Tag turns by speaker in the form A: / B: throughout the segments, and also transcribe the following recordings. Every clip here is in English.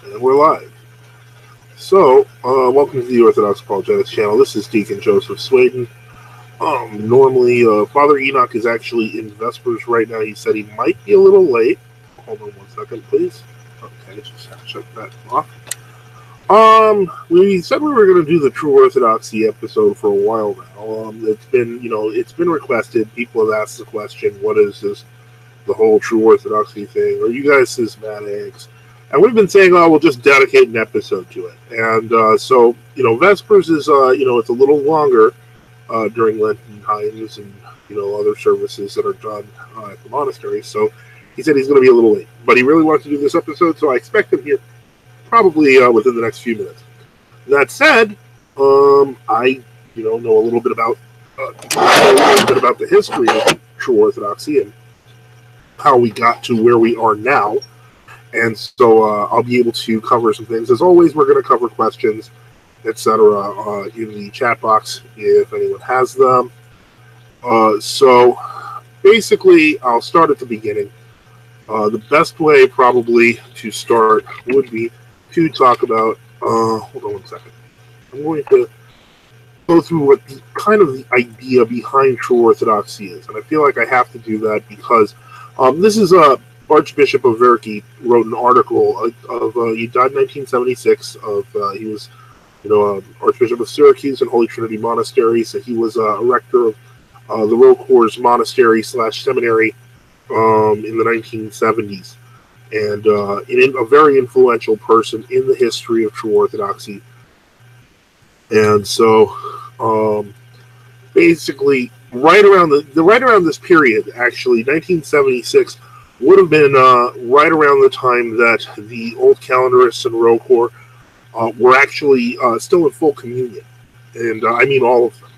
A: And we're live. So, welcome to the Orthodox Apologetics channel. This is Deacon Joseph Swaden. Normally, Father Enoch is actually in Vespers right now. He said he might be a little late. Hold on 1 second, please. Okay, just have to check that off. We said we were going to do the True Orthodoxy episode for a while now. It's been requested. People have asked the question, what is this, the whole True Orthodoxy thing? Are you guys schismatics? And we've been saying, we'll just dedicate an episode to it. And so, Vespers is, it's a little longer during Lenten times and, other services that are done at the monastery. So he said he's going to be a little late. But he really wants to do this episode, so I expect him here probably within the next few minutes. That said, I, know a little bit about the history of True Orthodoxy and how we got to where we are now. And so I'll be able to cover some things. As always, we're going to cover questions, etc. In the chat box if anyone has them. So basically, I'll start at the beginning. The best way probably to start would be to talk about, hold on 1 second. I'm going to go through what the idea behind True Orthodoxy is. And I feel like I have to do that because this is Archbishop of Verki wrote an article he died in 1976. He was, Archbishop of Syracuse and Holy Trinity Monastery. So he was a rector of the Rocours Monastery / Seminary in the 1970s, and a very influential person in the history of True Orthodoxy. And so, basically, right around this period, actually, 1976. Would have been right around the time that the old calendarists and Rocours were actually still in full communion. And I mean all of them.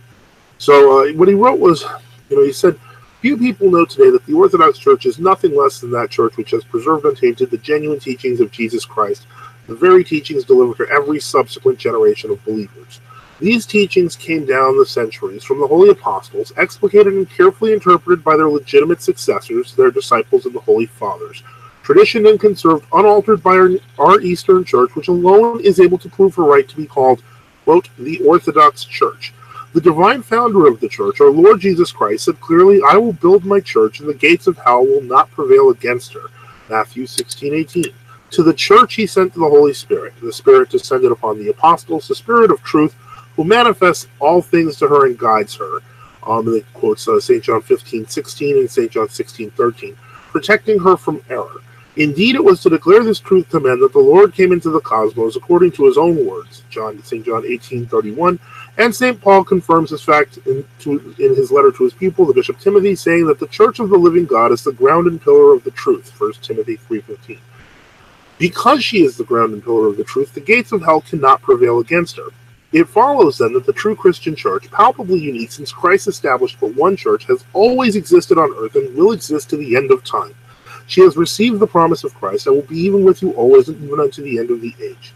A: So what he wrote was, he said, few people know today that the Orthodox Church is nothing less than that church which has preserved untainted the genuine teachings of Jesus Christ, the very teachings delivered to every subsequent generation of believers. These teachings came down the centuries from the Holy Apostles, explicated and carefully interpreted by their legitimate successors, their disciples and the Holy Fathers, traditioned and conserved unaltered by our Eastern Church, which alone is able to prove her right to be called, quote, the Orthodox Church. The divine founder of the Church, our Lord Jesus Christ, said clearly, I will build my church, and the gates of hell will not prevail against her. Matthew 16:18. To the Church he sent the Holy Spirit. The Spirit descended upon the apostles, the Spirit of truth, who manifests all things to her and guides her. And it quotes St. John 15:16 and St. John 16:13, protecting her from error. Indeed, it was to declare this truth to men that the Lord came into the cosmos according to his own words, St. John 18:31, and St. Paul confirms this fact in his letter to his pupil, the Bishop Timothy, saying that the Church of the living God is the ground and pillar of the truth, 1 Timothy 3:15. Because she is the ground and pillar of the truth, the gates of hell cannot prevail against her. It follows, then, that the true Christian Church, palpably unique since Christ established but one Church, has always existed on earth and will exist to the end of time. She has received the promise of Christ and will be even with you always and even unto the end of the age.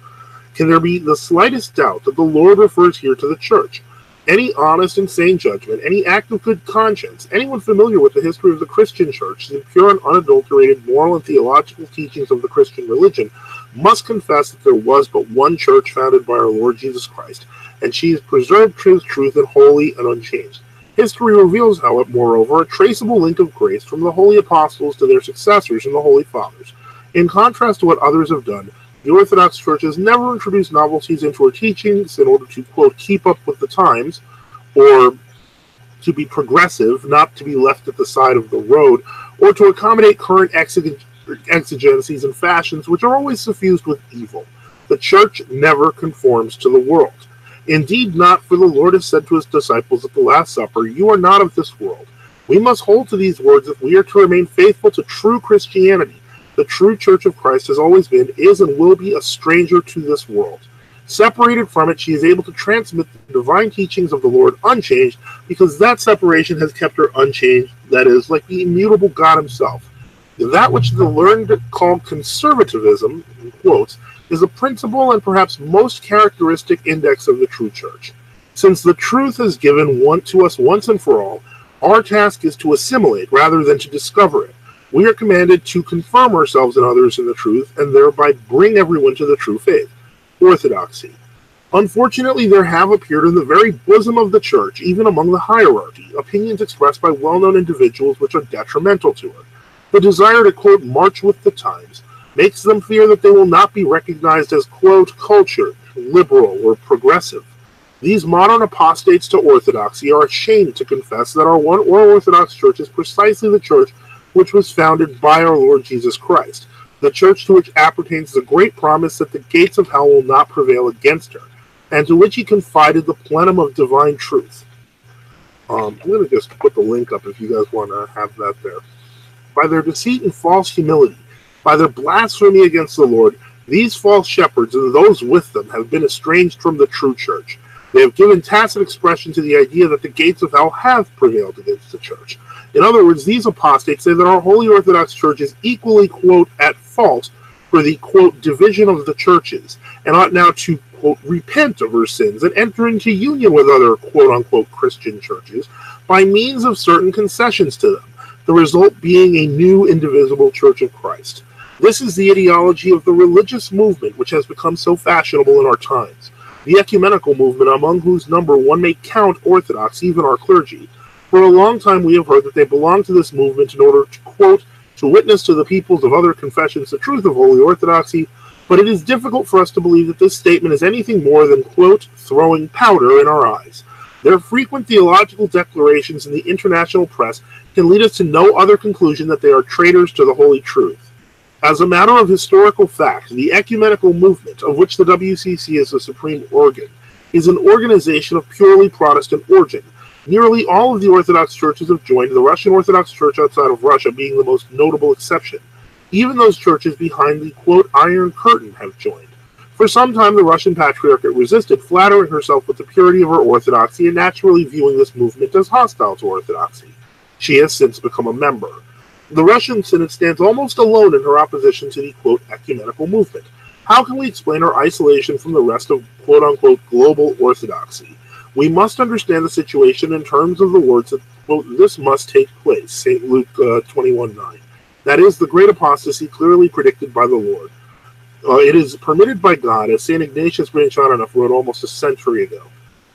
A: Can there be the slightest doubt that the Lord refers here to the Church? Any honest and sane judgment, any act of good conscience, anyone familiar with the history of the Christian Church, the pure and unadulterated moral and theological teachings of the Christian religion, must confess that there was but one Church founded by our Lord Jesus Christ, and she is preserved to truth and holy and unchanged. History reveals, however, moreover, a traceable link of grace from the Holy Apostles to their successors and the Holy Fathers. In contrast to what others have done, the Orthodox Church has never introduced novelties into her teachings in order to, quote, keep up with the times, or to be progressive, not to be left at the side of the road, or to accommodate current exigencies and fashions which are always suffused with evil. The Church never conforms to the world. Indeed not, for the Lord has said to his disciples at the Last Supper, you are not of this world. We must hold to these words if we are to remain faithful to true Christianity. The true Church of Christ has always been, is, and will be a stranger to this world. Separated from it, she is able to transmit the divine teachings of the Lord unchanged, because that separation has kept her unchanged, that is, like the immutable God himself. That which the learned call conservatism, in quotes, is a principal and perhaps most characteristic index of the true Church. Since the truth is given to us once and for all, our task is to assimilate rather than to discover it. We are commanded to confirm ourselves and others in the truth, and thereby bring everyone to the true faith, orthodoxy. Unfortunately, there have appeared in the very bosom of the Church, even among the hierarchy, opinions expressed by well-known individuals which are detrimental to her. The desire to, quote, march with the times makes them fear that they will not be recognized as, quote, cultured, liberal, or progressive. These modern apostates to orthodoxy are ashamed to confess that our one Orthodox Church is precisely the Church which was founded by our Lord Jesus Christ, the Church to which appertains the great promise that the gates of hell will not prevail against her, and to which he confided the plenum of divine truth. I'm going to just put the link up if you guys want to have that there. By their deceit and false humility, by their blasphemy against the Lord, these false shepherds and those with them have been estranged from the true Church. They have given tacit expression to the idea that the gates of hell have prevailed against the Church. In other words, these apostates say that our Holy Orthodox Church is equally, quote, at fault for the, quote, division of the churches, and ought now to, quote, repent of her sins and enter into union with other, quote, unquote, Christian churches by means of certain concessions to them, the result being a new indivisible Church of Christ. This is the ideology of the religious movement which has become so fashionable in our times. The Ecumenical Movement, among whose number one may count Orthodox, even our clergy. For a long time we have heard that they belong to this movement in order to, quote, to witness to the peoples of other confessions the truth of Holy Orthodoxy, but it is difficult for us to believe that this statement is anything more than, quote, throwing powder in our eyes. Their frequent theological declarations in the international press can lead us to no other conclusion that they are traitors to the Holy Truth. As a matter of historical fact, the Ecumenical Movement, of which the WCC is the supreme organ, is an organization of purely Protestant origin. Nearly all of the Orthodox churches have joined, the Russian Orthodox Church outside of Russia being the most notable exception. Even those churches behind the, quote, Iron Curtain have joined. For some time, the Russian Patriarchate resisted, flattering herself with the purity of her orthodoxy and naturally viewing this movement as hostile to orthodoxy. She has since become a member. The Russian Synod stands almost alone in her opposition to the, quote, Ecumenical Movement. How can we explain our isolation from the rest of, quote, unquote, global orthodoxy? We must understand the situation in terms of the words that, quote, this must take place, St. Luke 21:9. That is, the great apostasy clearly predicted by the Lord. It is permitted by God, as St. Ignatius Bryanchonov wrote almost a century ago.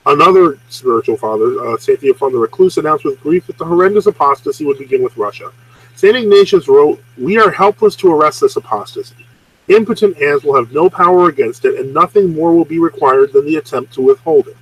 A: Another spiritual father, St. Theophan the Recluse, announced with grief that the horrendous apostasy would begin with Russia. St. Ignatius wrote, we are helpless to arrest this apostasy. Impotent hands will have no power against it, and nothing more will be required than the attempt to withhold it.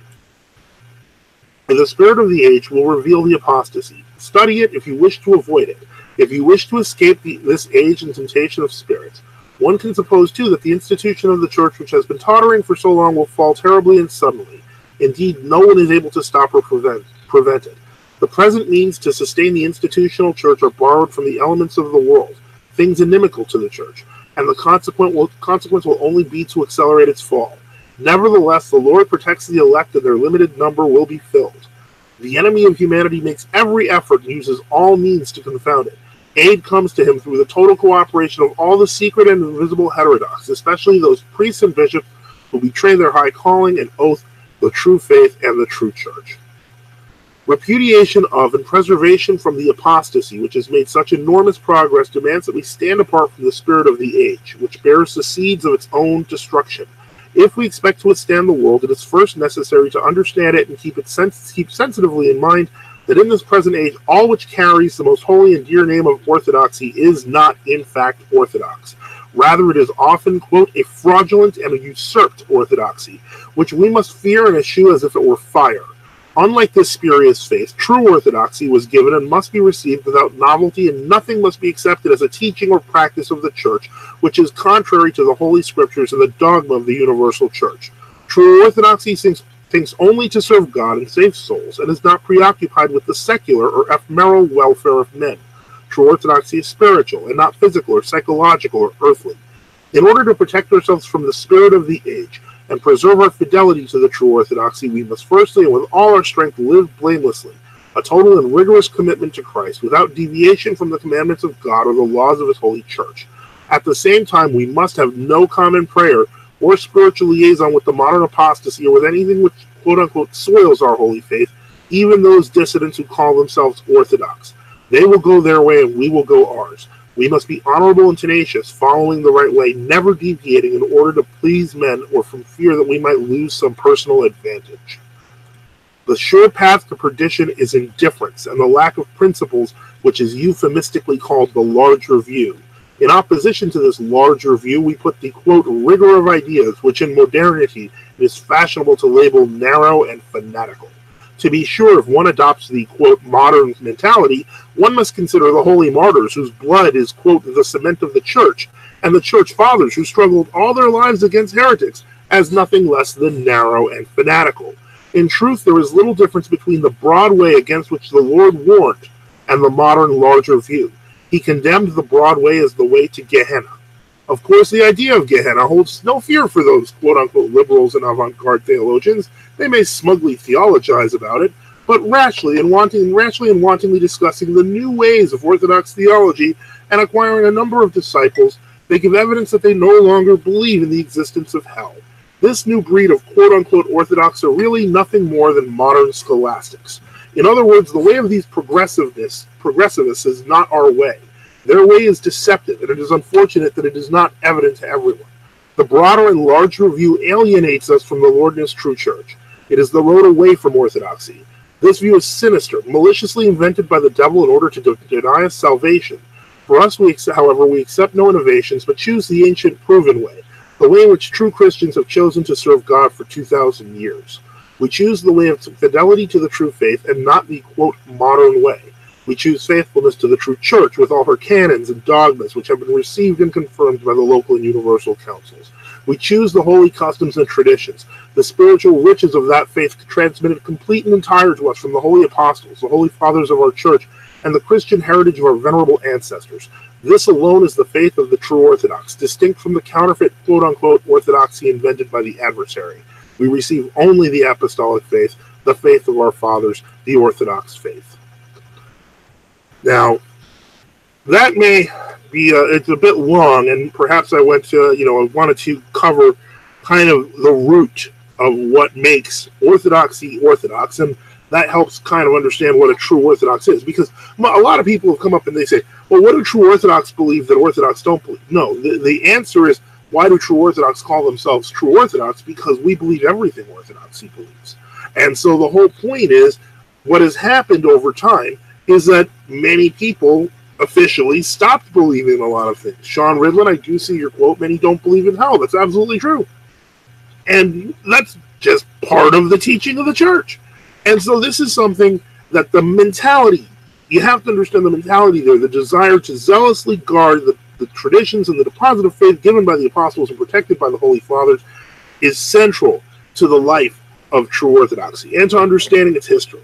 A: And the spirit of the age will reveal the apostasy. Study it if you wish to avoid it. If you wish to escape this age and temptation of spirits. One can suppose, too, that the institution of the Church, which has been tottering for so long, will fall terribly and suddenly. Indeed, no one is able to stop or prevent it. The present means to sustain the institutional Church are borrowed from the elements of the world, things inimical to the Church, and the consequence will only be to accelerate its fall. Nevertheless, the Lord protects the elect, and their limited number will be filled. The enemy of humanity makes every effort and uses all means to confound it. Aid comes to him through the total cooperation of all the secret and invisible heterodox, especially those priests and bishops who betray their high calling and oath, the true faith and the true Church. Repudiation of and preservation from the apostasy, which has made such enormous progress, demands that we stand apart from the spirit of the age, which bears the seeds of its own destruction. If we expect to withstand the world, it is first necessary to understand it and keep sensitively in mind that in this present age, all which carries the most holy and dear name of orthodoxy is not, in fact, orthodox. Rather, it is often, quote, a fraudulent and a usurped orthodoxy, which we must fear and eschew as if it were fire. Unlike this spurious faith, true orthodoxy was given and must be received without novelty, and nothing must be accepted as a teaching or practice of the Church, which is contrary to the Holy Scriptures and the dogma of the universal Church. True orthodoxy thinks only to serve God and save souls, and is not preoccupied with the secular or ephemeral welfare of men. True orthodoxy is spiritual, and not physical or psychological or earthly. In order to protect ourselves from the spirit of the age, and preserve our fidelity to the true orthodoxy, we must firstly and with all our strength live blamelessly, a total and rigorous commitment to Christ, without deviation from the commandments of God or the laws of his holy Church. At the same time, we must have no common prayer or spiritual liaison with the modern apostasy or with anything which, quote-unquote, soils our holy faith, even those dissidents who call themselves Orthodox. They will go their way and we will go ours. We must be honorable and tenacious, following the right way, never deviating in order to please men or from fear that we might lose some personal advantage. The sure path to perdition is indifference and the lack of principles, which is euphemistically called the larger view. In opposition to this larger view, we put the, quote, rigor of ideas, which in modernity it is fashionable to label narrow and fanatical. To be sure, if one adopts the, quote, modern mentality, one must consider the holy martyrs whose blood is, quote, the cement of the church, and the church fathers who struggled all their lives against heretics as nothing less than narrow and fanatical. In truth, there is little difference between the broad way against which the Lord warned and the modern larger view. He condemned the broad way as the way to Gehenna. Of course, the idea of Gehenna holds no fear for those quote-unquote liberals and avant-garde theologians. They may smugly theologize about it, but rashly and wantonly discussing the new ways of Orthodox theology and acquiring a number of disciples, they give evidence that they no longer believe in the existence of hell. This new breed of quote-unquote Orthodox are really nothing more than modern scholastics. In other words, the way of these progressivists is not our way. Their way is deceptive, and it is unfortunate that it is not evident to everyone. The broader and larger view alienates us from the Lord and His true church. It is the road away from orthodoxy. This view is sinister, maliciously invented by the devil in order to deny us salvation. For us, however, we accept no innovations, but choose the ancient proven way, the way in which true Christians have chosen to serve God for 2,000 years. We choose the way of fidelity to the true faith and not the, quote, modern way. We choose faithfulness to the true church with all her canons and dogmas which have been received and confirmed by the local and universal councils. We choose the holy customs and traditions, the spiritual riches of that faith transmitted complete and entire to us from the holy apostles, the holy fathers of our church, and the Christian heritage of our venerable ancestors. This alone is the faith of the true Orthodox, distinct from the counterfeit quote-unquote Orthodoxy invented by the adversary. We receive only the apostolic faith, the faith of our fathers, the Orthodox faith. Now, that may be, it's a bit long, and perhaps I wanted to cover kind of the root of what makes Orthodoxy Orthodox, and that helps kind of understand what a true Orthodox is, because a lot of people have come up and they say, well, what do true Orthodox believe that Orthodox don't believe? No, the answer is, why do true Orthodox call themselves true Orthodox? Because we believe everything Orthodoxy believes. And so the whole point is, what has happened over time is that many people officially stopped believing a lot of things. Sean Ridlin, I do see your quote, many don't believe in hell. That's absolutely true. And that's just part of the teaching of the church. And so this is something that the mentality, you have to understand the mentality there, the desire to zealously guard the traditions and the deposit of faith given by the apostles and protected by the Holy Fathers is central to the life of true Orthodoxy and to understanding its history.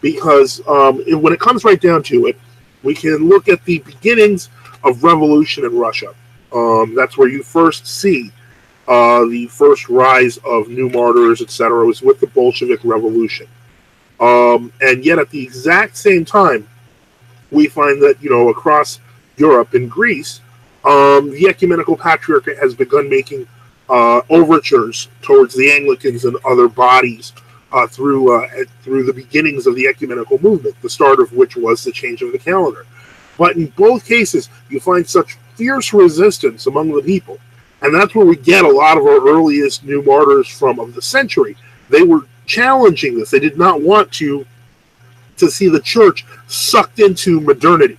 A: Because when it comes right down to it, we can look at the beginnings of revolution in Russia. That's where you first see the first rise of new martyrs, etc. was with the Bolshevik Revolution. And yet at the exact same time, we find that, across Europe and Greece, the Ecumenical Patriarchate has begun making overtures towards the Anglicans and other bodies through the beginnings of the Ecumenical Movement, the start of which was the change of the calendar. But in both cases, you find such fierce resistance among the people, and that's where we get a lot of our earliest new martyrs of the century. They were challenging this. They did not want to see the church sucked into modernity,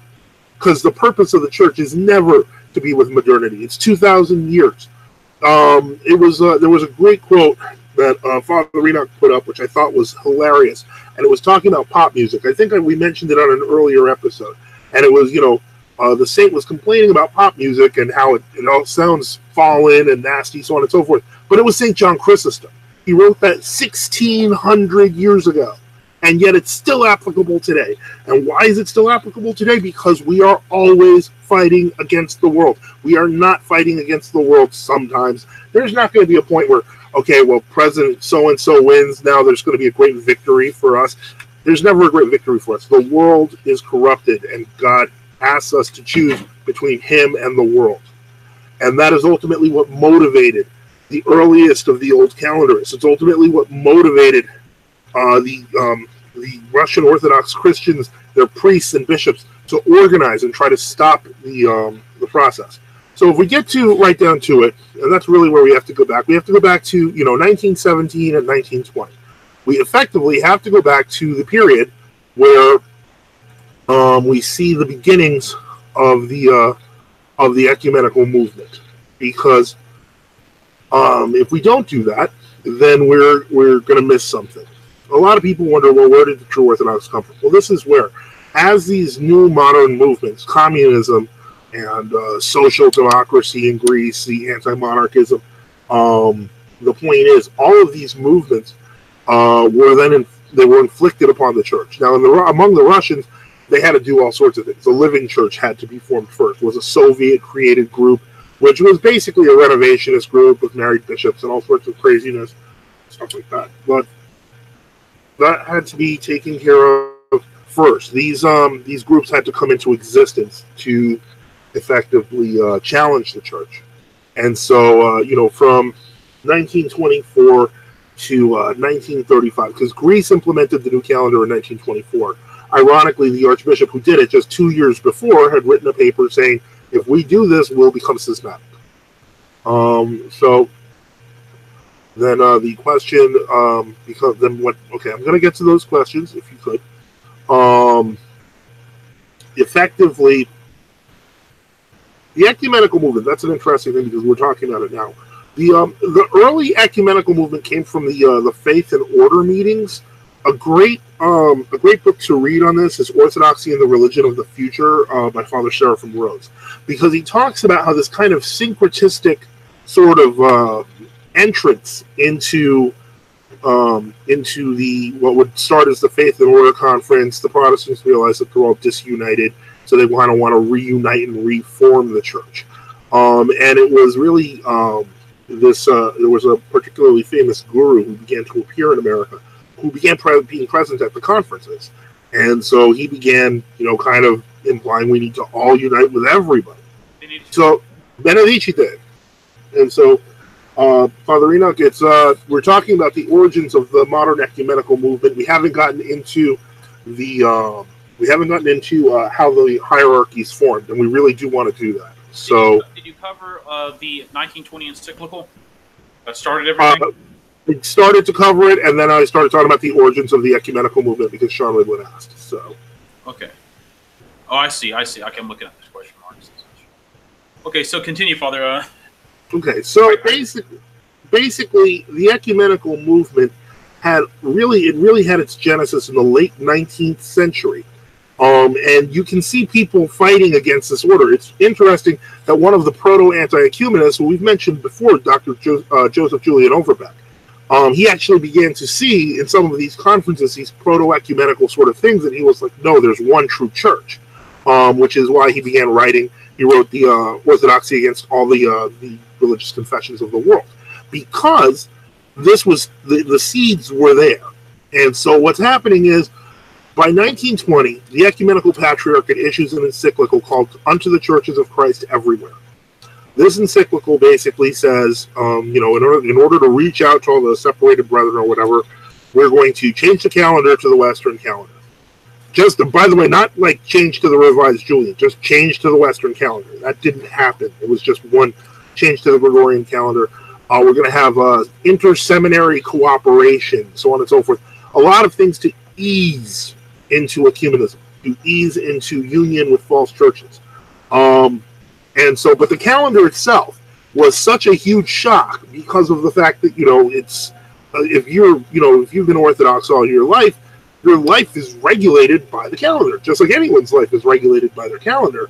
A: because the purpose of the church is never to be with modernity. It's 2,000 years. There was a great quote that Father Enoch put up, which I thought was hilarious, and it was talking about pop music. I think we mentioned it on an earlier episode, and it was, the saint was complaining about pop music and how it all sounds fallen and nasty, so on and so forth. But it was St. John Chrysostom. He wrote that 1,600 years ago, and yet it's still applicable today. And why is it still applicable today? Because we are always fighting against the world. We are not fighting against the world sometimes. There's not going to be a point where, okay, well, President so-and-so wins, now there's going to be a great victory for us. There's never a great victory for us. The world is corrupted, and God asks us to choose between Him and the world. And that is ultimately what motivated the earliest of the old calendarists. It's ultimately what motivated the Russian Orthodox Christians, their priests and bishops, to organize and try to stop the process. So if we get to right down to it, and that's really where we have to go back. We have to go back to 1917 and 1920. We effectively have to go back to the period where we see the beginnings of the ecumenical movement, because if we don't do that, then we're going to miss something. A lot of people wonder, well, where did the True Orthodox come from? Well, this is where, as these new modern movements, communism and social democracy in Greece, the anti-monarchism, the point is, all of these movements were inflicted upon the church. Now, among the Russians, they had to do all sorts of things. The Living Church had to be formed first. It was a Soviet-created group, which was basically a renovationist group with married bishops and all sorts of craziness, stuff like that. But that had to be taken care of first. These groups had to come into existence to effectively challenge the church. And so, from 1924 to 1935, because Greece implemented the new calendar in 1924. Ironically, the archbishop who did it just 2 years before had written a paper saying, if we do this, we'll become schismatic. So then the question, because then what? Okay, I'm going to get to those questions if you could. Effectively, the ecumenical movement. That's an interesting thing because we're talking about it now. The early ecumenical movement came from the Faith and Order meetings. A great book to read on this is Orthodoxy and the Religion of the Future by Father Seraphim Rhodes, because he talks about how this kind of syncretistic sort of entrance into the what would start as the Faith and Order Conference. The Protestants realized that they're all disunited, so they want to reunite and reform the church. And it was really there was a particularly famous guru who began to appear in America, who began being present at the conferences. And so he began, kind of implying we need to all unite with everybody. So Benedici did. And so, Father Enoch, we're talking about the origins of the modern ecumenical movement. We haven't gotten into how the hierarchies formed, and we really do want to do that. So,
B: did you cover the 1920 encyclical that started everything?
A: We started to cover it, and then I started talking about the origins of the ecumenical movement because Sean Lidwood asked. So,
B: okay. Oh, I see. Okay, I'm looking at this question marks. Okay, so continue, Father.
A: Okay, so basically, the ecumenical movement really had its genesis in the late 19th century. And you can see people fighting against this order. It's interesting that one of the proto-anti-ecumenists, who we've mentioned before, Dr. Joseph Julian Overbeck, he actually began to see in some of these conferences these proto-ecumenical sort of things, and he was like, no, there's one true church, which is why he began writing. He wrote the Orthodoxy against all the religious confessions of the world, because this was the seeds were there. And so what's happening is, by 1920, the Ecumenical Patriarchate issues an encyclical called Unto the Churches of Christ Everywhere. This encyclical basically says, in order to reach out to all the separated brethren or whatever, we're going to change the calendar to the Western calendar. Just, by the way, not like change to the Revised Julian, just change to the Western calendar. That didn't happen. It was just one change to the Gregorian calendar. We're going to have inter-seminary cooperation, so on and so forth. A lot of things to ease into ecumenism, to ease into union with false churches. And so, but the calendar itself was such a huge shock because of the fact that, it's, if you've been Orthodox all your life is regulated by the calendar, just like anyone's life is regulated by their calendar.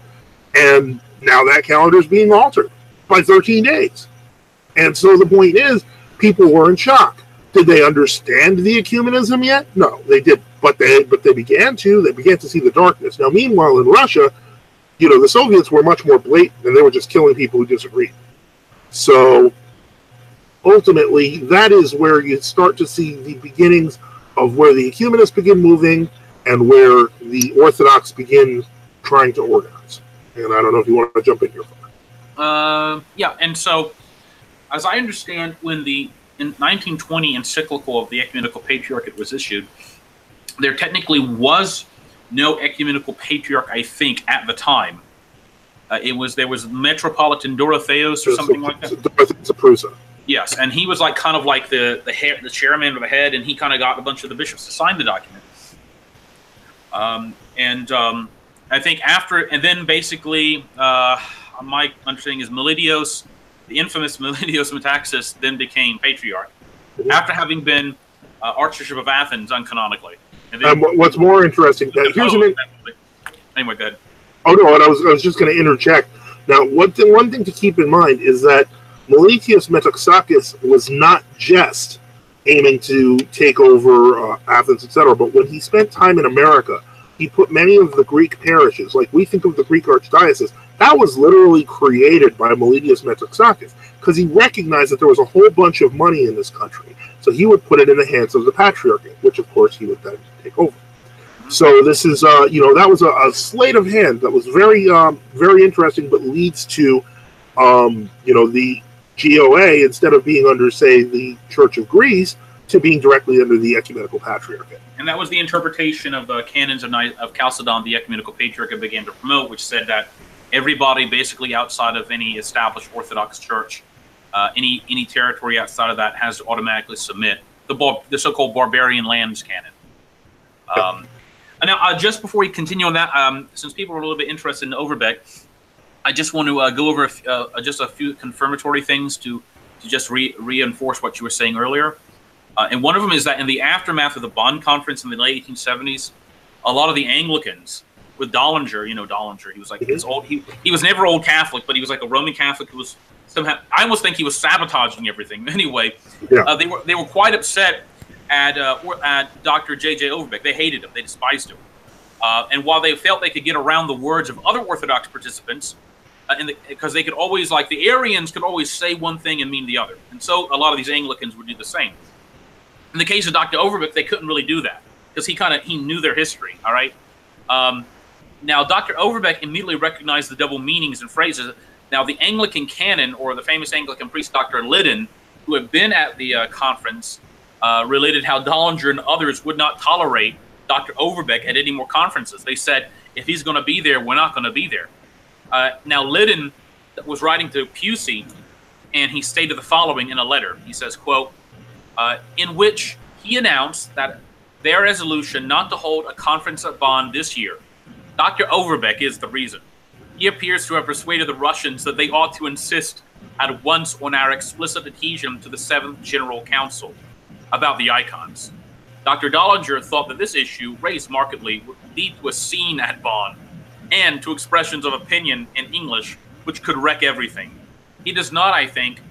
A: And now that calendar is being altered by 13 days. And so the point is, people were in shock. Did they understand the ecumenism yet? No, they didn't. But they began to. They began to see the darkness. Now, meanwhile, in Russia, the Soviets were much more blatant, and they were just killing people who disagreed. So, ultimately, that is where you start to see the beginnings of where the ecumenists begin moving and where the Orthodox begin trying to organize. And I don't know if you want to jump in here.
B: Yeah, and so, as I understand, when the 1920 encyclical of the Ecumenical Patriarchate was issued, there technically was no ecumenical patriarch, I think, at the time. There was Metropolitan Dorotheos or something like that.
A: Zaprusa.
B: Yes, and he was like kind of like the chairman or the head, and he kind of got a bunch of the bishops to sign the document. I think then basically, my understanding is Melitios, the infamous Melitios Metaxas, then became patriarch after having been Archbishop of Athens uncanonically. And then,
A: what's more interesting,
B: anyway, go ahead.
A: Oh no, and I was just going to interject. Now, one thing to keep in mind is that Melitios Metaxakis was not just aiming to take over Athens, etc., but when he spent time in America, he put many of the Greek parishes, like we think of the Greek archdiocese, that was literally created by Melitios Metaxakis, because he recognized that there was a whole bunch of money in this country. So he would put it in the hands of the Patriarchate, which of course he would then take over. So this is, that was a sleight of hand that was very, very interesting, but leads to, the GOA, instead of being under, say, the Church of Greece, to being directly under the Ecumenical Patriarchate.
B: And that was the interpretation of the canons of Chalcedon the Ecumenical Patriarchate began to promote, which said that everybody basically outside of any established Orthodox church, any territory outside of that has to automatically submit the so-called barbarian lands canon. Now, just before we continue on that, since people are a little bit interested in Overbeck, I just want to go over just a few confirmatory things to just reinforce what you were saying earlier. And one of them is that in the aftermath of the Bonn Conference in the late 1870s, a lot of the Anglicans, with Dollinger, Dollinger, he was like this old. He was never old Catholic, but he was like a Roman Catholic who was somehow. I almost think he was sabotaging everything. Anyway, they were quite upset at Dr. J.J. Overbeck. They hated him. They despised him. And while they felt they could get around the words of other Orthodox participants, because they could always, like the Arians, could always say one thing and mean the other, and so a lot of these Anglicans would do the same. In the case of Dr. Overbeck, they couldn't really do that because he knew their history. All right. Now, Dr. Overbeck immediately recognized the double meanings and phrases. Now, the Anglican canon, or the famous Anglican priest Dr. Liddon, who had been at the conference, related how Dollinger and others would not tolerate Dr. Overbeck at any more conferences. They said, if he's going to be there, we're not going to be there. Now, Liddon was writing to Pusey, and he stated the following in a letter. He says, quote, in which he announced that their resolution not to hold a conference at Bonn this year. Dr. Overbeck is the reason. He appears to have persuaded the Russians that they ought to insist at once on our explicit adhesion to the Seventh General Council about the icons. Dr. Dollinger thought that this issue, raised markedly, would lead to a scene at Bonn and to expressions of opinion in English which could wreck everything. He does not, I think,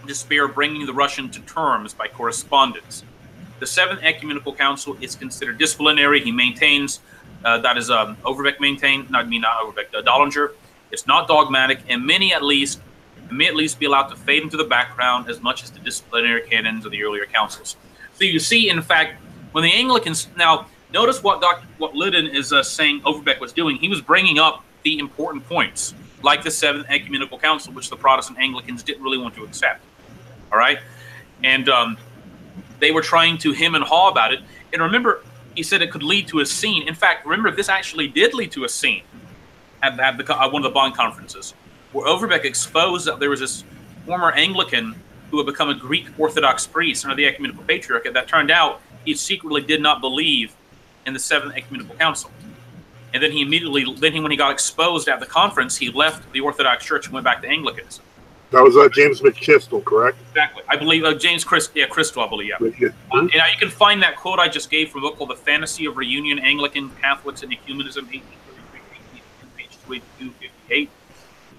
B: despair bringing the Russian to terms by correspondence. The Seventh Ecumenical Council is considered disciplinary. He maintains, that is Overbeck maintained, not Overbeck, Dollinger. It's not dogmatic, and may at least be allowed to fade into the background as much as the disciplinary canons of the earlier councils. So you see, in fact, when the Anglicans, now notice what Liddon is saying Overbeck was doing. He was bringing up the important points, like the Seventh Ecumenical Council, which the Protestant Anglicans didn't really want to accept. All right? And they were trying to hem and haw about it. And remember, he said it could lead to a scene. In fact, remember, this actually did lead to a scene at one of the Bonn conferences, where Overbeck exposed that there was this former Anglican who had become a Greek Orthodox priest under the Ecumenical Patriarchate. That turned out he secretly did not believe in the Seventh Ecumenical Council. And then when he got exposed at the conference, he left the Orthodox Church and went back to Anglicanism.
A: That was James McChrystal, correct?
B: Exactly. I believe James Crystal, I believe, yeah. And you can find that quote I just gave from a book called The Fantasy of Reunion, Anglican Catholics and Ecumenism, 1833, page 258.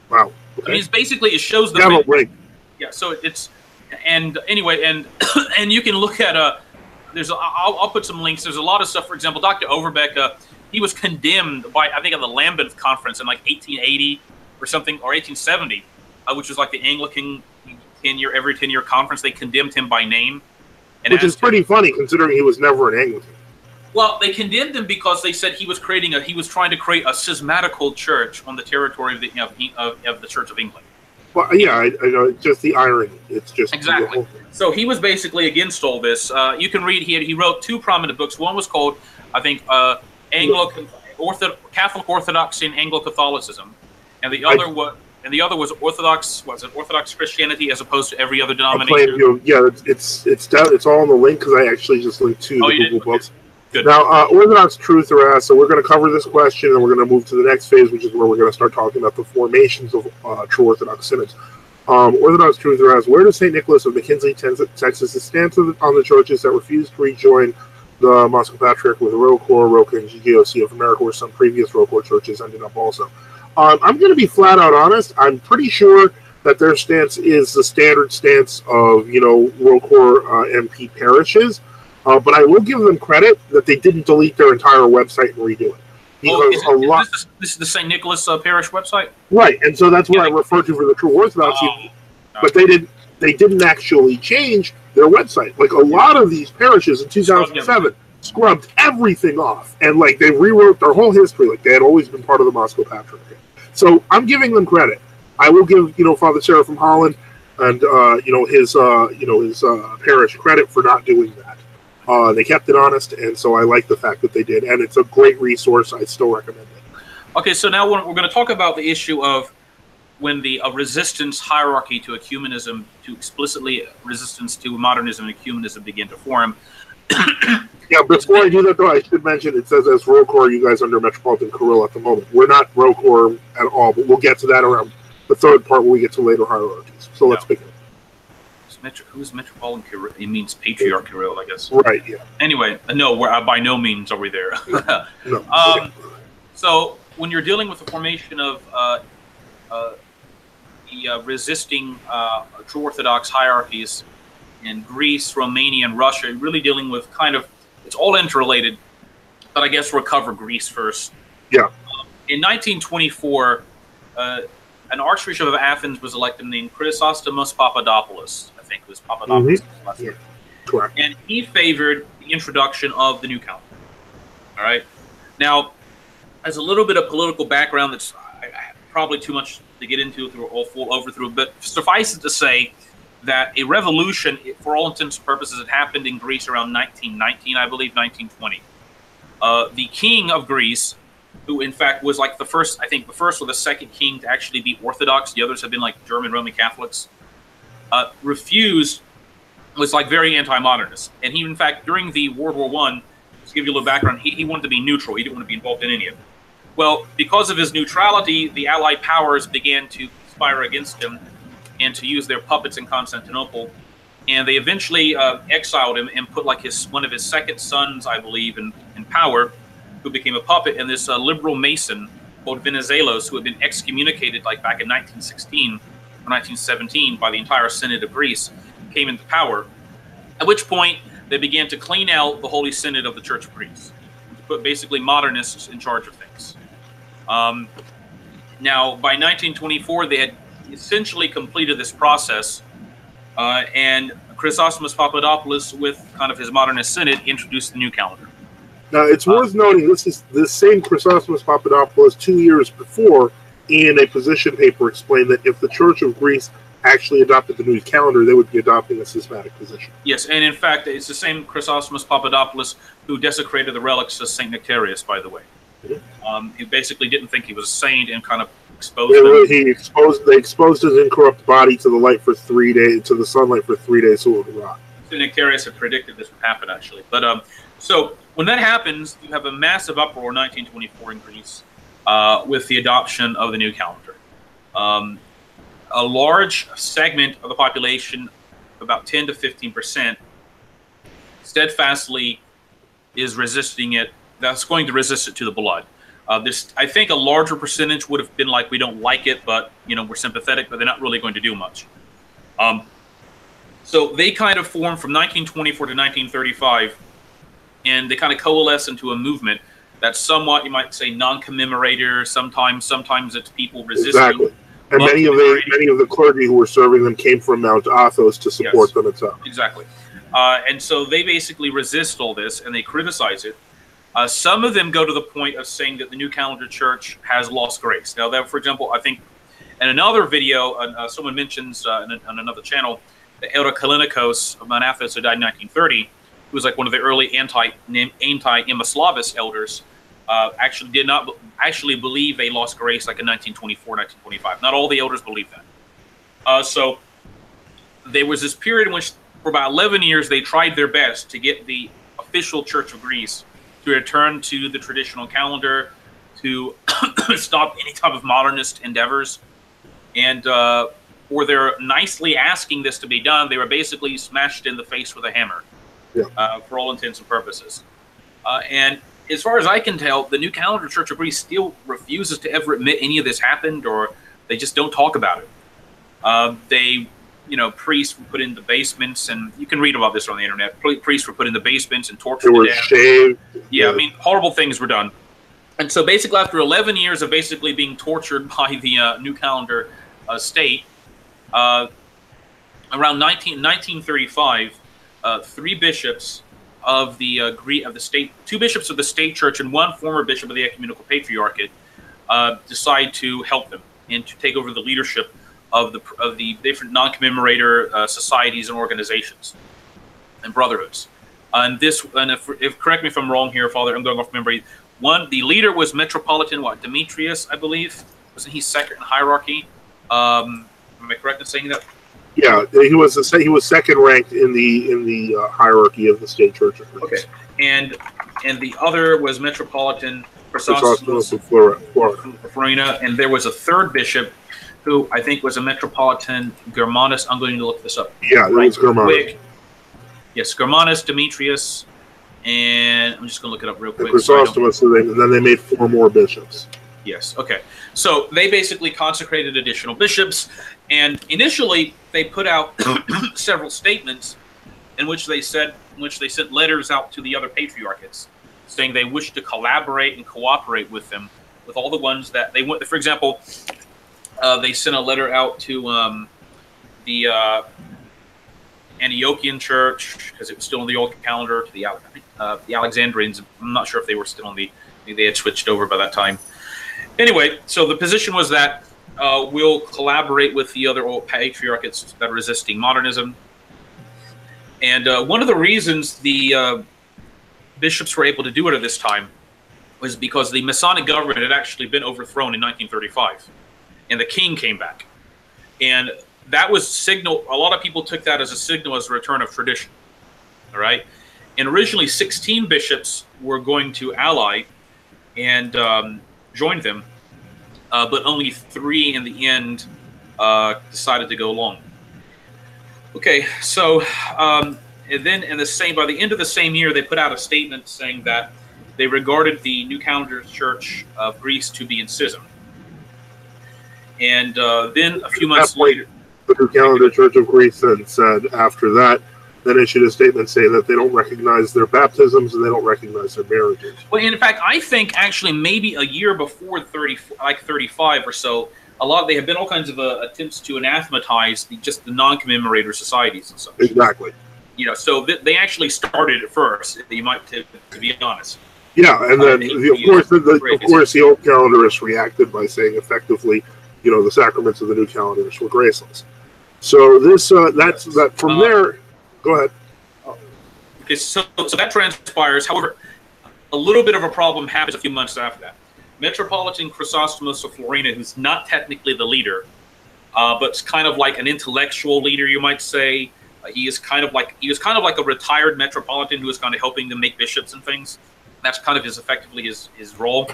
A: Wow. Okay.
B: I mean, it shows the...
A: Yeah, right.
B: Yeah, so it's... And anyway, and you can look at... I'll put some links. There's a lot of stuff. For example, Dr. Overbeck, he was condemned by, I think, at the Lambeth Conference in like 1880 or something, or 1870, which was like the Anglican every 10-year conference. They condemned him by name.
A: Which is pretty funny, considering he was never an Anglican.
B: Well, they condemned him because they said he was trying to create a schismatical church on the territory of the Church of England.
A: Well, yeah, I know. It's just the irony. It's just
B: exactly. So he was basically against all this. You can read. He wrote two prominent books. One was called, I think, Catholic Orthodoxy and Anglo-Catholicism, and the other was Orthodox. Was it Orthodox Christianity as opposed to every other denomination?
A: Yeah, it's all in the link because I actually just linked to the Google Books.
B: Good.
A: Now, Orthodox Truth or As, so we're going to cover this question, and we're going to move to the next phase, which is where we're going to start talking about the formations of true Orthodox synods. Orthodox Truth or As, where does St. Nicholas of McKinsey, Texas, stand on the churches that refused to rejoin the Moscow Patriarch with ROCOR, ROCA, and GOC of America, where some previous ROCOR churches ended up also? I'm going to be flat out honest. I'm pretty sure that their stance is the standard stance of, ROCOR MP parishes. But I will give them credit that they didn't delete their entire website and redo it. Because
B: this is the St. Nicholas Parish website?
A: Right, and so that's what I refer to for the True Orthodoxy. But they didn't actually change their website. Like a lot of these parishes in 2007 scrubbed everything off. And they rewrote their whole history. Like they had always been part of the Moscow Patriarchate. So I'm giving them credit. I will give, Father Sarah from Holland and, his parish credit for not doing that. They kept it honest, and so I like the fact that they did. And it's a great resource. I still recommend it.
B: Okay, so now we're going to talk about the issue of when the resistance hierarchy to ecumenism, to explicitly resistance to modernism and ecumenism began to form.
A: Yeah, before I do that, though, I should mention it says as ROCOR, you guys under Metropolitan Kirill at the moment. We're not ROCOR at all, but we'll get to that around the third part when we get to later hierarchies. So let's begin.
B: Who's Metropolitan Kirill? It means Patriarch Kirill, I guess.
A: Right, yeah.
B: Anyway, no, by no means are we there.
A: No. Okay.
B: So when you're dealing with the formation of resisting true Orthodox hierarchies in Greece, Romania, and Russia, you're really dealing with it's all interrelated, but I guess we'll cover Greece first.
A: Yeah.
B: In 1924, an Archbishop of Athens was elected named Chrysostomos Papadopoulos. I think it was Papadopoulos.
A: Mm-hmm. Yeah. Correct.
B: And he favored the introduction of the new calendar. All right. Now, as a little bit of political background that's probably too much to get into but suffice it to say that a revolution, for all intents and purposes, had happened in Greece around 1919, I believe, 1920. The king of Greece, who in fact was the first or the second king to actually be Orthodox, the others have been German Roman Catholics, was very anti-modernist. And he, in fact, during the World War I, to give you a little background, he wanted to be neutral. He didn't want to be involved in any of it. Well, because of his neutrality, the Allied powers began to conspire against him and to use their puppets in Constantinople. And they eventually exiled him and put one of his second sons, I believe, in power, who became a puppet. And this liberal Mason called Venizelos, who had been excommunicated back in 1916 or 1917 by the entire Synod of Greece, came into power. At which point they began to clean out the Holy Synod of the Church of Greece, to put basically modernists in charge of things. Now, by 1924, they had essentially completed this process, and Chrysostomos Papadopoulos, with his modernist synod, introduced the new calendar.
A: Now, it's worth noting this is the same Chrysostomos Papadopoulos 2 years before, in a position paper, explained that if the Church of Greece actually adopted the new calendar, they would be adopting a schismatic position.
B: Yes, and in fact, it's the same Chrysostomos Papadopoulos who desecrated the relics of St. Nectarius, by the way. Mm-hmm. He basically didn't think he was a saint and exposed him.
A: They exposed his incorrupt body to the light for 3 days, to the sunlight for 3 days, so it would rot.
B: St. Nectarius had predicted this would happen, actually. But so when that happens, you have a massive uproar in 1924 in Greece with the adoption of the new calendar. A large segment of the population, about 10 to 15%, steadfastly is resisting it. That's going to resist it to the blood. I think a larger percentage would have been we don't like it, but we're sympathetic, but they're not really going to do much. So they formed from 1924 to 1935, and they coalesce into a movement that's somewhat, you might say, non-commemorator. Sometimes it's people resisting.
A: Exactly. And many of the clergy who were serving them came from Mount Athos to support them itself.
B: Exactly. And so they basically resist all this, and they criticize it. Some of them go to the point of saying that the New Calendar Church has lost grace. Now, for example, I think in another video, someone mentions on another channel, the Elder Kalinikos of Mount Athos, who died in 1930, who was one of the early anti-Imaslavist elders, actually did not actually believe they lost grace like in 1924, 1925. Not all the elders believed that. So there was this period in which for about 11 years they tried their best to get the official Church of Greece to return to the traditional calendar, to stop any type of modernist endeavors. And for their nicely asking this to be done, they were basically smashed in the face with a hammer, for all intents and purposes. And as far as I can tell, the New Calendar Church of Greece still refuses to ever admit any of this happened, or they just don't talk about it. Priests were put in the basements, and you can read about this on the internet. Priests were put in the basements and tortured to death.
A: Shaved.
B: Yeah, I mean, horrible things were done. And so basically after 11 years of basically being tortured by the New Calendar state, around 1935, three bishops of the state, two bishops of the state church and one former bishop of the Ecumenical Patriarchate decide to help them and to take over the leadership of the different non-commemorator societies and organizations and brotherhoods. And if correct me if I'm wrong here, Father, I'm going off memory. The leader was Metropolitan Demetrius, I believe. Wasn't he second in hierarchy? Am I correct in saying that?
A: Yeah, he was second ranked in the hierarchy of the state church.
B: Okay, and the other was Metropolitan Chrysostomos
A: of Florina,
B: and there was a third bishop who I think was a Metropolitan Germanus. I'm going to look this up.
A: Yeah, it was Germanus.
B: Yes, Germanus, Demetrius, and I'm just going to look it up real quick.
A: Chrysostomos, and then they made four more bishops.
B: Yes, okay. So they basically consecrated additional bishops, and initially they put out several statements in which they sent letters out to the other patriarchates, saying they wished to collaborate and cooperate with them, with all the ones that they went. For example, they sent a letter out to the Antiochian church, because it was still on the old calendar, to the Alexandrians. I'm not sure if they were still on they had switched over by that time. Anyway, so the position was that we'll collaborate with the other old patriarchates that are resisting modernism. And one of the reasons the bishops were able to do it at this time was because the Masonic government had actually been overthrown in 1935, and the king came back. And that was signal. A lot of people took that as a signal, as a return of tradition. All right. And originally 16 bishops were going to ally and join them, but only 3 in the end decided to go along. Okay, so and then by the end of the same year, they put out a statement saying that they regarded the New Calendar Church of Greece to be in schism. And then a few months later,
A: the New Calendar Church of Greece then said after that, then issued a statement saying that they don't recognize their baptisms and they don't recognize their marriages.
B: Well, in fact, I think actually maybe a year before 35 or so, there have been all kinds of attempts to anathematize just the non-commemorator societies and such.
A: Exactly.
B: So they actually started it first. You might, to be honest.
A: Yeah, and then of course the old calendarists reacted by saying effectively, the sacraments of the new calendarists were graceless. So this that's that from there. Go ahead.
B: Okay, so that transpires. However, a little bit of a problem happens a few months after that. Metropolitan Chrysostomos of Florina, who's not technically the leader, but it's kind of like an intellectual leader, you might say. He was kind of like a retired metropolitan who was kind of helping them make bishops and things. That's kind of effectively his role.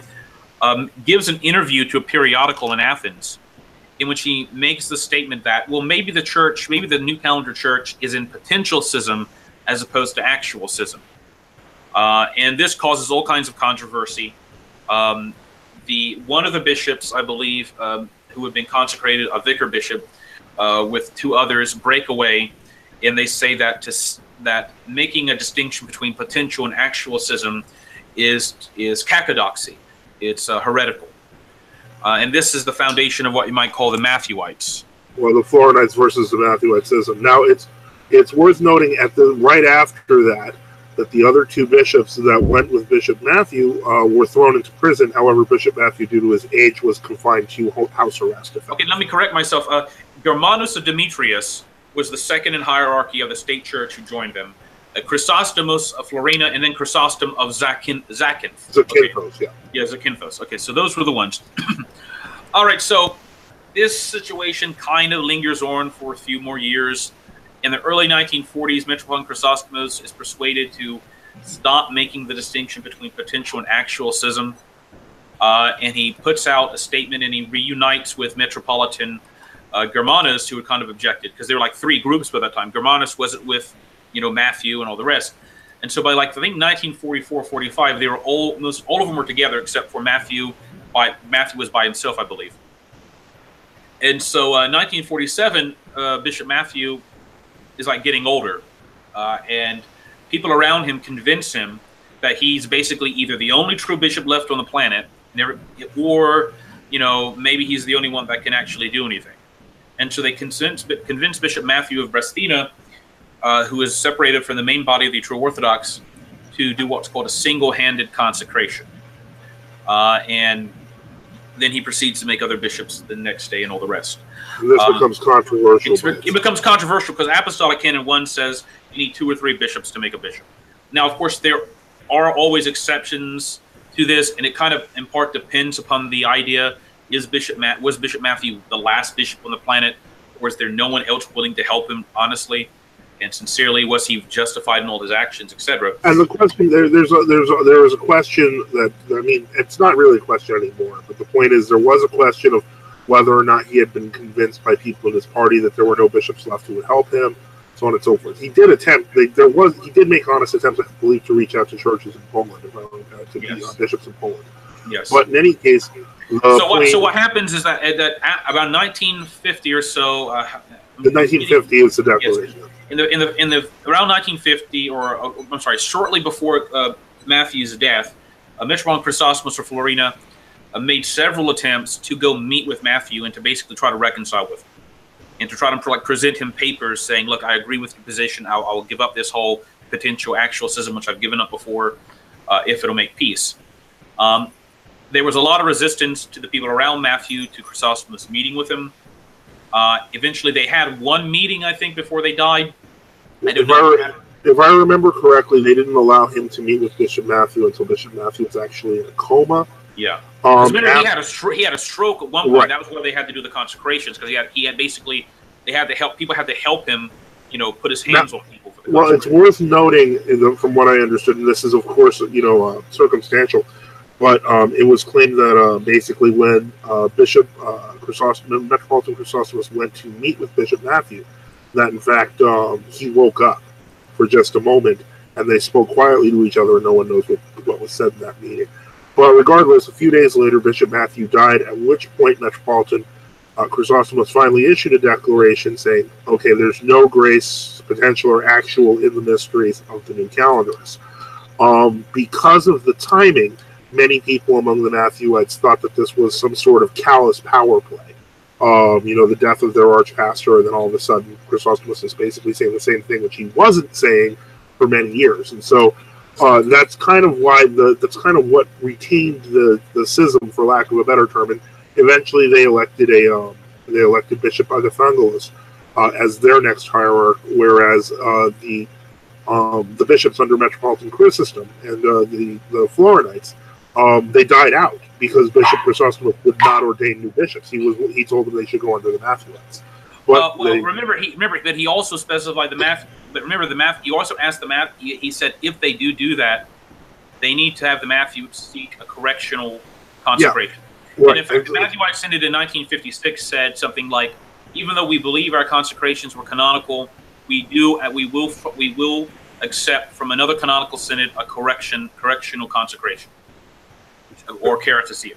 B: Gives an interview to a periodical in Athens, in which he makes the statement that, well, maybe the New Calendar Church is in potential schism as opposed to actual schism. And this causes all kinds of controversy. One of the bishops, I believe, who had been consecrated, a vicar bishop, with 2 others, break away, and they say that making a distinction between potential and actual schism is cacodoxy. It's heretical. And this is the foundation of what you might call the Matthewites.
A: Well, the Florinites versus the Matthewite schism. Now, it's worth noting right after that the other 2 bishops that went with Bishop Matthew were thrown into prison. However, Bishop Matthew, due to his age, was confined to house arrest.
B: Okay, let me correct myself. Germanus of Demetrius was the second in hierarchy of the state church who joined them. Chrysostomos of Florina, and then Chrysostom of Zakynthos.
A: Zakynthos,
B: okay. Yeah, Zakynthos. Okay, so those were the ones. All right, so this situation kind of lingers on for a few more years. In the early 1940s, Metropolitan Chrysostomos is persuaded to stop making the distinction between potential and actual schism. And he puts out a statement, and he reunites with Metropolitan Germanus, who had kind of objected, because there were like three groups by that time. Germanus wasn't with, Matthew and all the rest. And so by I think 1944, 45, they were almost all of them were together except for Matthew. Matthew was by himself, I believe. And so 1947, Bishop Matthew is like getting older, and people around him convince him that he's basically either the only true bishop left on the planet, or maybe he's the only one that can actually do anything. And so they convince Bishop Matthew of Brestina, who is separated from the main body of the True Orthodox, to do what's called a single-handed consecration. And then he proceeds to make other bishops the next day and all the rest.
A: And this becomes controversial.
B: It becomes controversial because Apostolic Canon 1 says you need 2 or 3 bishops to make a bishop. Now, of course, there are always exceptions to this, and it kind of, in part, depends upon the idea, was Bishop Matthew the last bishop on the planet, or is there no one else willing to help him, honestly? And sincerely, was he justified in all his actions, etc.?
A: And the question there is a question that, I mean, it's not really a question anymore. But the point is, there was a question of whether or not he had been convinced by people in his party that there were no bishops left who would help him, so on and so forth. He did attempt. He did make honest attempts, I believe, to reach out to churches in Poland, to be bishops in Poland.
B: Yes.
A: But in any case,
B: so what happens is that about 1950 or so.
A: The 1950 is the declaration.
B: Yes. In the around 1950, or I'm sorry, shortly before Matthew's death, Metropolitan Chrysostomos of Florina made several attempts to go meet with Matthew and to basically try to reconcile with him, and to try to present him papers saying, "Look, I agree with your position. I'll give up this whole potential actual schism, which I've given up before, if it'll make peace." There was a lot of resistance to the people around Matthew to Chrysostomos meeting with him. Eventually, they had one meeting, I think, before they died.
A: If I remember correctly, they didn't allow him to meet with Bishop Matthew until Bishop Matthew was actually in a coma.
B: Yeah, he had a stroke at one point. Right. That was where they had to do the consecrations, because he had basically, they had to help people, had to help him, put his hands on people. For the
A: it's worth noting, from what I understood, and this is of course circumstantial, but it was claimed that basically when Bishop Metropolitan Chrysostomos went to meet with Bishop Matthew, that in fact he woke up for just a moment, and they spoke quietly to each other, and no one knows what was said in that meeting. But regardless, a few days later, Bishop Matthew died, at which point Metropolitan Chrysostomos finally issued a declaration saying, okay, there's no grace, potential, or actual in the mysteries of the new calendars. Because of the timing, many people among the Matthewites thought that this was some sort of callous power play. The death of their archpastor, and then all of a sudden Chrysostomos is basically saying the same thing, which he wasn't saying for many years. And so that's kind of why that's kind of what retained the schism, for lack of a better term. And eventually they elected Bishop Agathangelos as their next hierarch, whereas the bishops under Metropolitan Chrysostom and the Florinites, they died out because Bishop Chrysostom would not ordain new bishops. He told them they should go under the Matthewites. But
B: remember that he also specified the Matthew. But remember he also asked the Matthew. He said if they do that, they need to have the Matthew seek a correctional consecration. Yeah, right. And in fact, the Matthewite Synod in 1956 said something like, even though we believe our consecrations were canonical, we will accept from another canonical synod a correctional consecration, or keratosia,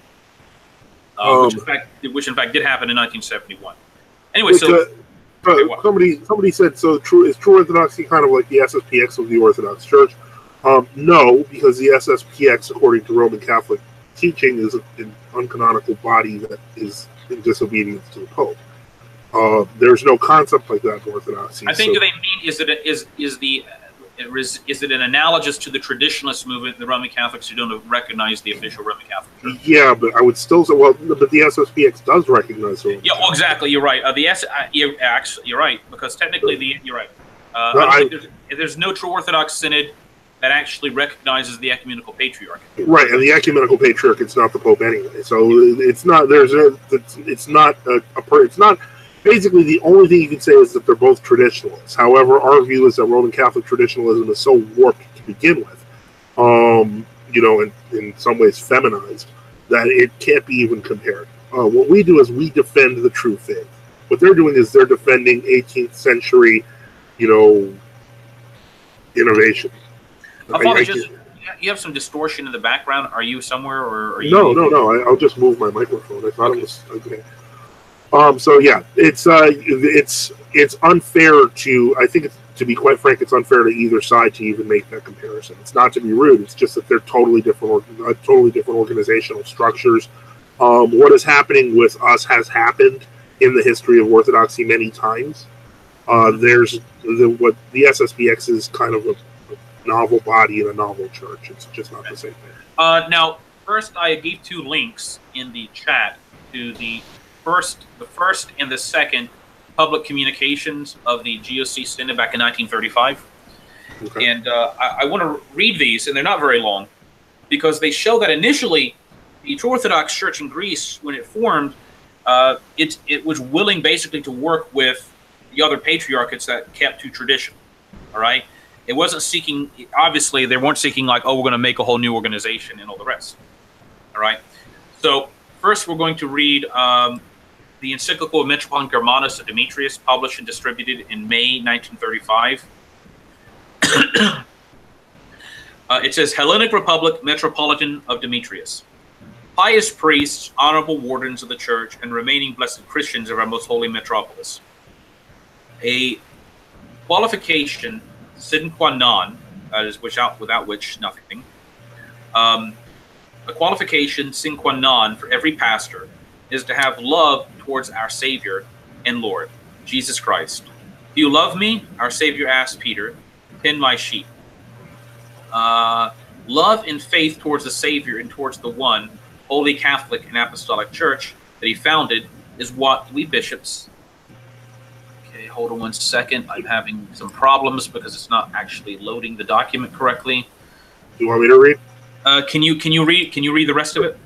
B: which in fact did happen in 1971. Anyway,
A: somebody said, so is True Orthodoxy kind of like the SSPX of the Orthodox Church? No, because the SSPX, according to Roman Catholic teaching, is an uncanonical body that is in disobedience to the Pope. There's no concept like that in Orthodoxy.
B: I think they mean is it an analogous to the traditionalist movement, the Roman Catholics who don't recognize the official Roman Catholic Church? Yeah,
A: but I would still say, but the SSPX does recognize the Roman
B: Catholic. Exactly. You're right. You're right, because technically you're right. I don't think there's no True Orthodox Synod that actually recognizes the Ecumenical Patriarch.
A: Right, and the Ecumenical Patriarch, it's not the Pope anyway. So it's not. It's not. Basically, the only thing you can say is that they're both traditionalists. However, our view is that Roman Catholic traditionalism is so warped to begin with, in some ways feminized, that it can't be even compared. What we do is we defend the true faith. What they're doing is they're defending 18th century, innovation.
B: Apologies. You have some distortion in the background. Are you somewhere, or are you?
A: No. I'll just move my microphone. I thought it was okay. So yeah, it's unfair to. I think to be quite frank, it's unfair to either side to even make that comparison. It's not to be rude. It's just that they're totally different organizational structures. What is happening with us has happened in the history of Orthodoxy many times. There's the SSBX is kind of a novel body in a novel church. It's just not the same thing.
B: Now, first, I gave 2 links in the chat to the first and the second public communications of the GOC Synod back in 1935. Okay. And I want to read these, and they're not very long, because they show that initially the True Orthodox Church in Greece, when it formed, it was willing basically to work with the other patriarchates that kept to tradition. All right. It wasn't seeking, obviously, they weren't seeking like, oh, we're going to make a whole new organization and all the rest. All right. So first, we're going to read the encyclical of Metropolitan Germanus of Demetrius, published and distributed in May 1935. It says, Hellenic Republic, Metropolitan of Demetrius. Pious priests, honorable wardens of the church, and remaining blessed Christians of our most holy metropolis. A qualification sine qua non, that is without which nothing. A qualification sine qua non for every pastor is to have love towards our Savior and Lord, Jesus Christ. Do you love me? Our Savior asked Peter, tend my sheep. Love and faith towards the Savior and towards the one Holy Catholic and Apostolic Church that he founded is what we bishops. Okay, hold on one second. I'm having some problems because it's not actually loading the document correctly.
A: You want me to read?
B: Can you read the rest of it?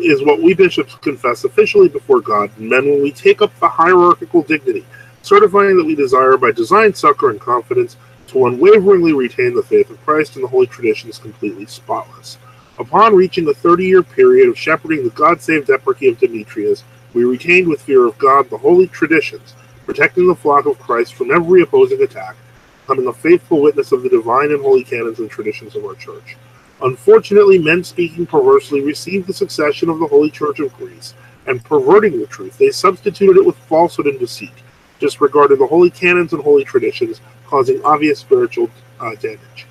A: Is what we bishops confess officially before God and men when we take up the hierarchical dignity, certifying that we desire by design, succor, and confidence to unwaveringly retain the faith of Christ and the holy traditions completely spotless. Upon reaching the 30-year period of shepherding the God-saved eparchy of Demetrius, we retained with fear of God the holy traditions, protecting the flock of Christ from every opposing attack, becoming a faithful witness of the divine and holy canons and traditions of our church. Unfortunately, men speaking perversely received the succession of the Holy Church of Greece, and perverting the truth, they substituted it with falsehood and deceit, disregarded the holy canons and holy traditions, causing obvious spiritual damage.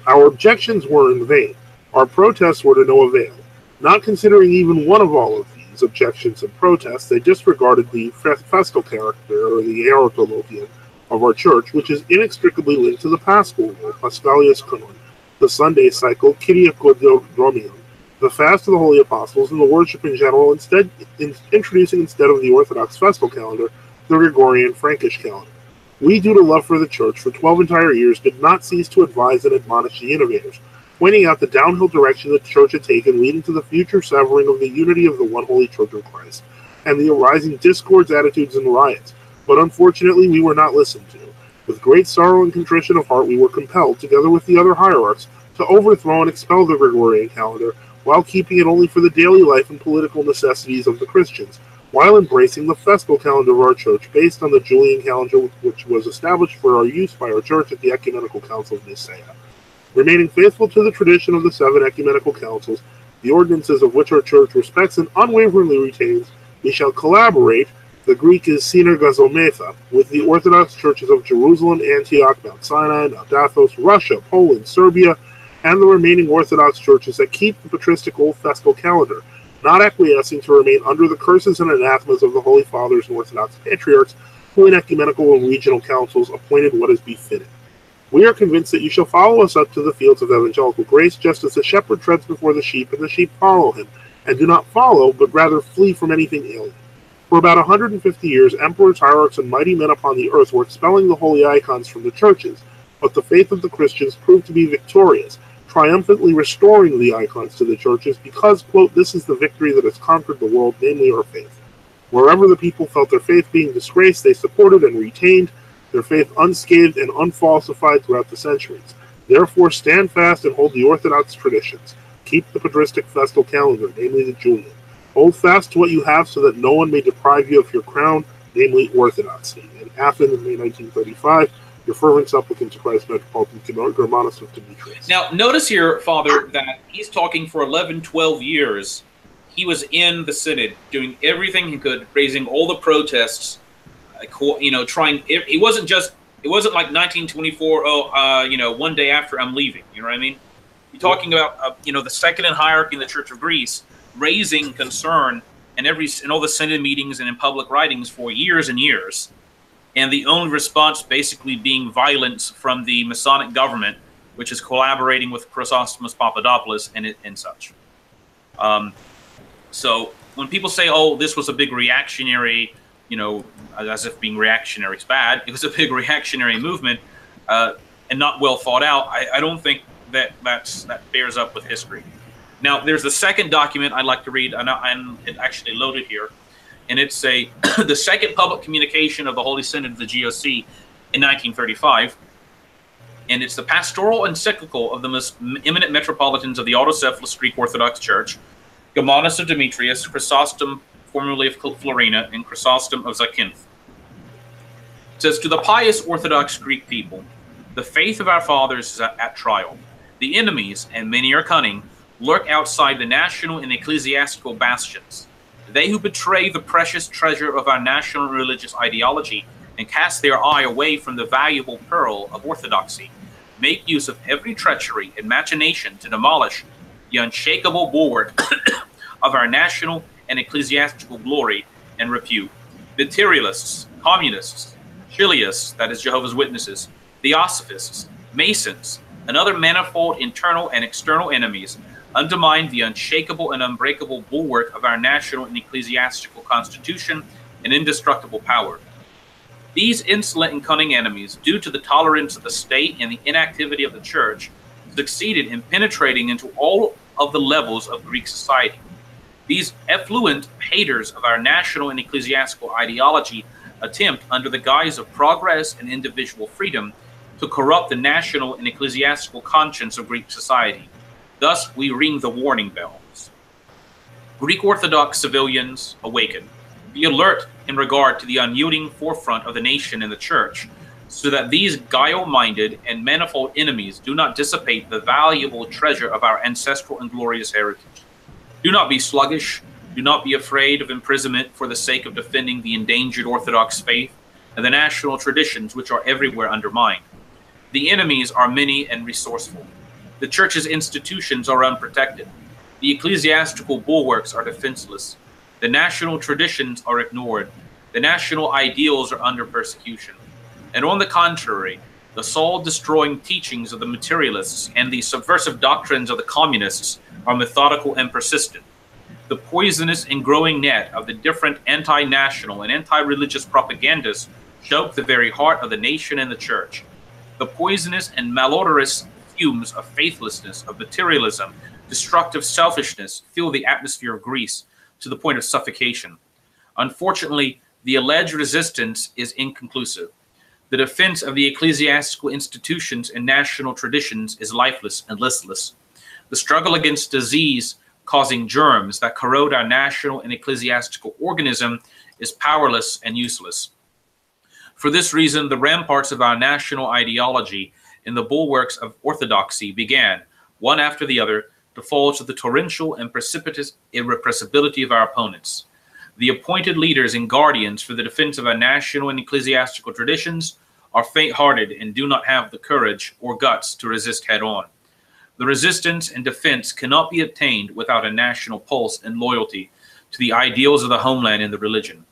A: Our objections were in vain. Our protests were to no avail. Not considering even one of all of these objections and protests, they disregarded the festal character, or the erotologian, of our church, which is inextricably linked to the Paschal rule, Paschalius Canon, the Sunday cycle, Kyriakoidromion, the fast of the Holy Apostles, and the worship in general, introducing instead of the Orthodox festal calendar, the Gregorian Frankish calendar. We, due to love for the Church, for 12 entire years, did not cease to advise and admonish the innovators, pointing out the downhill direction the Church had taken, leading to the future severing of the unity of the one Holy Church of Christ, and the arising discords, attitudes, and riots. But unfortunately, we were not listened to. With great sorrow and contrition of heart, we were compelled, together with the other hierarchs, to overthrow and expel the Gregorian calendar, while keeping it only for the daily life and political necessities of the Christians, while embracing the festal calendar of our church, based on the Julian calendar, which was established for our use by our church at the Ecumenical Council of Nicaea. Remaining faithful to the tradition of the 7 ecumenical councils, the ordinances of which our church respects and unwaveringly retains, we shall collaborate, the Greek is synergazometha, with the Orthodox churches of Jerusalem, Antioch, Mount Sinai, Mount Athos, Russia, Poland, Serbia, and the remaining Orthodox churches that keep the patristic old festal calendar, not acquiescing to remain under the curses and anathemas of the Holy Fathers and Orthodox patriarchs, who in ecumenical and regional councils appointed what is befitting. We are convinced that you shall follow us up to the fields of evangelical grace, just as the shepherd treads before the sheep, and the sheep follow him, and do not follow, but rather flee from anything alien. For about 150 years, emperors, hierarchs, and mighty men upon the earth were expelling the holy icons from the churches, but the faith of the Christians proved to be victorious, triumphantly restoring the icons to the churches because, quote, this is the victory that has conquered the world, namely our faith. Wherever the people felt their faith being disgraced, they supported and retained their faith unscathed and unfalsified throughout the centuries. Therefore, stand fast and hold the Orthodox traditions. Keep the patristic festal calendar, namely the Julian. Hold fast to what you have so that no one may deprive you of your crown, namely Orthodoxy. In Athens, in May 1935, your fervent supplicant to Christ Metropolitan Germanus of Demetrius.
B: Now, notice here, Father, that he's talking for 11, 12 years. He was in the synod, doing everything he could, raising all the protests, trying. It wasn't like 1924, one day after I'm leaving. You know what I mean? You're talking about, the second in hierarchy in the Church of Greece, raising concern in all the synod meetings and in public writings for years and years, and the only response basically being violence from the Masonic government, which is collaborating with Chrysostomos Papadopoulos and such. So when people say, "Oh, this was a big reactionary," as if being reactionary is bad, it was a big reactionary movement and not well thought out. I don't think that bears up with history. Now, there's the second document I'd like to read, and it actually loaded here, and it's the second public communication of the Holy Synod of the GOC in 1935, and it's the Pastoral Encyclical of the most eminent metropolitans of the autocephalous Greek Orthodox Church, Germanus of Demetrius, Chrysostom, formerly of Florina, and Chrysostom of Zakynth. It says, to the pious Orthodox Greek people, the faith of our fathers is at trial. The enemies, and many are cunning, lurk outside the national and ecclesiastical bastions. They who betray the precious treasure of our national religious ideology and cast their eye away from the valuable pearl of orthodoxy, make use of every treachery and machination to demolish the unshakable bulwark of our national and ecclesiastical glory and repute. Materialists, communists, Chiliists, that is Jehovah's Witnesses, Theosophists, Masons, and other manifold internal and external enemies undermine the unshakable and unbreakable bulwark of our national and ecclesiastical constitution and indestructible power. These insolent and cunning enemies, due to the tolerance of the state and the inactivity of the church, succeeded in penetrating into all of the levels of Greek society. These effluent haters of our national and ecclesiastical ideology attempt, under the guise of progress and individual freedom, to corrupt the national and ecclesiastical conscience of Greek society. Thus, we ring the warning bells. Greek Orthodox civilians, awaken. Be alert in regard to the unyielding forefront of the nation and the church, so that these guile-minded and manifold enemies do not dissipate the valuable treasure of our ancestral and glorious heritage. Do not be sluggish. Do not be afraid of imprisonment for the sake of defending the endangered Orthodox faith and the national traditions which are everywhere undermined. The enemies are many and resourceful. The church's institutions are unprotected. The ecclesiastical bulwarks are defenseless. The national traditions are ignored. The national ideals are under persecution. And on the contrary, the soul-destroying teachings of the materialists and the subversive doctrines of the communists are methodical and persistent. The poisonous and growing net of the different anti-national and anti-religious propagandists choke the very heart of the nation and the church. The poisonous and malodorous fumes of faithlessness, of materialism, destructive selfishness fill the atmosphere of Greece to the point of suffocation. Unfortunately, the alleged resistance is inconclusive. The defense of the ecclesiastical institutions and national traditions is lifeless and listless. The struggle against disease causing germs that corrode our national and ecclesiastical organism is powerless and useless. For this reason, the ramparts of our national ideology and the bulwarks of orthodoxy began, one after the other, to fall to the torrential and precipitous irrepressibility of our opponents. The appointed leaders and guardians for the defense of our national and ecclesiastical traditions are faint-hearted and do not have the courage or guts to resist head-on. The resistance and defense cannot be obtained without a national pulse and loyalty to the ideals of the homeland and the religion.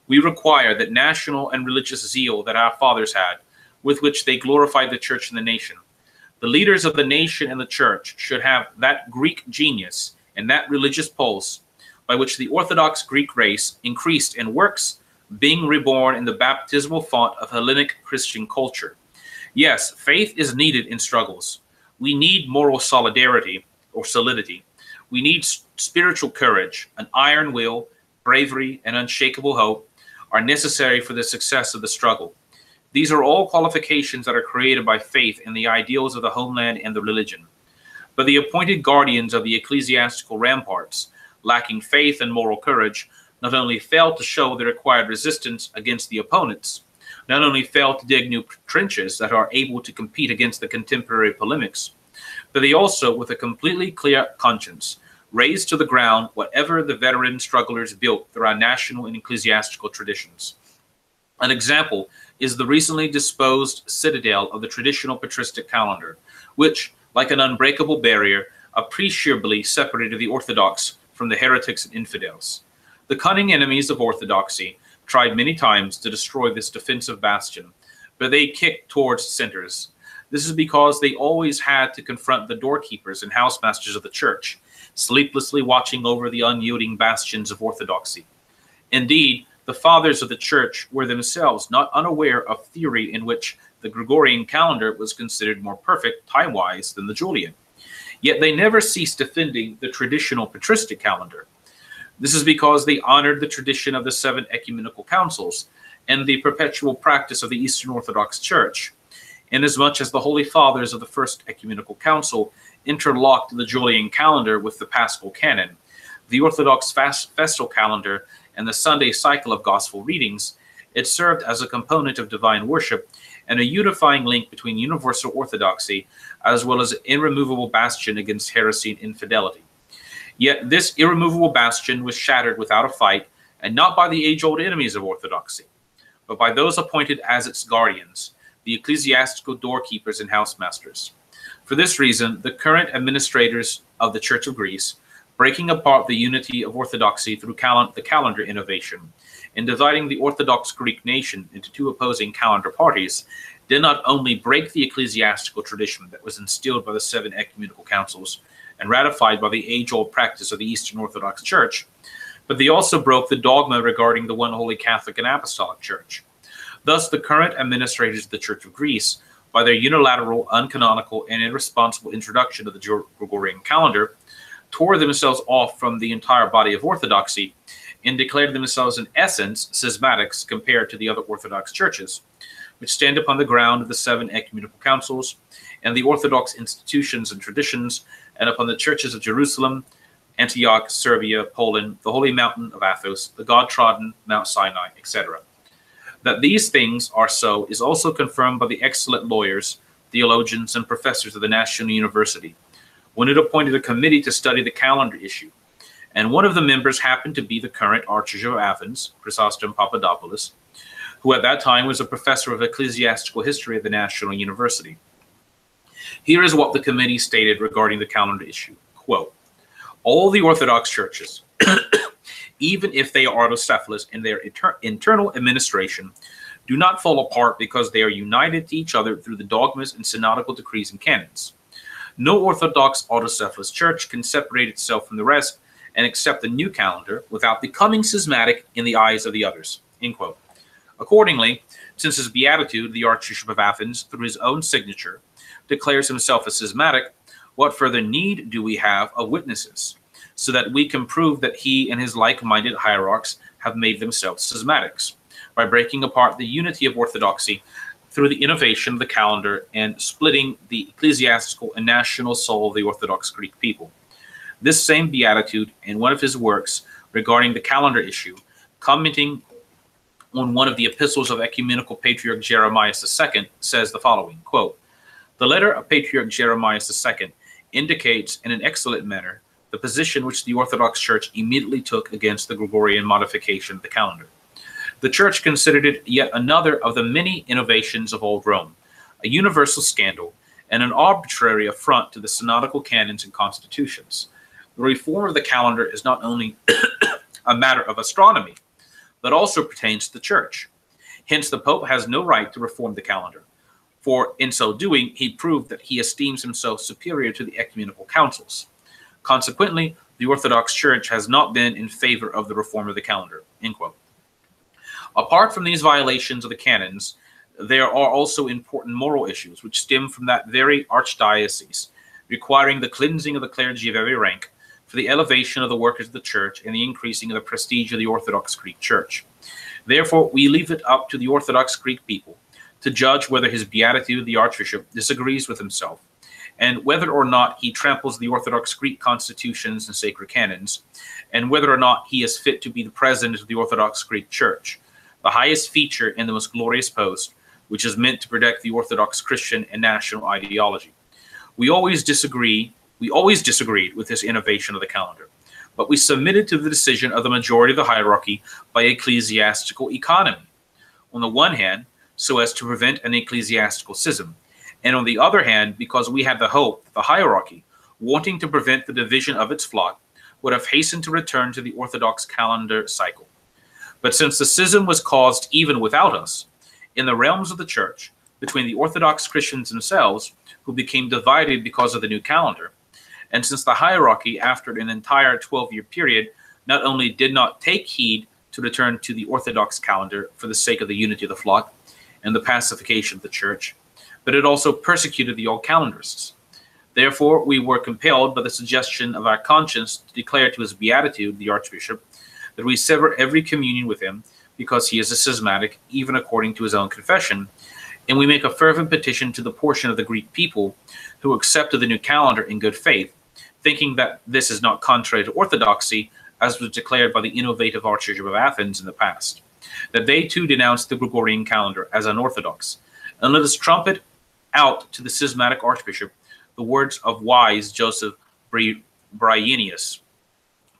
B: We require that national and religious zeal that our fathers had, with which they glorified the church and the nation. The leaders of the nation and the church should have that Greek genius and that religious pulse by which the Orthodox Greek race increased in works, being reborn in the baptismal font of Hellenic Christian culture. Yes, faith is needed in struggles. We need moral solidarity or solidity. We need spiritual courage, an iron will, bravery, and unshakable hope are necessary for the success of the struggle. These are all qualifications that are created by faith in the ideals of the homeland and the religion. But the appointed guardians of the ecclesiastical ramparts, lacking faith and moral courage, not only failed to show the required resistance against the opponents, not only failed to dig new trenches that are able to compete against the contemporary polemics, but they also, with a completely clear conscience, razed to the ground whatever the veteran strugglers built through our national and ecclesiastical traditions. An example is the recently disposed citadel of the traditional patristic calendar, which, like an unbreakable barrier, appreciably separated the Orthodox from the heretics and infidels. The cunning enemies of Orthodoxy tried many times to destroy this defensive bastion, but they kicked towards centers. This is because they always had to confront the doorkeepers and housemasters of the church, sleeplessly watching over the unyielding bastions of Orthodoxy. Indeed, the fathers of the church were themselves not unaware of theory in which the Gregorian calendar was considered more perfect time-wise than the Julian. Yet they never ceased defending the traditional patristic calendar. This is because they honored the tradition of the 7 ecumenical councils and the perpetual practice of the Eastern Orthodox Church, inasmuch as the Holy Fathers of the First Ecumenical Council interlocked the Julian calendar with the Paschal canon, the Orthodox festal calendar, and the Sunday cycle of gospel readings. It served as a component of divine worship and a unifying link between universal orthodoxy, as well as an irremovable bastion against heresy and infidelity. Yet this irremovable bastion was shattered without a fight, and not by the age-old enemies of orthodoxy, but by those appointed as its guardians, the ecclesiastical doorkeepers and housemasters. For this reason, the current administrators of the Church of Greece, breaking apart the unity of orthodoxy through the calendar innovation, and dividing the Orthodox Greek nation into 2 opposing calendar parties, did not only break the ecclesiastical tradition that was instilled by the 7 ecumenical councils and ratified by the age-old practice of the Eastern Orthodox Church, but they also broke the dogma regarding the one holy Catholic and Apostolic Church. Thus, the current administrators of the Church of Greece, by their unilateral, uncanonical, and irresponsible introduction of the Gregorian calendar, tore themselves off from the entire body of orthodoxy and declared themselves in essence schismatics compared to the other Orthodox churches, which stand upon the ground of the 7 ecumenical councils and the Orthodox institutions and traditions, and upon the churches of Jerusalem, Antioch, Serbia, Poland, the Holy Mountain of Athos, the God-trodden Mount Sinai, etc. That these things are so is also confirmed by the excellent lawyers, theologians, and professors of the National University, when it appointed a committee to study the calendar issue, and one of the members happened to be the current Archbishop of Athens, Chrysostom Papadopoulos, who at that time was a professor of ecclesiastical history at the National University. Here is what the committee stated regarding the calendar issue. Quote, all the Orthodox churches, even if they are autocephalous in their internal administration, do not fall apart because they are united to each other through the dogmas and synodical decrees and canons. No Orthodox autocephalous church can separate itself from the rest and accept the new calendar without becoming schismatic in the eyes of the others. End quote. Accordingly, since his beatitude, the Archbishop of Athens, through his own signature, declares himself a schismatic, what further need do we have of witnesses, so that we can prove that he and his like-minded hierarchs have made themselves schismatics, by breaking apart the unity of orthodoxy through the innovation of the calendar and splitting the ecclesiastical and national soul of the Orthodox Greek people. This same beatitude, in one of his works regarding the calendar issue, commenting on one of the epistles of Ecumenical Patriarch Jeremiah II, says the following, quote, the letter of Patriarch Jeremiah II indicates in an excellent manner the position which the Orthodox Church immediately took against the Gregorian modification of the calendar. The Church considered it yet another of the many innovations of old Rome, a universal scandal, and an arbitrary affront to the synodical canons and constitutions. The reform of the calendar is not only a matter of astronomy, but also pertains to the Church. Hence, the Pope has no right to reform the calendar, for in so doing, he proved that he esteems himself superior to the ecumenical councils. Consequently, the Orthodox Church has not been in favor of the reform of the calendar." End quote. Apart from these violations of the canons, there are also important moral issues which stem from that very archdiocese, requiring the cleansing of the clergy of every rank for the elevation of the workers of the Church and the increasing of the prestige of the Orthodox Greek Church. Therefore, we leave it up to the Orthodox Greek people to judge whether his beatitude, the Archbishop, disagrees with himself, and whether or not he tramples the Orthodox Greek constitutions and sacred canons, and whether or not he is fit to be the president of the Orthodox Greek Church, the highest feature in the most glorious post, which is meant to protect the Orthodox Christian and national ideology. We always disagreed with this innovation of the calendar, but we submitted to the decision of the majority of the hierarchy by ecclesiastical economy. On the one hand, so as to prevent an ecclesiastical schism, and on the other hand, because we had the hope that the hierarchy, wanting to prevent the division of its flock, would have hastened to return to the Orthodox calendar cycle. But since the schism was caused even without us, in the realms of the Church, between the Orthodox Christians themselves, who became divided because of the new calendar, and since the hierarchy, after an entire 12-year period, not only did not take heed to return to the Orthodox calendar for the sake of the unity of the flock and the pacification of the Church, but it also persecuted the old calendarists. Therefore, we were compelled by the suggestion of our conscience to declare to his beatitude, the Archbishop, that we sever every communion with him because he is a schismatic, even according to his own confession, and we make a fervent petition to the portion of the Greek people who accepted the new calendar in good faith, thinking that this is not contrary to orthodoxy, as was declared by the innovative Archbishop of Athens in the past, that they too denounce the Gregorian calendar as unorthodox, and let us trumpet out to the schismatic Archbishop the words of wise Joseph Bryennius,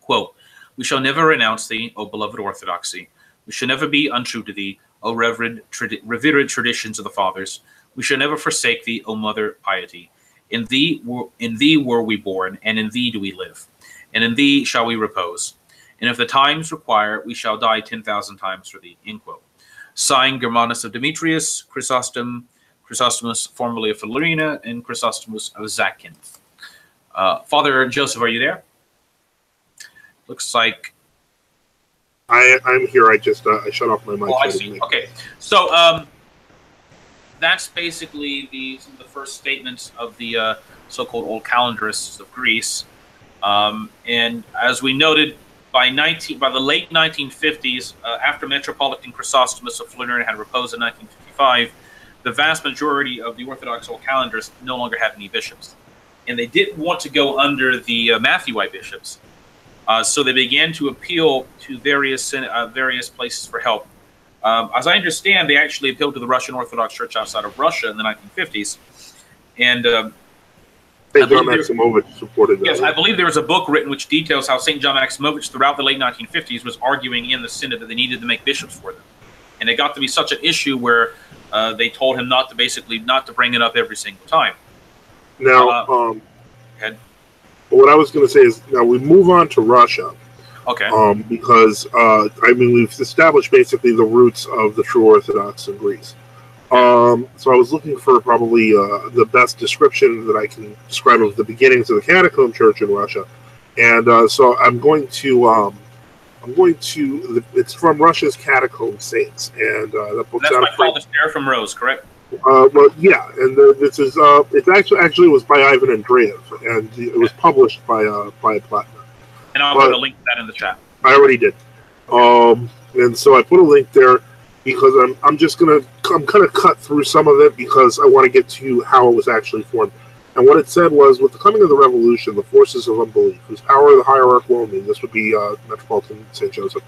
B: quote, "We shall never renounce thee, O beloved Orthodoxy. We shall never be untrue to thee, O revered traditions of the fathers. We shall never forsake thee, O mother piety. In thee were we born, and in thee do we live, and in thee shall we repose. And if the times require, we shall die 10,000 times for thee." End quote. Signed, Germanus of Demetrius, Chrysostomus, formerly of Philurina, and Chrysostomus of Zacynth. Father Joseph, are you there? Looks like
A: I'm here. I just I shut off my mic.
B: Oh, I see. Okay, so that's basically some of the first statements of the so-called old calendarists of Greece. And as we noted, by the late 1950s, after Metropolitan Chrysostomus of Philurina had reposed in 1955, the vast majority of the Orthodox old calendars no longer had any bishops, and they didn't want to go under the Matthewite bishops. So they began to appeal to various places for help. As I understand, they actually appealed to the Russian Orthodox Church outside of Russia in the 1950s. And
A: St. John Maximovich supported that.
B: Yes, I believe there was a book written which details how St. John Maximovich throughout the late 1950s was arguing in the Synod that they needed to make bishops for them. And it got to be such an issue where they told him not to bring it up every single time.
A: Now, what I was going to say is, now we move on to Russia.
B: Okay.
A: Because, I mean, we've established basically the roots of the true Orthodox in Greece. So I was looking for probably the best description that I can describe of the beginnings of the Catacomb Church in Russia. And so I'm going to, it's from Russia's Catacomb Saints. And that book's
B: out of Paul the Stair from Rose, correct?
A: Well, yeah, and this is it actually was by Ivan Andreev, and it was published by Platina.
B: And I'll put a link to that in the chat.
A: I already did, and so I put a link there because I'm kind of cut through some of it because I want to get to how it was actually formed. And what it said was, with the coming of the revolution, the forces of unbelief, whose power the hierarch will mean, this would be Metropolitan St. Joseph,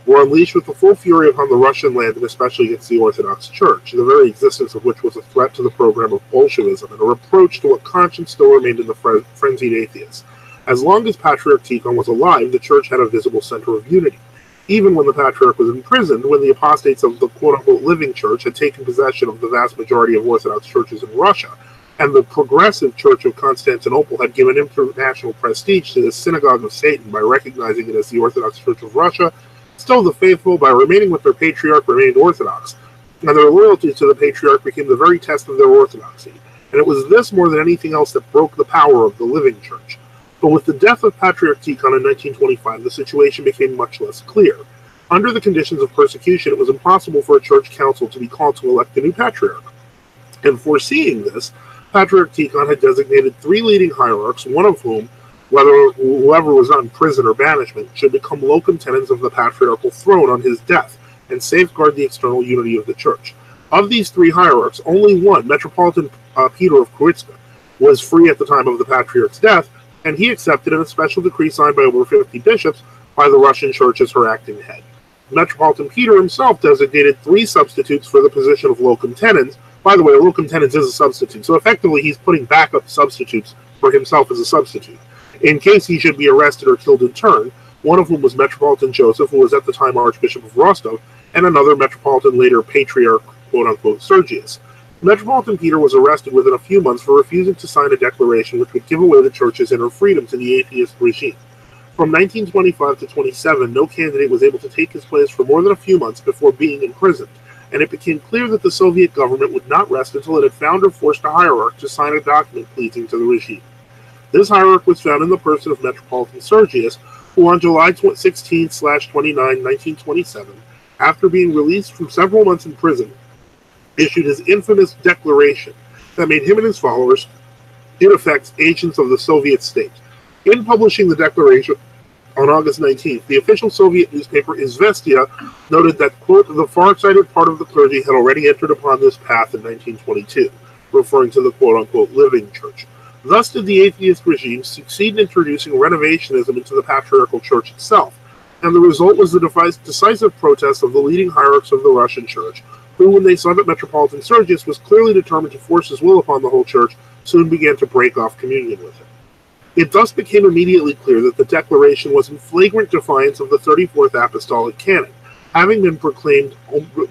A: were unleashed with the full fury upon the Russian land, and especially against the Orthodox Church, the very existence of which was a threat to the program of Bolshevism and a reproach to what conscience still remained in the frenzied atheists. As long as Patriarch Tikhon was alive, the Church had a visible center of unity. Even when the Patriarch was imprisoned, when the apostates of the quote-unquote living Church had taken possession of the vast majority of Orthodox churches in Russia, and the progressive Church of Constantinople had given international prestige to the Synagogue of Satan by recognizing it as the Orthodox Church of Russia, still the faithful, by remaining with their patriarch, remained Orthodox, and their loyalty to the patriarch became the very test of their orthodoxy. And it was this more than anything else that broke the power of the living Church. But with the death of Patriarch Tikhon in 1925, the situation became much less clear. Under the conditions of persecution, it was impossible for a church council to be called to elect a new patriarch. And foreseeing this, Patriarch Tikhon had designated 3 leading hierarchs, one of whom, whoever was not in prison or banishment, should become locum tenens of the patriarchal throne on his death and safeguard the external unity of the church. Of these 3 hierarchs, only one, Metropolitan Peter of Kruitska, was free at the time of the patriarch's death, and he accepted in a special decree signed by over 50 bishops by the Russian Church as her acting head. Metropolitan Peter himself designated 3 substitutes for the position of locum tenens. By the way, a locum tenens is a substitute, so effectively he's putting backup substitutes for himself as a substitute, in case he should be arrested or killed in turn, one of whom was Metropolitan Joseph, who was at the time Archbishop of Rostov, and another Metropolitan, later Patriarch, quote-unquote, Sergius. Metropolitan Peter was arrested within a few months for refusing to sign a declaration which would give away the church's inner freedom to the atheist regime. From 1925 to 27, no candidate was able to take his place for more than a few months before being imprisoned, and it became clear that the Soviet government would not rest until it had found or forced a hierarch to sign a document pleasing to the regime. This hierarch was found in the person of Metropolitan Sergius, who on July 16/29, 1927, after being released from several months in prison, issued his infamous declaration that made him and his followers, in effect, agents of the Soviet state. In publishing the declaration on August 19th, the official Soviet newspaper Izvestia noted that, quote, the far-sighted part of the clergy had already entered upon this path in 1922, referring to the quote-unquote living church. Thus did the atheist regime succeed in introducing renovationism into the patriarchal church itself, and the result was the decisive protest of the leading hierarchs of the Russian church, who, when they saw that Metropolitan Sergius was clearly determined to force his will upon the whole church, soon began to break off communion with him. It thus became immediately clear that the declaration was in flagrant defiance of the 34th Apostolic Canon, having been proclaimed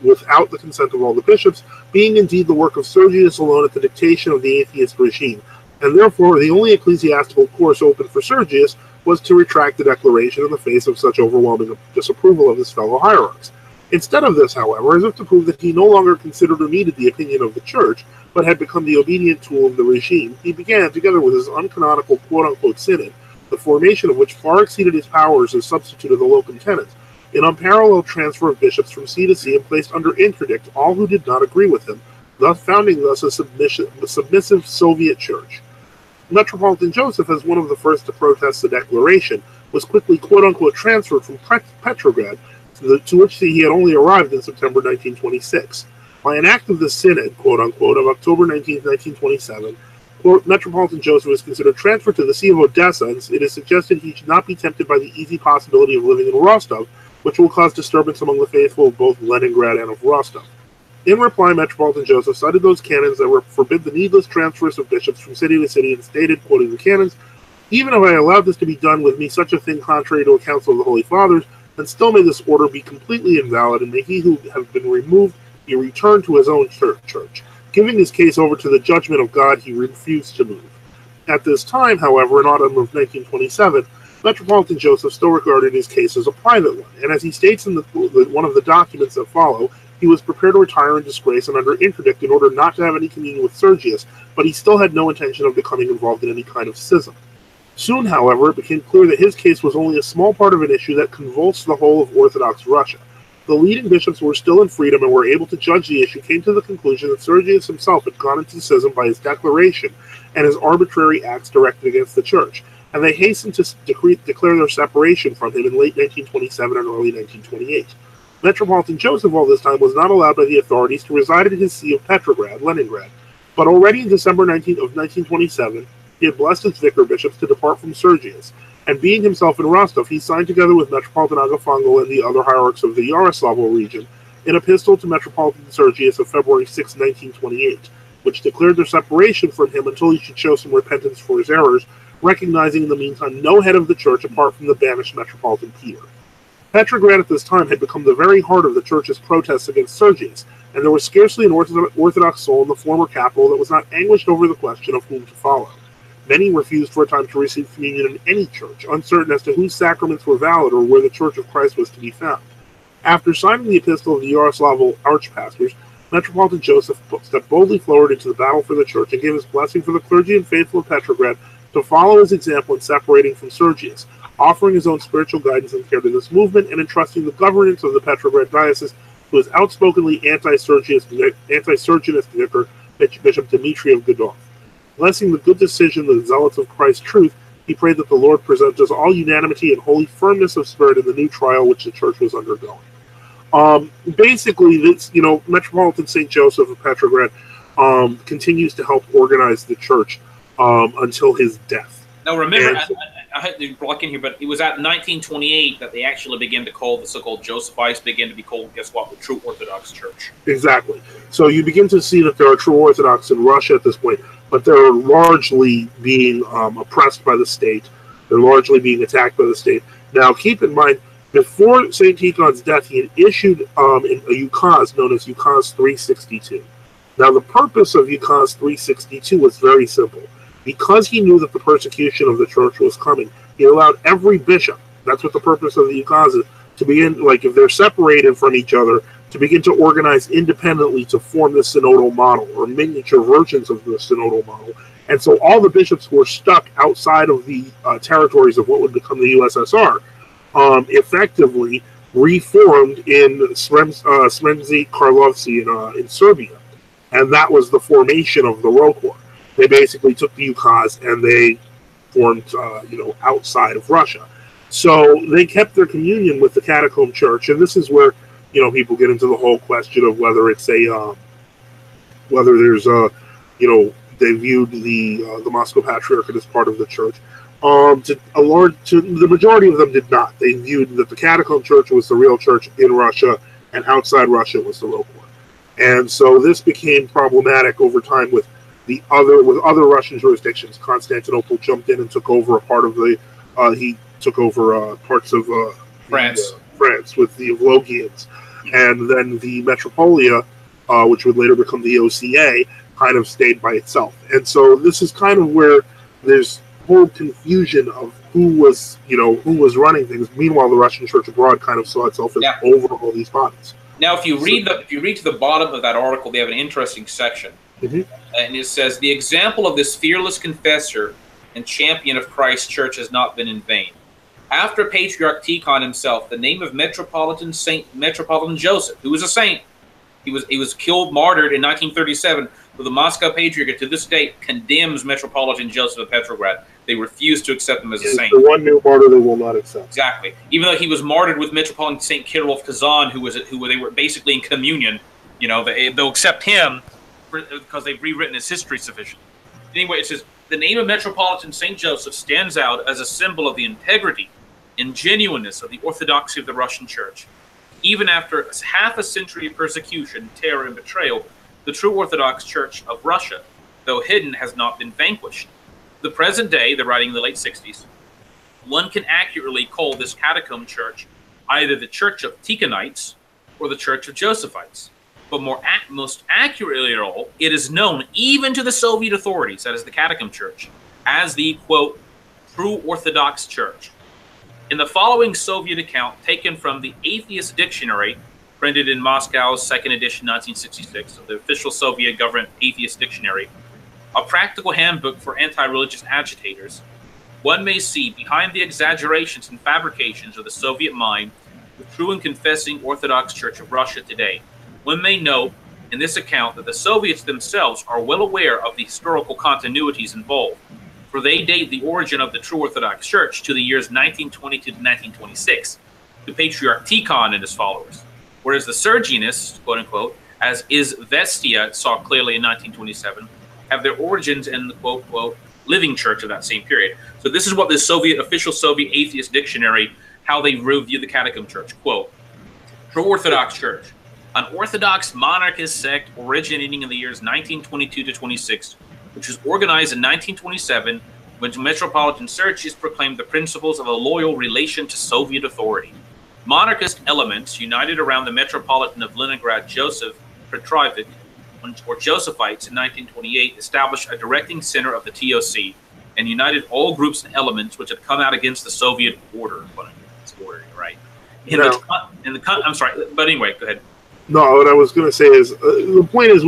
A: without the consent of all the bishops, being indeed the work of Sergius alone at the dictation of the atheist regime, and therefore the only ecclesiastical course open for Sergius was to retract the declaration in the face of such overwhelming disapproval of his fellow hierarchs. Instead of this, however, as if to prove that he no longer considered or needed the opinion of the church, but had become the obedient tool of the regime, he began, together with his uncanonical quote-unquote synod, the formation of which far exceeded his powers as substitute of the locum tenens, an unparalleled transfer of bishops from see to see and placed under interdict all who did not agree with him, thus founding a submissive Soviet church. Metropolitan Joseph, as one of the first to protest the declaration, was quickly quote-unquote transferred from Petrograd, to which he had only arrived in September 1926. By an act of the Synod, quote-unquote, of October 19, 1927, quote, Metropolitan Joseph is considered transferred to the See of Odessa, and it is suggested he should not be tempted by the easy possibility of living in Rostov, which will cause disturbance among the faithful of both Leningrad and of Rostov. In reply, Metropolitan Joseph cited those canons that forbid the needless transfers of bishops from city to city and stated, quoting the canons, even if I allowed this to be done with me such a thing contrary to a council of the Holy Fathers, then still may this order be completely invalid, and may he who has been removed be returned to his own church. Giving his case over to the judgment of God, he refused to move. At this time, however, in autumn of 1927, Metropolitan Joseph still regarded his case as a private one, and as he states in one of the documents that follow, he was prepared to retire in disgrace and under interdict in order not to have any communion with Sergius, but he still had no intention of becoming involved in any kind of schism. Soon, however, it became clear that his case was only a small part of an issue that convulsed the whole of Orthodox Russia. The leading bishops who were still in freedom and were able to judge the issue came to the conclusion that Sergius himself had gone into schism by his declaration and his arbitrary acts directed against the church, and they hastened to declare their separation from him in late 1927 and early 1928. Metropolitan Joseph, all this time, was not allowed by the authorities to reside at his see of Petrograd, Leningrad, but already in December 1927, he had blessed his vicar bishops to depart from Sergius, and being himself in Rostov, he signed together with Metropolitan Agafangel and the other hierarchs of the Yaroslavl region an epistle to Metropolitan Sergius of February 6, 1928, which declared their separation from him until he should show some repentance for his errors, recognizing in the meantime no head of the church apart from the banished Metropolitan Peter. Petrograd at this time had become the very heart of the church's protests against Sergius, and there was scarcely an Orthodox soul in the former capital that was not anguished over the question of whom to follow. Many refused for a time to receive communion in any church, uncertain as to whose sacraments were valid or where the Church of Christ was to be found. After signing the epistle of the Yaroslavl archpastors, Metropolitan Joseph stepped boldly forward into the battle for the church and gave his blessing for the clergy and faithful of Petrograd to follow his example in separating from Sergius, offering his own spiritual guidance and care to this movement, and entrusting the governance of the Petrograd diocese to his outspokenly anti-Sergianist vicar, Bishop Dmitry of Godov. Blessing the good decision of the zealots of Christ's truth, he prayed that the Lord present us all unanimity and holy firmness of spirit in the new trial which the Church was undergoing. Basically, this, Metropolitan St. Joseph of Petrograd continues to help organize the Church until his death.
B: Now, remember, I had to block in here, but it was at 1928 that they actually began to call the so-called Josephites began to be called, guess what, the True Orthodox Church.
A: Exactly. So you begin to see that there are True Orthodox in Russia at this point, but they're largely being oppressed by the state. They're largely being attacked by the state. Now, keep in mind, before St. Tikhon's death, he had issued a ukaz known as Ukaz 362. Now, the purpose of Ukaz 362 was very simple. Because he knew that the persecution of the Church was coming, he allowed every bishop, that's what the purpose of the ukaz is, to begin, like if they're separated from each other, to begin to organize independently to form the synodal model, or miniature versions of the synodal model. And so all the bishops who were stuck outside of the territories of what would become the USSR effectively reformed in Sremski Karlovci in Serbia. And that was the formation of the Rokor. They basically took the ukaz and they formed, outside of Russia. So they kept their communion with the Catacomb Church, and this is where, people get into the whole question of whether it's whether there's they viewed the Moscow Patriarchate as part of the Church. The majority of them did not. They viewed that the Catacomb Church was the real church in Russia, and outside Russia was the Rokor. And so this became problematic over time with other Russian jurisdictions. Constantinople jumped in and took over a part of parts of France with the Evlogians, and then the Metropolia, which would later become the OCA, kind of stayed by itself. And so this is kind of where there's whole confusion of who was running things. Meanwhile, the Russian Church abroad kind of saw itself as over all these bodies.
B: Now, if you read to the bottom of that article, they have an interesting section.
A: Mm-hmm.
B: And it says, the example of this fearless confessor and champion of Christ's church has not been in vain. After Patriarch Tikhon himself, the name of Metropolitan Joseph, who was a saint, he was killed, martyred in 1937, but the Moscow Patriarchate to this day condemns Metropolitan Joseph of Petrograd. They refuse to accept him as a saint.
A: The one new martyr they will not accept.
B: Exactly. Even though he was martyred with Metropolitan Saint Kirill of Kazan, who they were basically in communion, they'll accept him because they've rewritten his history sufficiently. Anyway, it says, the name of Metropolitan St. Joseph stands out as a symbol of the integrity and genuineness of the orthodoxy of the Russian Church. Even after half a century of persecution, terror, and betrayal, the true Orthodox Church of Russia, though hidden, has not been vanquished. The present day, they're writing in the late 60s, one can accurately call this catacomb church either the Church of Tikhonites or the Church of Josephites. But most accurately at all, it is known even to the Soviet authorities, that is the Catacomb Church, as the, quote, True Orthodox Church. In the following Soviet account, taken from the Atheist Dictionary, printed in Moscow's second edition, 1966, of the official Soviet government Atheist Dictionary, a practical handbook for anti-religious agitators, one may see behind the exaggerations and fabrications of the Soviet mind the true and confessing Orthodox Church of Russia today. One may note in this account that the Soviets themselves are well aware of the historical continuities involved, for they date the origin of the True Orthodox Church to the years 1922 to 1926, to Patriarch Tikhon and his followers, whereas the Sergianists, quote-unquote, as Izvestia saw clearly in 1927, have their origins in the, quote-unquote, living church of that same period. So this is what the official Soviet Atheist Dictionary, how they review the Catacomb Church, quote, True Orthodox Church, an Orthodox monarchist sect originating in the years 1922 to 26, which was organized in 1927 when Metropolitan Sergius proclaimed the principles of a loyal relation to Soviet authority. Monarchist elements united around the Metropolitan of Leningrad, Joseph Petrovich, or Josephites in 1928, established a directing center of the TOC and united all groups and elements which had come out against the Soviet order. Right? I'm sorry, but anyway, go ahead.
A: No, what I was going to say is, the point is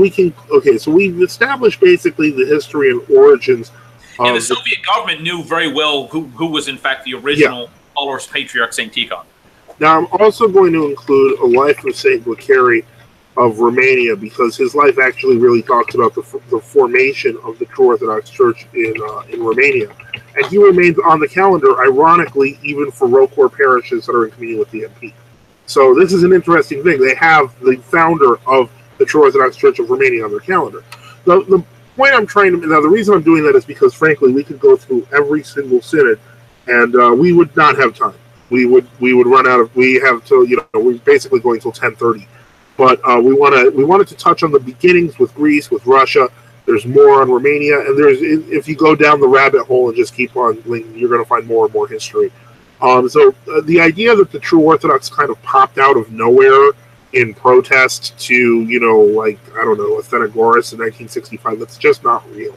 A: we've established basically the history and origins
B: And the Soviet government knew very well who was in fact the original Followers Patriarch St. Tikhon.
A: Now, I'm also going to include a life of St. Glicari of Romania, because his life actually really talks about the formation of the True Orthodox Church in Romania. And he remains on the calendar, ironically, even for ROCOR parishes that are in communion with the MP. So this is an interesting thing. They have the founder of the True Orthodox Church of Romania on their calendar. The point I'm trying to... Now, the reason I'm doing that is because, frankly, we could go through every single synod, and we would not have time. We would run out of... We have till, we're basically going till 10:30. But we wanted to touch on the beginnings with Greece, with Russia. There's more on Romania, and if you go down the rabbit hole and just keep on linking, you're going to find more and more history. So the idea that the True Orthodox kind of popped out of nowhere in protest to, Athenagoras in 1965, that's just not real.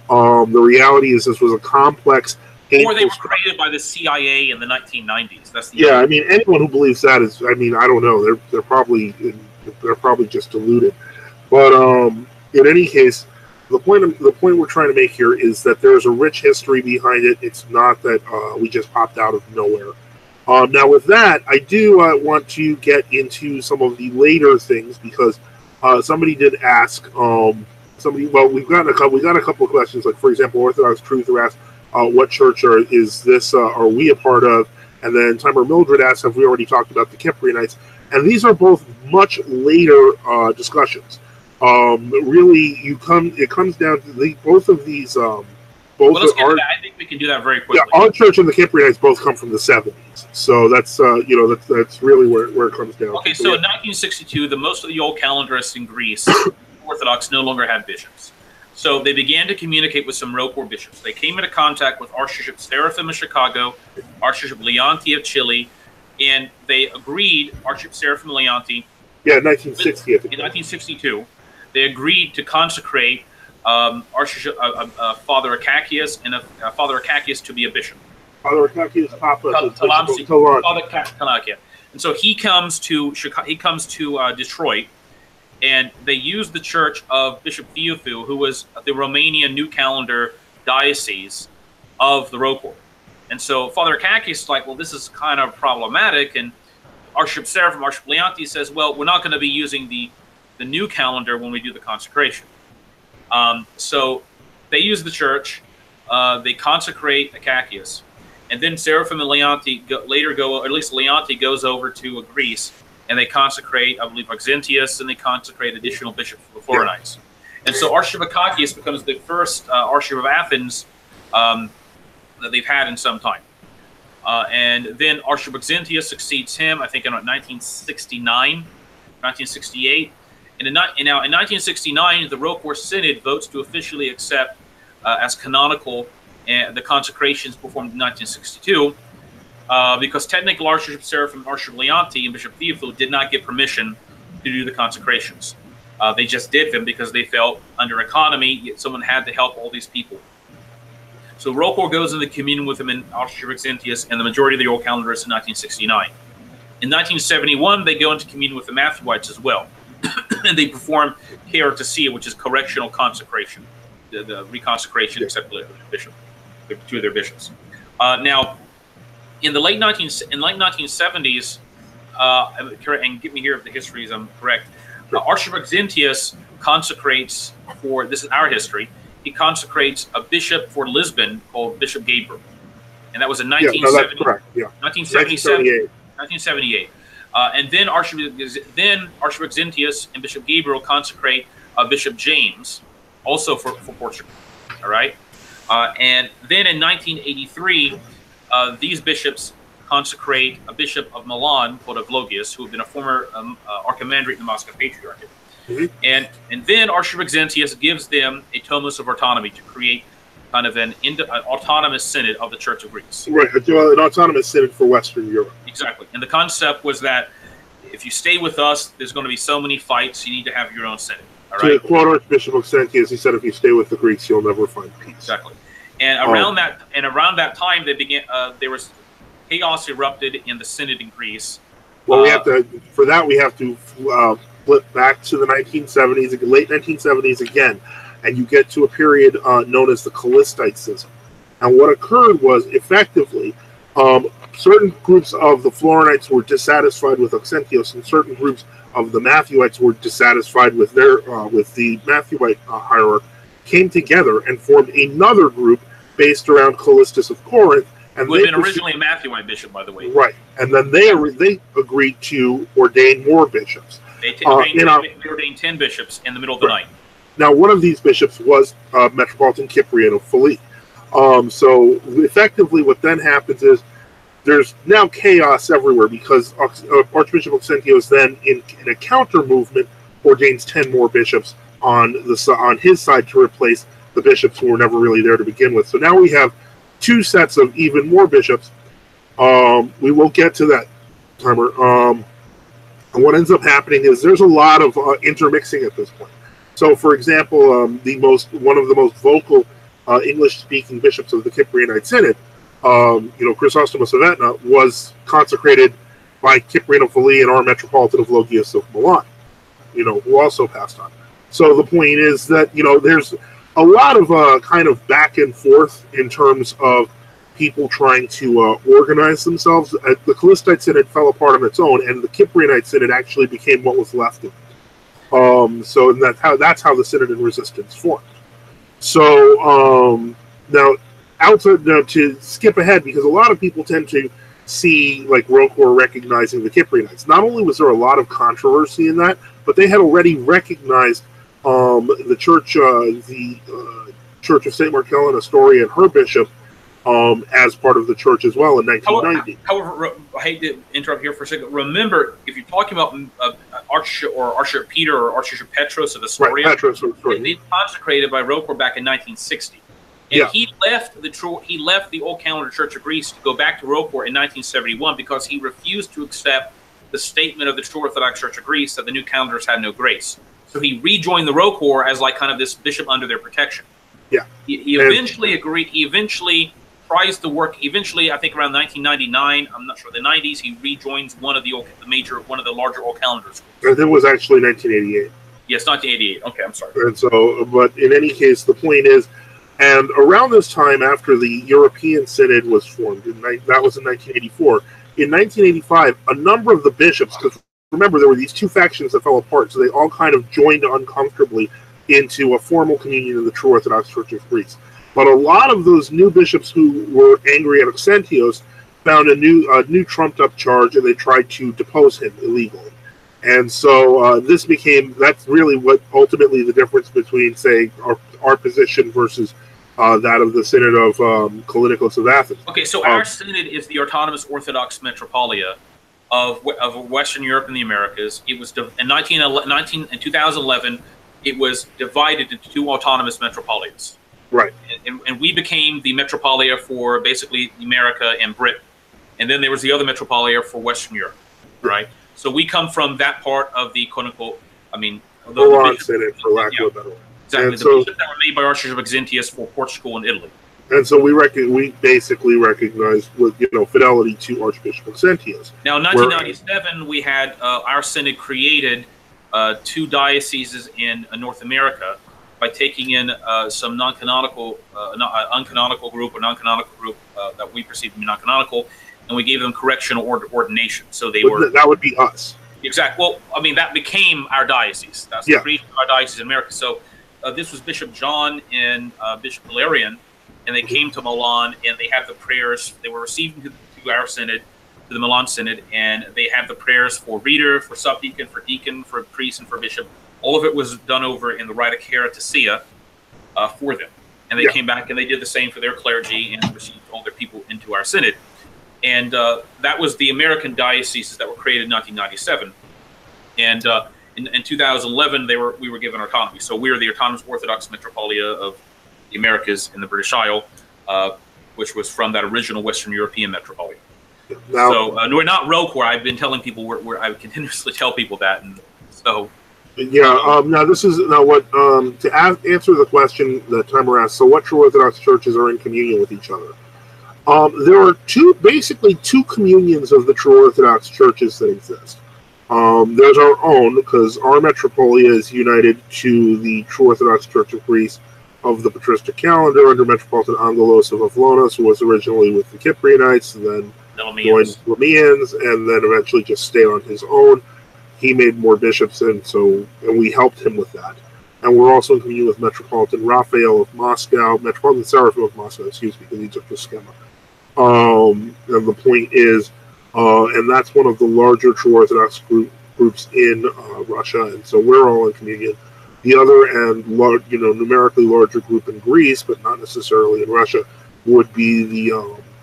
A: The reality is this was a complex...
B: Or they were created by the CIA in the 1990s. That's the
A: I mean, anyone who believes that is, I don't know, they're probably just deluded. But in any case, the point we're trying to make here is that there's a rich history behind it. It's not that we just popped out of nowhere. Now, with that, I do want to get into some of the later things, because somebody did ask. We got a couple of questions. Like, for example, Orthodox Truther asked, "What church are we a part of?" And then Timer Mildred asked, "Have we already talked about the Cyprianites?" And these are both much later discussions. Really, it comes down to both of these.
B: I think we can do that very quickly.
A: Yeah, our church and the Cyprianites both come from the 70s, so that's that's really where it comes down.
B: Okay, so in 1962, most of the old calendarists in Greece, Orthodox, no longer had bishops. So they began to communicate with some ROCOR bishops. They came into contact with Archbishop Seraphim of Chicago, Archbishop Leonti of Chile, and they agreed, Archbishop Seraphim Leonti...
A: Yeah, 1960, I think.
B: In 1962, they agreed to consecrate Archbishop Father Acacius and Father Acacius to be a bishop.
A: Father Acacius Papa
B: Father Kanakia. And so he comes to Detroit, and they used the church of Bishop Theophu, who was the Romanian New Calendar diocese of the ROCOR. And so Father Acacius is like, well, this is kind of problematic. And Archbishop Seraphim, Archbishop Leonti says, well, we're not going to be using the new calendar when we do the consecration. So they use the church, they consecrate Acacius, and then Seraphim and Leonti Leonti goes over to Greece, and they consecrate, I believe, Auxentius, and they consecrate additional bishops for the Florinites. And so Archbishop Acacius becomes the first Archbishop of Athens that they've had in some time. And then Archbishop Auxentius succeeds him, I think, in 1969, 1968. And now in 1969, the ROCOR Synod votes to officially accept as canonical the consecrations performed in 1962, because technically Archbishop Seraphim, Archbishop Leonti, and Bishop Theophu did not get permission to do the consecrations. They just did them because they felt under economy, someone had to help all these people. So ROCOR goes into communion with them in Archbishop Auxentius and the majority of the old calendarists in 1969. In 1971, they go into communion with the Matthewites as well. And they perform Chairtasia, which is correctional consecration, the reconsecration, except the bishop, two of their bishops. Now, in the late 1970s, and get me here if the history is correct, Archbishop Auxentius consecrates this is our history, he consecrates a bishop for Lisbon called Bishop Gabriel. And that was in 1978. And then Archbishop Auxentius and Bishop Gabriel consecrate Bishop James, also for Portugal. All right. And then in 1983, these bishops consecrate a bishop of Milan called Evlogius, who had been a former archimandrite in the Moscow Patriarchate. Mm-hmm. And then Archbishop Auxentius gives them a Tomos of Autonomy to create kind of an autonomous synod of the Church of Greece.
A: Right, an autonomous synod for Western Europe.
B: Exactly. And the concept was that if you stay with us, there's going to be so many fights, you need to have your own synod. All right?
A: To quote Archbishop Auxentius, he said, if you stay with the Greeks, you'll never find peace.
B: Exactly. And around that time, they began. There was chaos erupted in the synod in Greece.
A: Well, we have to flip back to the 1970s, late 1970s again, and you get to a period known as the Callistite schism. And what occurred was, effectively, certain groups of the Florinites were dissatisfied with Auxentius, and certain groups of the Matthewites were dissatisfied with their with the Matthewite hierarchy, came together and formed another group based around Callistus of Corinth. And
B: who had been originally a Matthewite bishop, by the way.
A: Right. And then they agreed to ordain more bishops.
B: They ordained 10 bishops in the middle of the night.
A: Now, one of these bishops was Metropolitan Cyprian of Philly. So effectively what then happens is there's now chaos everywhere, because Archbishop Auxentius then, in a counter movement, ordains 10 more bishops on his side to replace the bishops who were never really there to begin with. So now we have two sets of even more bishops. We will get to that, Timer. And what ends up happening is there's a lot of intermixing at this point. So, for example, one of the most vocal English-speaking bishops of the Cyprianite Synod, Chrysostomos of Etna, was consecrated by Cyprian of Philly and our Metropolitan of Logias of Milan, who also passed on. So the point is that, there's a lot of kind of back and forth in terms of people trying to organize themselves. The Callistite Synod fell apart on its own, and the Cyprianite Synod actually became what was left of it. So that's how the Synod and Resistance formed. So now to skip ahead, because a lot of people tend to see like Rocor recognizing the Cyprianites. Not only was there a lot of controversy in that, but they had already recognized the church, Church of St. Marcello and Astoria, and her bishop as part of the church as well in 1990.
B: However, I hate to interrupt here for a second. Remember, if you're talking about Archbishop Peter or Archbishop Petros of Astoria, they consecrated by Rocor back in 1960. And he left the Old Calendar Church of Greece to go back to Rocor in 1971 because he refused to accept the statement of the True Orthodox Church of Greece that the new calendars had no grace. So he rejoined the Rocor as like kind of this bishop under their protection. Yeah. He eventually agreed. He eventually tries to work. Eventually, I think around 1999, I'm not sure, the 90s, he rejoins one of the larger Old Calendars.
A: I think it was actually 1988.
B: Yes, 1988. Okay, I'm sorry.
A: And so, but in any case, the point is, and around this time, after the European Synod was formed, that was in 1984. In 1985, a number of the bishops, because remember, there were these two factions that fell apart, so they all kind of joined uncomfortably into a formal communion in the True Orthodox Church of Greece. But a lot of those new bishops who were angry at Auxentius found a new trumped-up charge, and they tried to depose him illegally. And so that's really what ultimately the difference between, say, our position versus that of the Synod of Callinicus of Athens.
B: Okay, so our Synod is the Autonomous Orthodox Metropolia of Western Europe and the Americas. It was in 2011. It was divided into two autonomous metropolias.
A: Right.
B: And we became the metropolia for basically America and Britain. And then there was the other metropolia for Western Europe. Right. So we come from that part of the canonical, the
A: Synod, for lack of a better word.
B: Exactly. And the bishops that were made by Archbishop Auxentius for Portugal and Italy.
A: And so we basically recognize fidelity to Archbishop Auxentius.
B: Now, in 1997, we had our synod created two dioceses in North America by taking in some uncanonical group that we perceived to be non-canonical, and we gave them correctional ordination. So that
A: would be us.
B: Exactly. Well, that became our diocese. That's the creation of our diocese in America. So this was Bishop John and Bishop Valerian, and they came to Milan, and they had the prayers. They were received to our synod, to the Milan Synod, and they had the prayers for reader, for subdeacon, for deacon, for priest, and for bishop. All of it was done over in the Rite of Caritasea for them. And they came back and they did the same for their clergy and received all their people into our synod. And that was the American dioceses that were created in 1997. And in 2011, we were given autonomy. So we are the Autonomous Orthodox Metropolia of the Americas in the British Isle, which was from that original Western European metropolia. Now, so we're not Rocor. I've been telling people I continuously tell people that, and so.
A: Now this is what to answer the question that Timer asked. So, what True Orthodox churches are in communion with each other? There are basically two communions of the True Orthodox churches that exist. There's our own, because our metropolia is united to the True Orthodox Church of Greece of the patristic calendar under Metropolitan Angelos of Avlonos, who was originally with the Cyprianites, and then joined Lamians, and then eventually just stayed on his own. He made more bishops, and we helped him with that. And we're also in communion with Metropolitan Raphael of Moscow, Metropolitan Seraphim of Moscow, excuse me, because he took the schema. And the point is, and that's one of the larger True Orthodox groups in Russia, and so we're all in communion. The other and numerically larger group in Greece, but not necessarily in Russia, would be the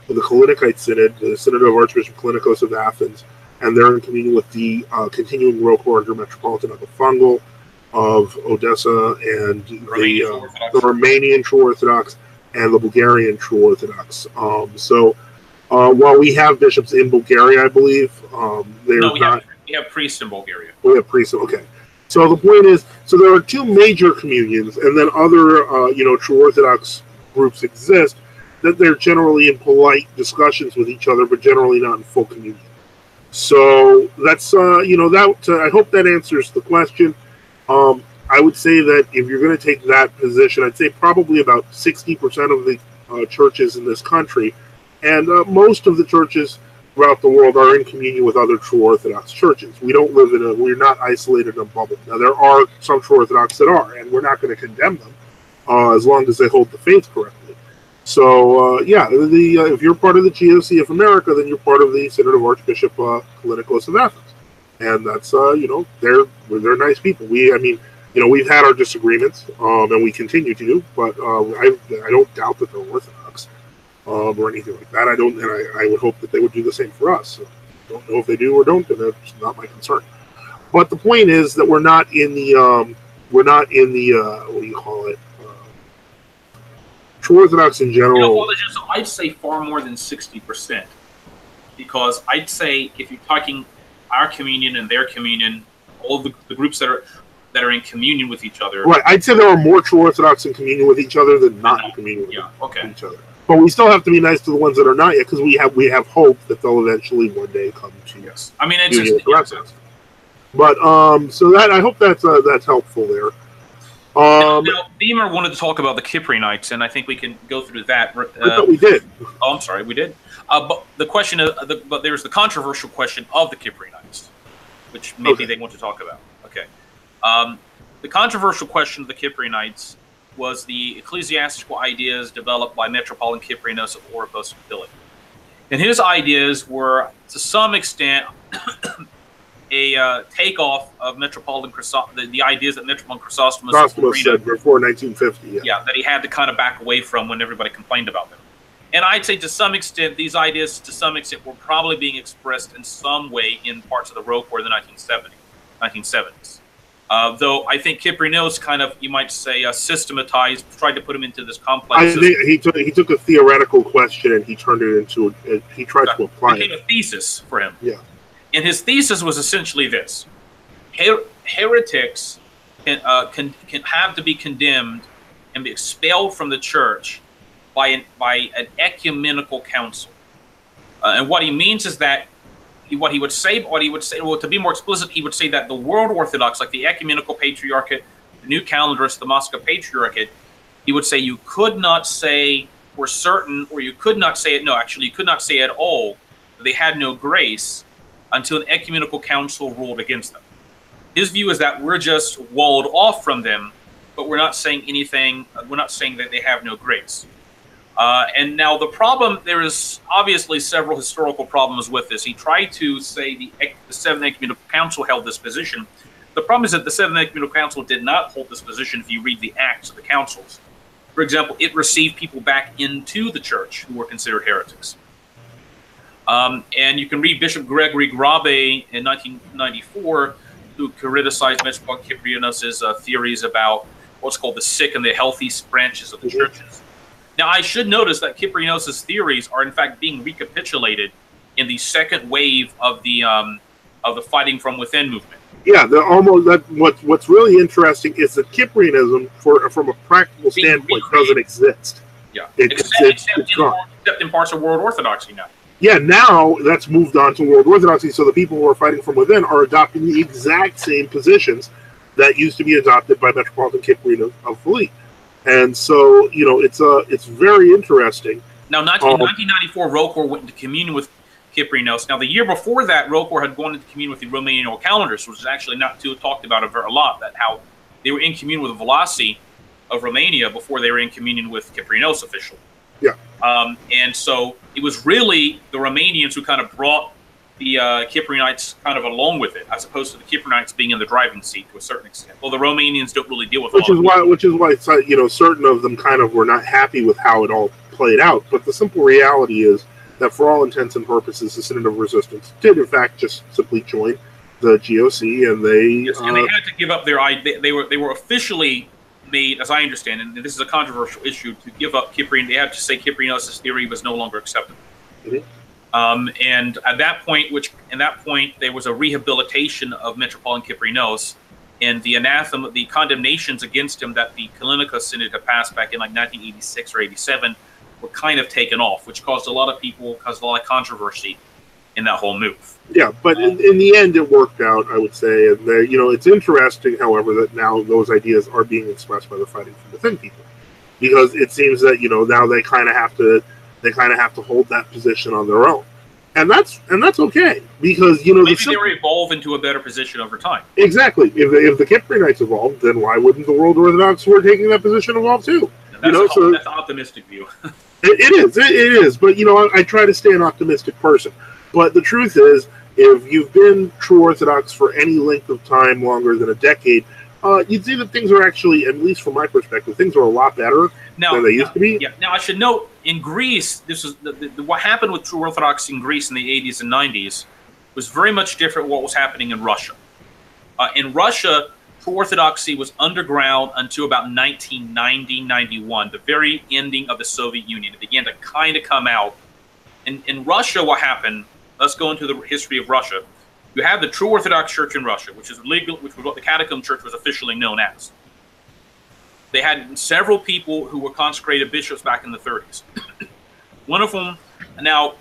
A: Kalinikite Synod, the Synod of Archbishop Kalinikos of Athens, and they're in communion with the continuing Rochor under Metropolitan Epiphangel of Odessa, and the Romanian True Orthodox and the Bulgarian True Orthodox. While we have bishops in Bulgaria, I believe, we have
B: priests in Bulgaria.
A: We have priests. Okay. So the point is, so there are two major communions, and then other, True Orthodox groups exist that they're generally in polite discussions with each other, but generally not in full communion. So that's, I hope that answers the question. I would say that if you're going to take that position, I'd say probably about 60% of the churches in this country, and most of the churches throughout the world are in communion with other True Orthodox churches. We don't live we're not isolated in a bubble. Now, there are some True Orthodox that are, and we're not going to condemn them as long as they hold the faith correctly. So, if you're part of the GOC of America, then you're part of the Synod of Archbishop Kalinikos of Athens. And that's, they're nice people. We've had our disagreements, and we continue to, but I don't doubt that they're Orthodox. Or anything like that. I would hope that they would do the same for us. So I don't know if they do or don't, and that's not my concern. But the point is that we're not in the what do you call it? True Orthodox in general.
B: I'd say far more than 60%, because I'd say if you're talking our communion and their communion, all of the groups that are in communion with each other.
A: Right. I'd say there are more True Orthodox in communion with each other than not in communion with each other. But we still have to be nice to the ones that are not yet, because we have hope that they'll eventually one day come to
B: yes. I mean, it's just,
A: but so that I hope that's helpful there.
B: Now, Beamer wanted to talk about the Cyprianites, and I think we can go through that.
A: I thought we did.
B: Oh, I'm sorry, we did. But the question but there's the controversial question of the Cyprianites, which maybe they want to talk about. Okay, the controversial question of the Cyprianites was the ecclesiastical ideas developed by Metropolitan Cyprianos of Oropos and Philip. And his ideas were, to some extent, a takeoff of Metropolitan Chrysostom, the ideas that Metropolitan Chrysostom
A: said before 1950.
B: Yeah, that he had to kind of back away from when everybody complained about them. And I'd say to some extent, these ideas, to some extent, were probably being expressed in some way in parts of the Rochor in the 1970s. Though I think Cyprianos kind of, you might say, systematized, tried to put him into this complex.
A: I think he took a theoretical question and he turned it into he tried to apply it.
B: It became a thesis for him.
A: Yeah.
B: And his thesis was essentially this: heretics can have to be condemned and be expelled from the church by an ecumenical council. And what he means is that what he would say, well, to be more explicit, he would say that the world Orthodox, like the Ecumenical Patriarchate, the New Calendarist, the Moscow Patriarchate, he would say you could not say for certain, or you could not say it, no, actually you could not say at all that they had no grace until an ecumenical council ruled against them. His view is that we're just walled off from them, but we're not saying anything, we're not saying that they have no grace. And now the problem, there is obviously several historical problems with this. He tried to say the Seventh Ecumenical Council held this position. The problem is that the Seventh Ecumenical Council did not hold this position if you read the acts of the councils. For example, it received people back into the church who were considered heretics. And you can read Bishop Gregory Grabe in 1994, who criticized Metropolitan Cyprianos' theories about what's called the sick and the healthy branches of the churches. Now, I should notice that Cyprianos' theories are in fact being recapitulated in the second wave of the fighting from within movement.
A: Yeah, what's really interesting is that Cyprianism, from a practical standpoint, doesn't exist.
B: Yeah, except in parts of world Orthodoxy now.
A: Yeah, now that's moved on to World Orthodoxy, so the people who are fighting from within are adopting the exact same positions that used to be adopted by Metropolitan Cyprian of Philippe. And so, it's very interesting.
B: Now, in 1994, Rocor went into communion with Cyprianos. Now, the year before that, Rocor had gone into communion with the Romanian calendars, which is actually not too talked about a lot, that how they were in communion with the Velasi of Romania before they were in communion with Cyprianos officially.
A: Yeah.
B: And so it was really the Romanians who kind of brought the Cyprianites kind of along with it, as opposed to the Cyprianites being in the driving seat to a certain extent. Well, the Romanians don't really deal with
A: which is why certain of them kind of were not happy with how it all played out. But the simple reality is that for all intents and purposes, the Synod of Resistance did in fact just simply join the GOC, and they
B: had to give up their they were officially made, as I understand, and this is a controversial issue, to give up Cyprian. They had to say Cyprianos' theory was no longer acceptable. Mm-hmm. And at that point, there was a rehabilitation of Metropolitan Cyprianos, and the anathema, the condemnations against him that the Kalinika Synod had passed back in like 1986 or 87 were kind of taken off, which caused a lot of controversy in that whole move. Yeah,
A: but in the end, it worked out, I would say. And it's interesting, however, that now those ideas are being expressed by the fighting from within people, because it seems that now they kind of have to hold that position on their own, and that's okay, because
B: maybe they will evolve into a better position over time.
A: Exactly. If the Cyprianites evolved, then why wouldn't the World Orthodox who are taking that position evolve too?
B: That's an optimistic view.
A: It is. But I try to stay an optimistic person. But the truth is, if you've been true Orthodox for any length of time longer than a decade, you'd see that things are actually, at least from my perspective, things are a lot better than they used to be.
B: Yeah. Now, I should note, in Greece, this is what happened with true Orthodoxy in Greece in the 80s and 90s was very much different from what was happening in Russia. In Russia, true Orthodoxy was underground until about 1990-91, the very ending of the Soviet Union. It began to kind of come out. In Russia, what happened? Let's go into the history of Russia. You have the True Orthodox Church in Russia, which was what the Catacomb Church was officially known as. They had several people who were consecrated bishops back in the 30s. One of them, now,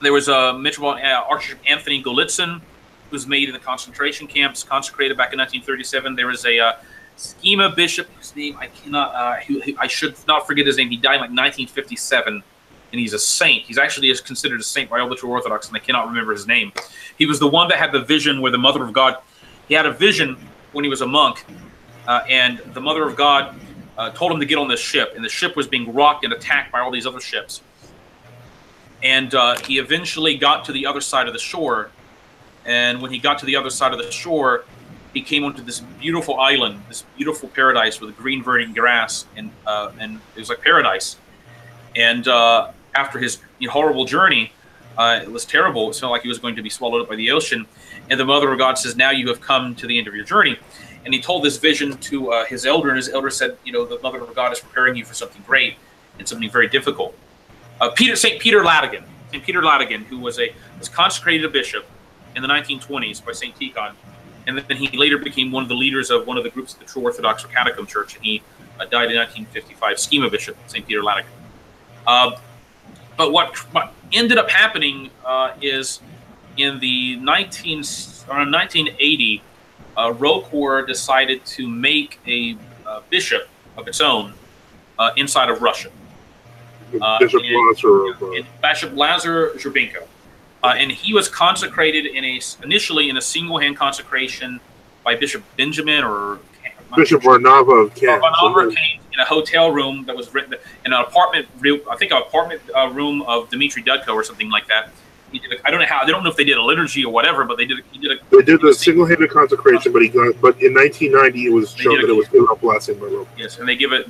B: there was a Archbishop Anthony Golitsyn, who was made in the concentration camps, consecrated back in 1937. There was a schema bishop whose name I cannot, I should not forget his name. He died in like 1957. And he's a saint. He's actually considered a saint by all the true Orthodox, and I cannot remember his name. He was the one that had the vision where the Mother of God, he had a vision when he was a monk, and the Mother of God told him to get on this ship, and the ship was being rocked and attacked by all these other ships. And he eventually got to the other side of the shore, and when he got to the other side of the shore, he came onto this beautiful island, this beautiful paradise with green verdant grass, and it was like paradise. And after his horrible journey, it was terrible. It felt like he was going to be swallowed up by the ocean. And the Mother of God says, "Now you have come to the end of your journey." And he told this vision to his elder, and his elder said, "The Mother of God is preparing you for something great and something very difficult." St. Peter Latigan, who was consecrated a bishop in the 1920s by St. Tikhon, and then he later became one of the leaders of one of the groups of the True Orthodox or Catacomb Church, and he died in 1955. Schema bishop, St. Peter Latigan. But what ended up happening is in the 1980, Rocor decided to make a bishop of its own inside of Russia. Bishop Lazar Zhurbenko. And he was consecrated initially in a single-hand consecration by Bishop Benjamin or
A: Bishop Varnava of Kent.
B: In a hotel room that was written in an apartment, I think an apartment room of Dmitry Dudko or something like that. He did I don't know if they did a liturgy or whatever, but they did
A: the single-handed consecration, but in 1990 it was shown that it was given a blessing by Rome.
B: Yes, and they gave a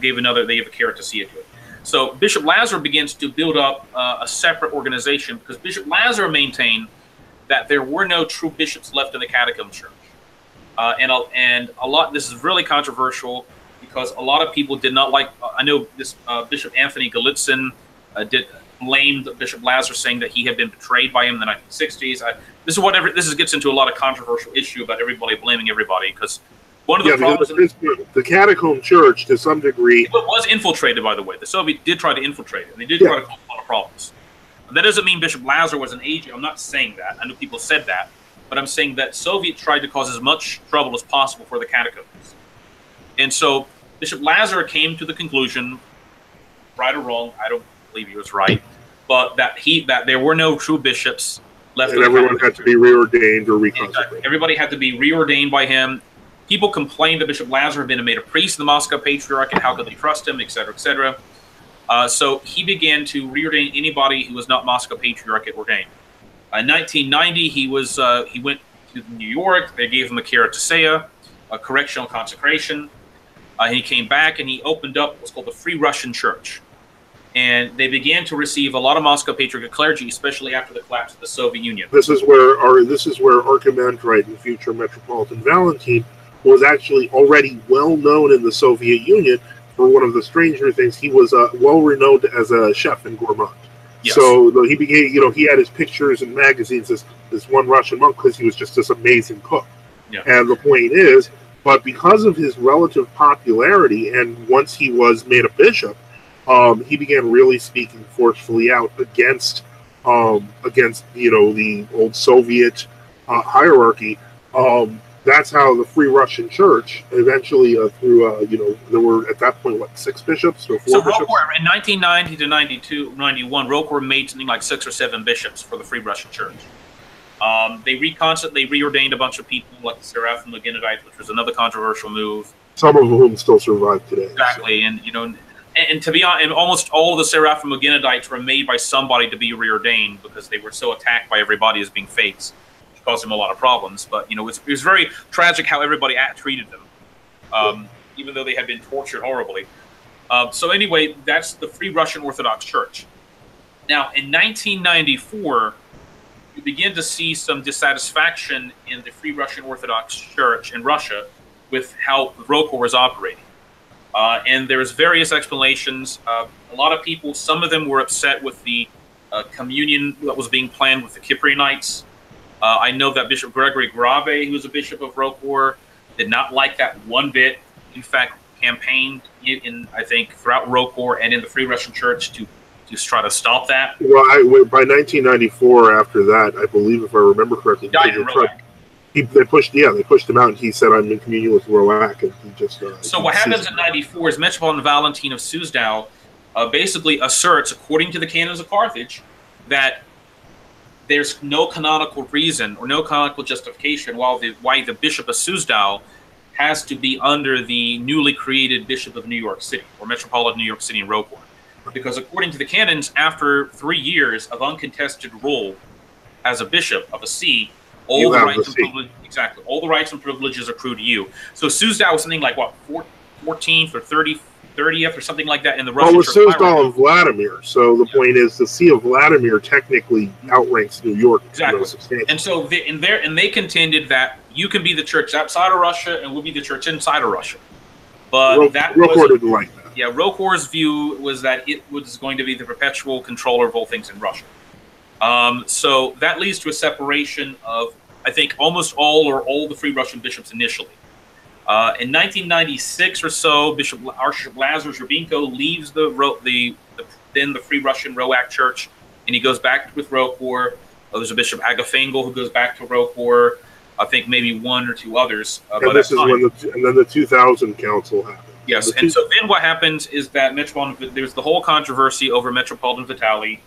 B: carrot to see it to it. So Bishop Lazar begins to build up a separate organization because Bishop Lazar maintained that there were no true bishops left in the Catacomb Church. And a lot. This is really controversial because a lot of people did not like. I know this Bishop Anthony Golitsyn blamed Bishop Lazar, saying that he had been betrayed by him in the 1960s. This gets into a lot of controversial issue about everybody blaming everybody because one of the problems
A: the Catacomb Church to some degree
B: was infiltrated. By the way, the Soviets did try to infiltrate it, and they did try to cause a lot of problems. That doesn't mean Bishop Lazar was an agent. I'm not saying that. I know people said that. But I'm saying that Soviets tried to cause as much trouble as possible for the catacombs. And so Bishop Lazar came to the conclusion, right or wrong, I don't believe he was right, but that there were no true bishops left.
A: And everyone had to be reordained or reconsecrated.
B: Everybody had to be reordained by him. People complained that Bishop Lazar had been made a priest in the Moscow Patriarchate. How could they trust him, et cetera, et cetera. So he began to reordain anybody who was not Moscow Patriarchate ordained. In 1990, he went to New York. They gave him a keratesia, a correctional consecration. He came back and he opened up what's called the Free Russian Church. And they began to receive a lot of Moscow Patriarchate clergy, especially after the collapse of the Soviet Union.
A: This is where Archimandrite and future Metropolitan Valentine was actually already well known in the Soviet Union. For one of the stranger things, he was well renowned as a chef and gourmand. Yes. So he became, he had his pictures in magazines as this one Russian monk because he was just this amazing cook.
B: Yeah.
A: And the point is, but because of his relative popularity, and once he was made a bishop, he began really speaking forcefully out against the old Soviet hierarchy. That's how the Free Russian Church eventually, there were at that point, 6 bishops or 4 bishops?
B: ROCOR, in 1990 to 91, ROCOR made something like 6 or 7 bishops for the Free Russian Church. They reordained a bunch of people, like the Seraphim Magenadites, which was another controversial move.
A: Some of whom still survive today.
B: Exactly, so. And to be honest, and almost all of the Seraphim Magenadites were made by somebody to be reordained because they were so attacked by everybody as being fakes. Caused them a lot of problems, but it was very tragic how everybody treated them, even though they had been tortured horribly. So anyway, that's the Free Russian Orthodox Church. Now, in 1994, you begin to see some dissatisfaction in the Free Russian Orthodox Church in Russia with how ROCOR was operating, and there's various explanations. A lot of people, some of them were upset with the communion that was being planned with the Cyprianites. I know that Bishop Gregory Grave, who was a bishop of ROCOR, did not like that one bit. In fact, campaigned I think throughout ROCOR and in the Free Russian Church to just try to stop that.
A: Well, by 1994, after that, I believe, if I remember correctly, they pushed him out, and he said, "I'm in communion with Roac," and he just.
B: So what happens in '94 is Metropolitan Valentine of Suzdal basically asserts, according to the canons of Carthage, that there's no canonical reason or no canonical justification why the Bishop of Suzdal has to be under the newly created Bishop of New York City, or Metropolitan New York City in ROCOR. Because according to the canons, after 3 years of uncontested rule as a bishop of a see, all the rights and privileges accrue to you. So Suzdal was something like, 14th or 30th or something like that in the Russian Church.
A: Well, it was Suzdal and Vladimir. So the point is, the See of Vladimir technically outranks New York.
B: Exactly. And so they contended that you can be the church outside of Russia and we'll be the church inside of Russia. But
A: ROCOR didn't like that.
B: Yeah, ROCOR's view was that it was going to be the perpetual controller of all things in Russia. So that leads to a separation of, I think, almost all the Free Russian bishops initially. In 1996 or so, Archbishop Lazar Zherbinko leaves the Free Russian Roac Church, and he goes back with ROCOR. There's a Bishop Agafengel who goes back to ROCOR. I think maybe 1 or 2 others.
A: And then the 2000 Council happened.
B: Yes, and so then what happens is that there's the whole controversy over Metropolitan Vitali.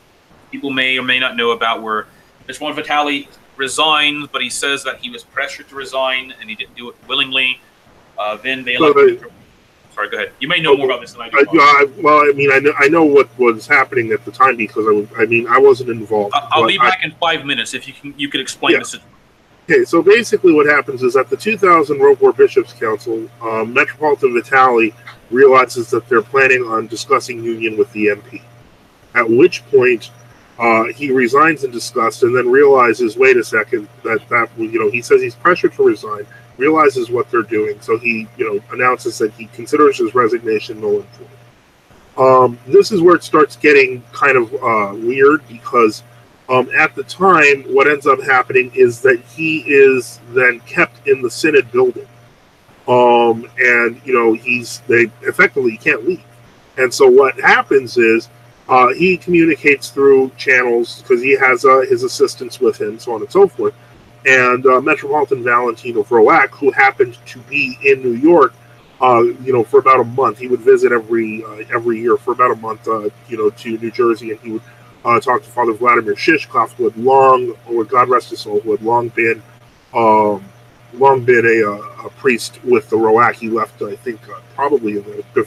B: People may or may not know about where Metropolitan Vitali resigned, but he says that he was pressured to resign and he didn't do it willingly. Then they elected. Sorry, go ahead. You may know more about this than I do.
A: I know what was happening at the time because I wasn't involved.
B: I'll be back in 5 minutes if you could explain this.
A: Okay, so basically what happens is at the 2000 ROCOR Bishops' Council, Metropolitan Vitali realizes that they're planning on discussing union with the MP. At which point, he resigns in disgust and then realizes, wait a second, he says he's pressured to resign, realizes what they're doing, so he, announces that he considers his resignation null and void. This is where it starts getting kind of weird because at the time, what ends up happening is that he is then kept in the Synod building, and they effectively can't leave. And so what happens is He communicates through channels because he has his assistants with him, so on and so forth. And Metropolitan Valentine of Roac, who happened to be in New York, for about a month. He would visit every year for about a month, to New Jersey, and he would talk to Father Vladimir Shishkov, who had long, or God rest his soul, who had long been a priest with the Roac. He left, I think, probably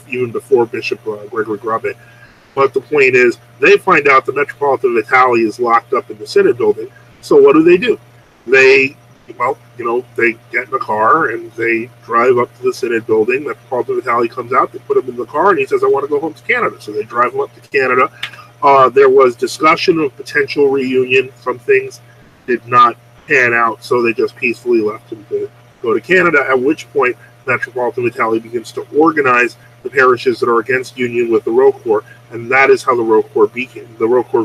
A: even before Bishop Gregory Grabe. But the point is, they find out the Metropolitan of Italy is locked up in the Synod building. So what do? They get in a car and they drive up to the Synod building. Metropolitan of Italy comes out, they put him in the car, and he says, I want to go home to Canada. So they drive him up to Canada. There was discussion of potential reunion. Some things did not pan out, so they just peacefully left him to go to Canada, at which point Metropolitan of Italy begins to organize the parishes that are against union with the Rocor, and that is how the Rocor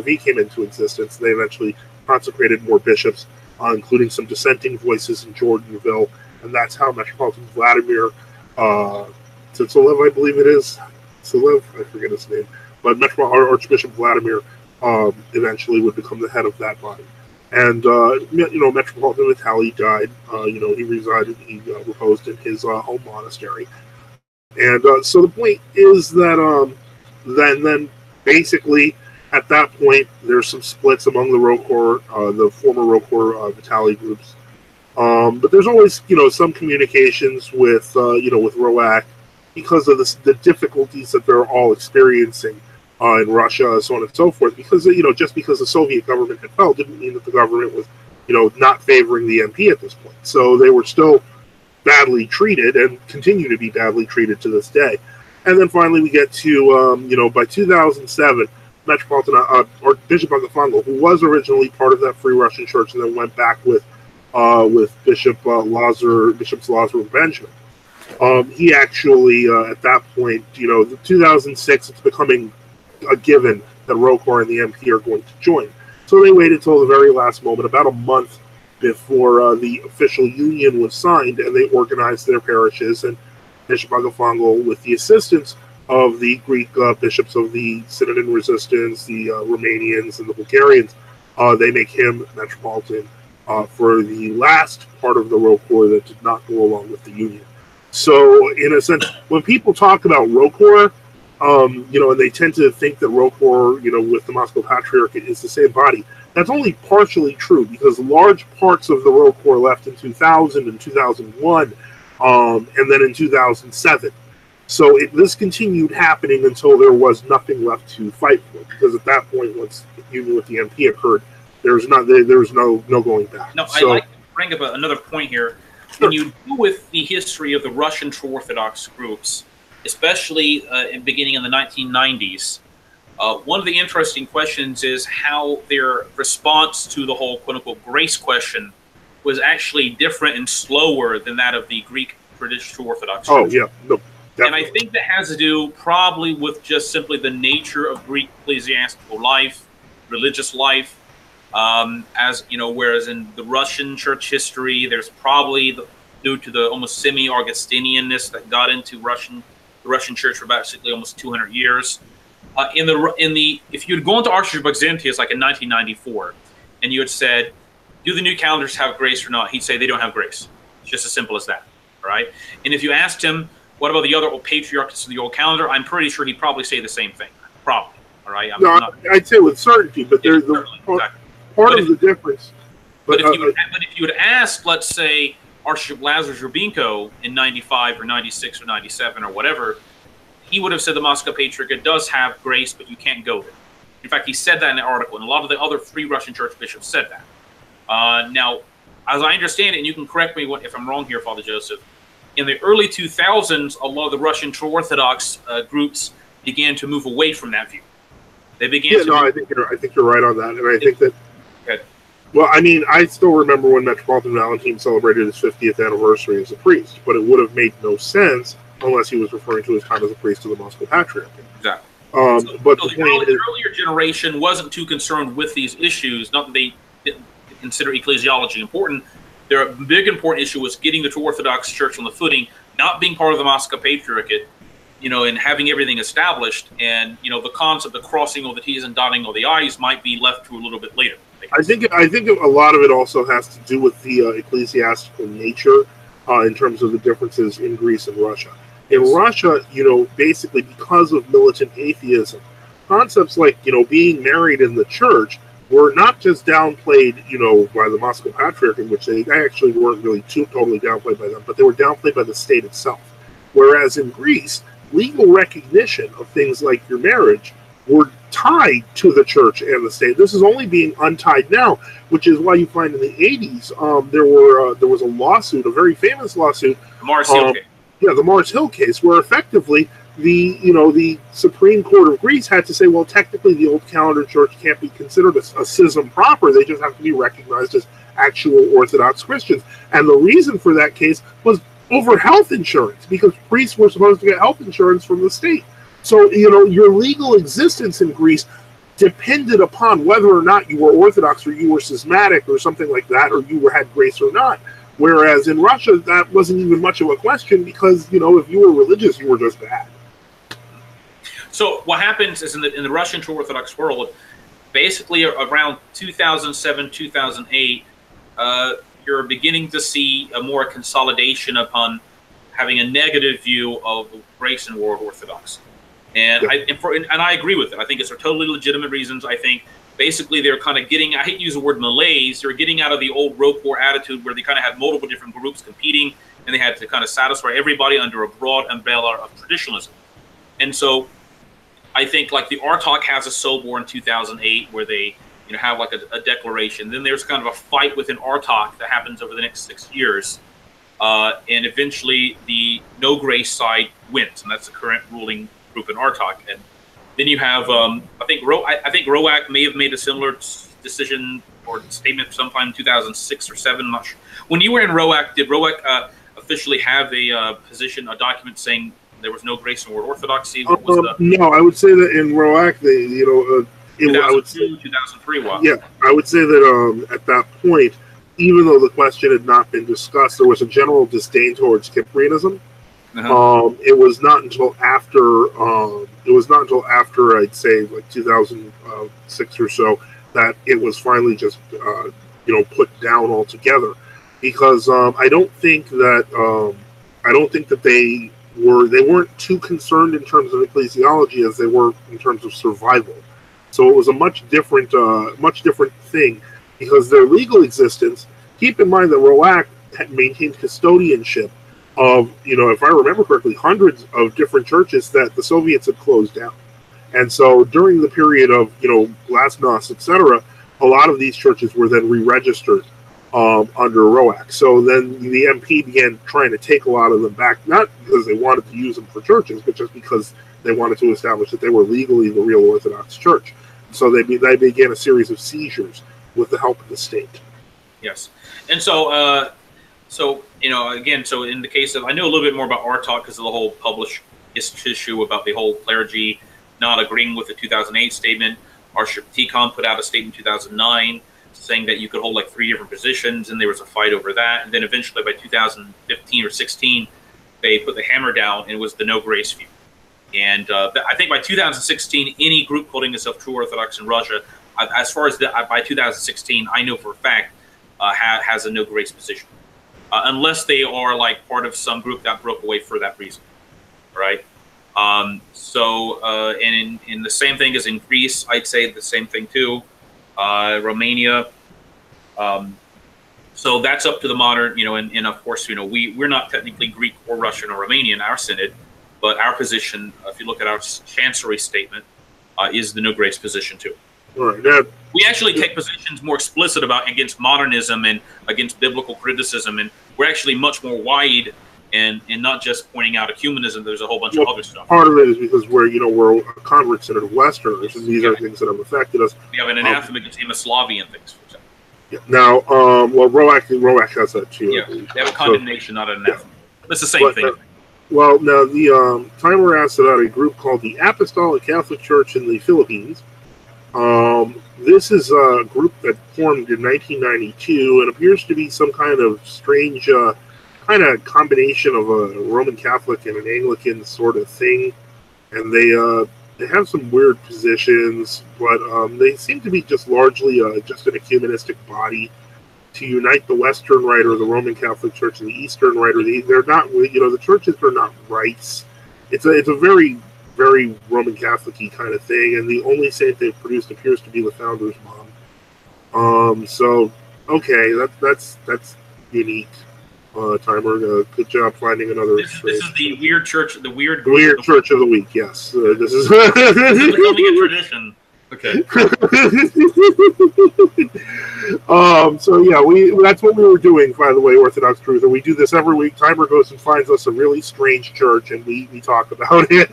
A: V came into existence. They eventually consecrated more bishops, including some dissenting voices in Jordanville, and that's how Metropolitan Vladimir Tsitsilev, I believe it is, Tsitsilev, I forget his name, but Archbishop Vladimir eventually would become the head of that body. And Metropolitan of Italy died. He resided, he reposed in his home monastery. And so the point is that then basically at that point there's some splits among the Rocor, the former Rocor Vitali groups. But there's always some communications with with Roac because of the difficulties that they're all experiencing in Russia, so on and so forth. Because just because the Soviet government had fell didn't mean that the government was not favoring the MP at this point. So they were still badly treated and continue to be badly treated to this day. And then finally we get to by 2007, Metropolitan Archbishop Agafongo, who was originally part of that Free Russian Church and then went back with Bishops Lazar and Benjamin. He actually at that point, 2006, it's becoming a given that Rocor and the MP are going to join. So they waited till the very last moment, about a month before the official union was signed, and they organized their parishes. And Bishop Agafongo, with the assistance of the Greek bishops of the Synod and Resistance, the Romanians, and the Bulgarians, they make him Metropolitan for the last part of the Rocor that did not go along with the union. So, in a sense, when people talk about Rocor, and they tend to think that Rocor, with the Moscow Patriarchate is the same body. That's only partially true, because large parts of the Rocor left in 2000 and 2001, and then in 2007. So this continued happening until there was nothing left to fight for, because at that point, once the union with the MP occurred, there was no going back.
B: No, I'd like to bring up another point here.
A: Sure.
B: When you deal with the history of the Russian True Orthodox groups, especially beginning in the 1990s, one of the interesting questions is how their response to the whole quote-unquote grace question was actually different and slower than that of the Greek traditional True Orthodox Church.
A: Oh, yeah. No, definitely.
B: And I think that has to do probably with just simply the nature of Greek ecclesiastical life, religious life, whereas in the Russian church history, there's probably, due to the almost semi-Augustinianness that got into the Russian church for basically almost 200 years. If you'd gone to Archbishop Maxentius like in 1994, and you had said, "Do the new calendars have grace or not?" He'd say they don't have grace. It's just as simple as that, all right? And if you asked him, "What about the other old patriarchs of the old calendar?" I'm pretty sure he'd probably say the same thing. Probably, all right?
A: I'd say with certainty, but there's part of the difference.
B: But if you would ask, let's say, Archbishop Lazar Zhurbenko in 95 or 96 or 97 or whatever, he would have said the Moscow Patriarchate does have grace, but you can't go there. In fact, he said that in the article, and a lot of the other Free Russian Church bishops said that. Now, as I understand it, and you can correct me if I'm wrong here, Father Joseph, in the early 2000s, a lot of the Russian True Orthodox groups began to move away from that view. They began
A: I think you're right on that, and I think that.
B: Okay.
A: Well, I mean, I still remember when Metropolitan Valentine celebrated his 50th anniversary as a priest, but it would have made no sense unless he was referring to his time as a priest of the Moscow Patriarchate.
B: Exactly.
A: But
B: the earlier generation wasn't too concerned with these issues. Not that they didn't consider ecclesiology important. Their big important issue was getting the True Orthodox Church on the footing, not being part of the Moscow Patriarchate, and having everything established, and the concept of crossing all the T's and dotting all the I's might be left to a little bit later.
A: I think a lot of it also has to do with the ecclesiastical nature in terms of the differences in Greece and Russia. In Russia, basically because of militant atheism, concepts like being married in the church were not just downplayed, by the Moscow Patriarch, in which they actually weren't really totally downplayed by them, but they were downplayed by the state itself. Whereas in Greece, legal recognition of things like your marriage were tied to the church and the state. This is only being untied now, which is why you find in the 80s there was a lawsuit, a very famous lawsuit,
B: the Mars Hill case.
A: Yeah, the Mars Hill case, where effectively the Supreme Court of Greece had to say, well, technically the Old Calendar Church can't be considered a schism proper. They just have to be recognized as actual Orthodox Christians. And the reason for that case was over health insurance, because priests were supposed to get health insurance from the state. So, your legal existence in Greece depended upon whether or not you were Orthodox or you were schismatic or something like that, or you had grace or not. Whereas in Russia, that wasn't even much of a question because, if you were religious, you were just bad.
B: So what happens is in the Russian True Orthodox world, basically around 2007, 2008, you're beginning to see a more consolidation upon having a negative view of grace and world Orthodoxy. And, yeah. I agree with it. I think it's for totally legitimate reasons. I think basically they're kind of getting, I hate to use the word malaise, they're getting out of the old Roquefort attitude where they kind of had multiple different groups competing and they had to kind of satisfy everybody under a broad umbrella of traditionalism. And so I think like the Artok has a Sobor in 2008 where they have like a declaration. Then there's kind of a fight within Artok that happens over the next 6 years. And eventually the no grace side wins, and that's the current ruling group in Artok. And then you have, I think Roak may have made a similar decision or statement sometime in 2006 or 7. I'm not sure. When you were in Roak, did Roak officially have a position, a document saying there was no grace in world Orthodoxy? What was
A: no, I would say that in Roak, they,
B: 2002, 2003, what?
A: Yeah, I would say that at that point, even though the question had not been discussed, there was a general disdain towards Cyprianism. It was not until after I'd say like 2006 or so that it was finally just put down altogether, because I don't think that they weren't too concerned in terms of ecclesiology as they were in terms of survival. So it was a much different thing, because their legal existence. Keep in mind that Roak had maintained custodianship of, if I remember correctly, hundreds of different churches that the Soviets had closed down. And so during the period of, Glasnost, etc., a lot of these churches were then re-registered under Roak. So then the MP began trying to take a lot of them back, not because they wanted to use them for churches, but just because they wanted to establish that they were legally the real Orthodox Church. So they began a series of seizures with the help of the state.
B: Yes. And so, again, so in the case of, I know a little bit more about Artok because of the whole published issue about the whole clergy not agreeing with the 2008 statement. Archbishop Tikhon put out a statement in 2009 saying that you could hold like 3 different positions, and there was a fight over that. And then eventually by 2015 or 16, they put the hammer down, and it was the no grace view. And I think by 2016, any group holding itself True Orthodox in Russia, as far as by 2016, I know for a fact, has a no grace position, unless they are like part of some group that broke away for that reason, right? And in the same thing as in Greece, I'd say the same thing too. Romania. So that's up to the modern, and of course, we're not technically Greek or Russian or Romanian, our synod, but our position, if you look at our chancellery statement, is the no grace position too.
A: Right.
B: We actually take positions more explicit about against modernism and against biblical criticism, and we're actually much more wide and not just pointing out ecumenism. There's a whole bunch of other stuff.
A: Part of it is because we're a convert synod of Westerners, and these are things that have affected us.
B: We have an anathema against Yugoslavia and things, for example.
A: Yeah. Now, Roak has that too.
B: Yeah, they have a condemnation, not an anathema. It's the same thing.
A: Now the timer asked about a group called the Apostolic Catholic Church in the Philippines. This is a group that formed in 1992 and appears to be some kind of strange kind of combination of a Roman Catholic and an Anglican sort of thing, and they have some weird positions, but they seem to be just largely just an ecumenistic body to unite the Western Rite or the Roman Catholic Church and the Eastern Rite. They're not, the churches are not rites. It's a very, very Roman Catholic-y kind of thing, and the only saint they've produced appears to be the founder's mom. So okay, that's unique. Timer, good job finding another.
B: This is the weird church, the weird
A: church of the week. Yes, this is
B: becoming a tradition. Okay.
A: So yeah, that's what we were doing, by the way, Orthodox Truther. We do this every week. Timer goes and finds us a really strange church, and we talk about it.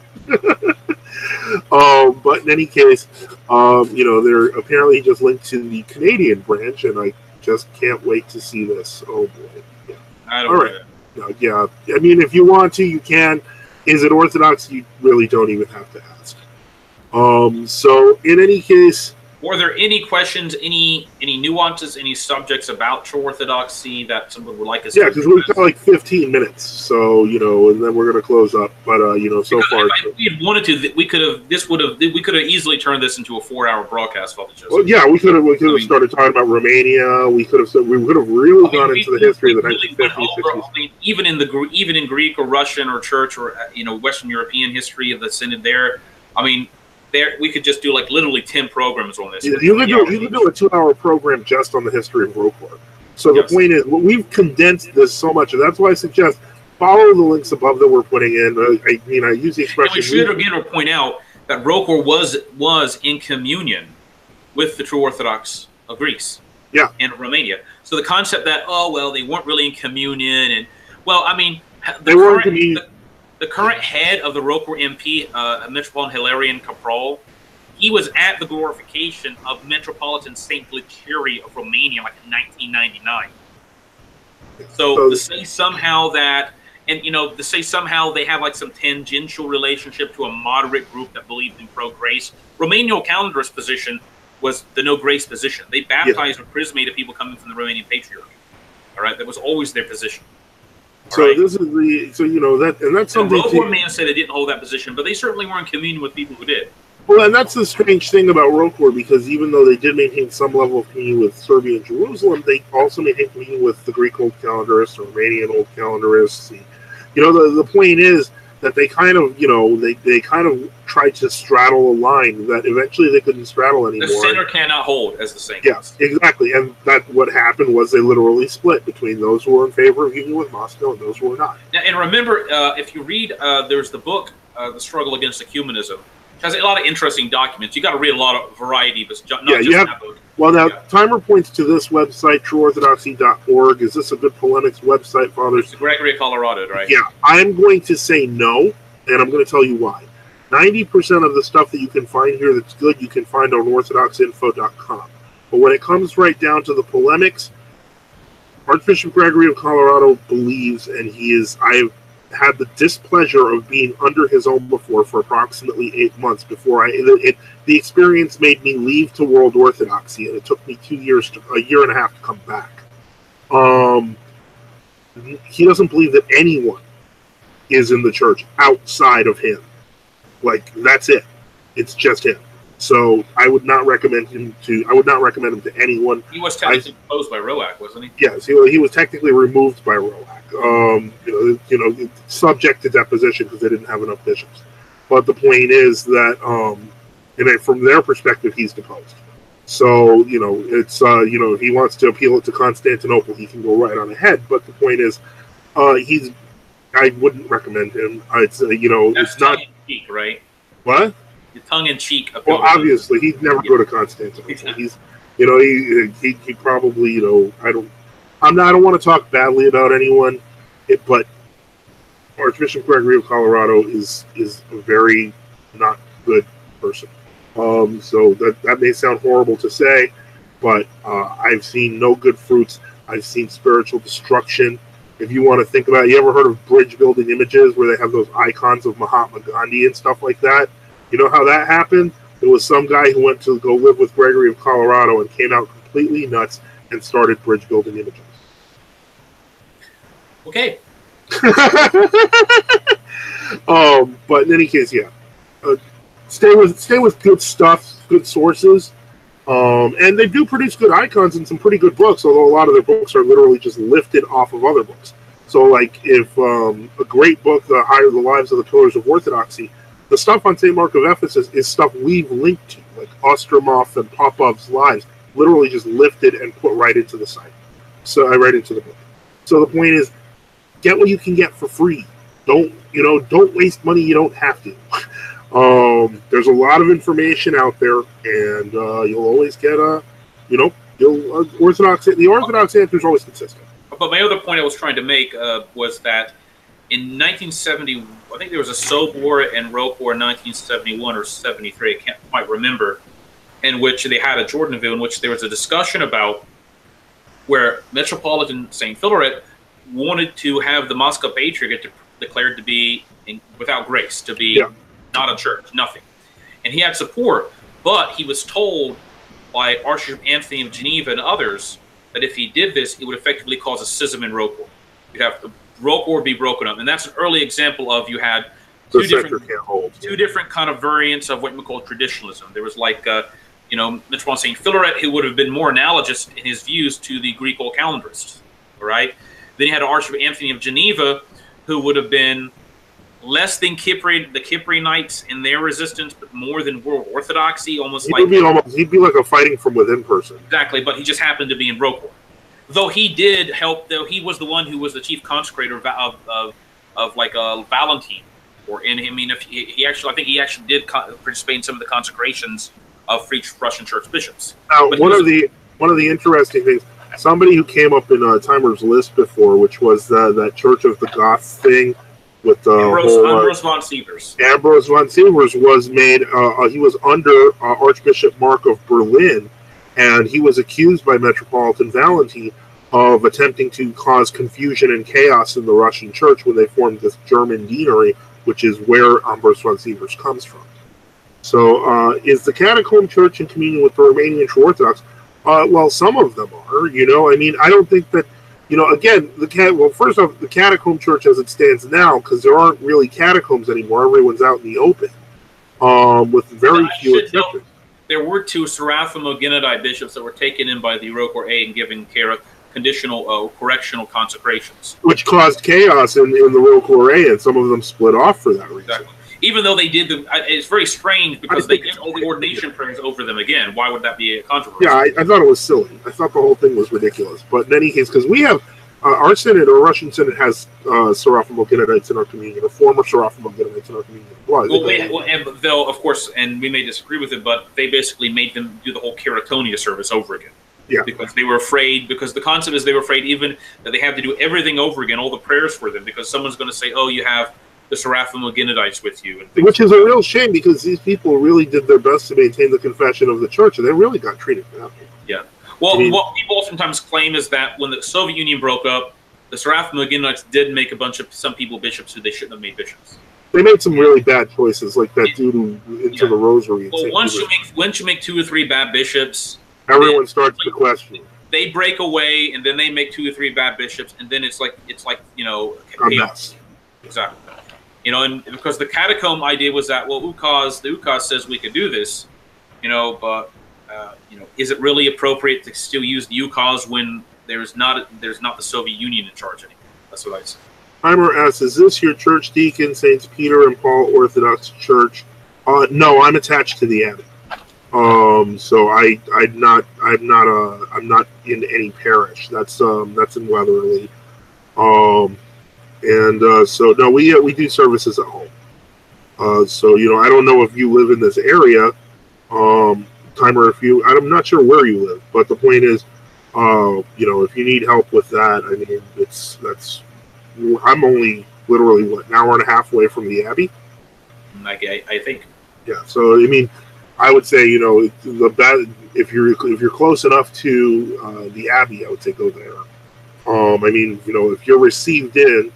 A: But in any case, they're apparently just linked to the Canadian branch, and I just can't wait to see this. Oh boy. Yeah.
B: I don't know.
A: No, yeah. I mean, if you want to, you can. Is it Orthodox? You really don't even have to ask. So in any case,
B: were there any questions, any nuances, any subjects about True Orthodoxy that someone would like us to?
A: Yeah, because we've got like 15 minutes, so and then we're going to close up. But so because far,
B: if we had wanted to, we could have easily turned this into a 4-hour broadcast.
A: Well, yeah, we could have started talking about Romania. We could have really gone into the history of the 1950s, 60s.
B: I mean, even in Greek or Russian or Church or Western European history of the Synod there. I mean. We could just do like literally 10 programs on this.
A: You could do a 2-hour program just on the history of ROCOR. So the point is, we've condensed this so much, and that's why I suggest follow the links above that we're putting in. I use the expression.
B: And we should again point out that ROCOR was in communion with the True Orthodox of Greece, and Romania. So the concept that they weren't really in communion, and
A: they were in communion.
B: The current head of the ROCOR MP, Metropolitan Hilarion Capral, he was at the glorification of Metropolitan Saint Glyceri of Romania, like in 1999. So to say somehow that, to say somehow they have like some tangential relationship to a moderate group that believed in pro-grace, Romanian Calendarist position was the no-grace position. They baptized or chrismated people coming from the Romanian Patriarchy. All right, that was always their position.
A: So this is that's something.
B: ROCOR man said they didn't hold that position, but they certainly were in communion with people who did.
A: Well, and that's the strange thing about ROCOR, because even though they did maintain some level of communion with Serbia and Jerusalem, they also maintained communion with the Greek Old Calendarists or Romanian Old Calendarists. The point is that they kind of they kind of tried to straddle a line that eventually they couldn't straddle anymore.
B: The center cannot hold, as the saying.
A: Yes, exactly, and that what happened was they literally split between those who were in favor of union with Moscow and those who were not.
B: Now, and remember, if you read, there's the book, The Struggle Against Ecumenism, which has a lot of interesting documents. You got to read a lot of variety, but not just that book.
A: Well, now, Timer points to this website, trueorthodoxy.org. Is this a good polemics website, Father?
B: It's the Gregory of Colorado, right?
A: Yeah, I'm going to say no, and I'm going to tell you why. 90% of the stuff that you can find here that's good, you can find on orthodoxinfo.com. But when it comes right down to the polemics, Archbishop Gregory of Colorado believes, and I've had the displeasure of being under his own before for approximately 8 months before the experience made me leave to World Orthodoxy, and it took me a year and a half to come back. He doesn't believe that anyone is in the church outside of him. Like, that's it. It's just him. So I would not recommend him to. I would not recommend him to anyone.
B: He was technically deposed by ROAC, wasn't he?
A: Yes, he was technically removed by ROAC. Subject to deposition because they didn't have enough bishops. But the point is that, from their perspective, he's deposed. So it's if he wants to appeal it to Constantinople, he can go right on ahead. But the point is, I wouldn't recommend him. It's it's not
B: tongue-in-cheek, right?
A: What?
B: The tongue-in-cheek.
A: Well, obviously, he'd never go to Constantinople. Exactly. He probably I don't want to talk badly about anyone, but Archbishop Gregory of Colorado is a very not good person. So that may sound horrible to say, but I've seen no good fruits. I've seen spiritual destruction. If you want to think about it, you ever heard of bridge building images where they have those icons of Mahatma Gandhi and stuff like that? You know how that happened? There was some guy who went to go live with Gregory of Colorado and came out completely nuts and started bridge building images.
B: Okay.
A: But in any case, yeah, stay with good stuff, good sources, and they do produce good icons and some pretty good books. Although a lot of their books are literally just lifted off of other books. So, like, if a great book, The Lives of the Pillars of Orthodoxy, the stuff on St. Mark of Ephesus is stuff we've linked to, like Ostermoff and Popov's lives, literally just lifted and put right into the site. So I right into the book. So the point is, get what you can get for free. Don't waste money you don't have to. There's a lot of information out there, and you'll always get the Orthodox answer is always consistent.
B: But my other point I was trying to make was that in 1970, I think there was a Sobor and Rokor in 1971 or 73, I can't quite remember, in which they had a Jordanville, in which there was a discussion about where Metropolitan St. Philaret wanted to have the Moscow Patriarchate declared to be without grace, to be not a church, nothing. And he had support, but he was told by Archbishop Anthony of Geneva and others that if he did this, it would effectively cause a schism in Rokor. You'd have to Rokor be broken up. And that's an early example of you had two different kind of variants of what we call traditionalism. There was like, Metropolitan St. Philaret, who would have been more analogous in his views to the Greek old calendarists, right? Then you had Archbishop Anthony of Geneva, who would have been less than the Cyprianites in their resistance, but more than World Orthodoxy,
A: he'd be like a fighting from within person.
B: Exactly, but he just happened to be in Rokor. Though he did help, though he was the one who was the chief consecrator of like Valentine, I think he actually did participate in some of the consecrations of Free Russian Church bishops.
A: Now, one of the interesting things, somebody who came up in Timer's list before, which was that Church of the Goths thing with
B: Ambrose von Sievers.
A: Ambrose von Sievers was made. He was under Archbishop Mark of Berlin, and he was accused by Metropolitan Valentine of attempting to cause confusion and chaos in the Russian Church when they formed this German deanery, which is where Ambrose von Sievers comes from. So, is the Catacomb Church in communion with the Romanian True Orthodox? Well, some of them are. I don't think that. Again, first off, the Catacomb Church as it stands now, because there aren't really catacombs anymore. Everyone's out in the open, with very few exceptions.
B: There were two Seraphimo-Gennadite bishops that were taken in by the Rokor A and given care of conditional correctional consecrations,
A: which caused chaos in the Rokor A, and some of them split off for that reason.
B: Exactly. Even though they did it's very strange because they did all the ordination prayers over them again. Why would that be a controversy?
A: Yeah, I thought it was silly. I thought the whole thing was ridiculous. But in any case, because we have our synod, our Russian synod, has Seraphimo-Gennadites in our communion, or former Seraphimo-Gennadites in our communion.
B: And they'll, of course, and we may disagree with it, but they basically made them do the whole Keratonia service over again.
A: Yeah.
B: Because they were afraid, because the concept is they were afraid even that they had to do everything over again, all the prayers for them, because someone's going to say, oh, you have the Seraphimo-Gennadites with you.
A: Which is a real shame, because these people really did their best to maintain the confession of the church, and they really got treated badly.
B: Yeah. Well, what people oftentimes claim is that when the Soviet Union broke up, the Seraphimo-Gennadites did make some people bishops who they shouldn't have made bishops.
A: They made some really bad choices, like that dude who into the rosary.
B: Well, once you make 2 or 3 bad bishops,
A: everyone starts to question.
B: They break away, and then they make 2 or 3 bad bishops, and then it's like chaos. Exactly. And because the catacomb idea was that, well, the Ukaz says we could do this, but is it really appropriate to still use the Ukaz when there's not the Soviet Union in charge anymore? That's what I say.
A: Heimer asks, is this your church deacon, Saints Peter and Paul Orthodox Church? No, I'm attached to the abbey. So I'm not in any parish. That's in Weatherly. So no, we do services at home. So I don't know if you live in this area, Timer. I'm not sure where you live, but the point is, if you need help with that, I mean, I'm only literally an hour and a half away from the Abbey.
B: I think. Yeah.
A: So I mean, I would say if you're close enough to the Abbey, I would say go there. I mean, if you're received in.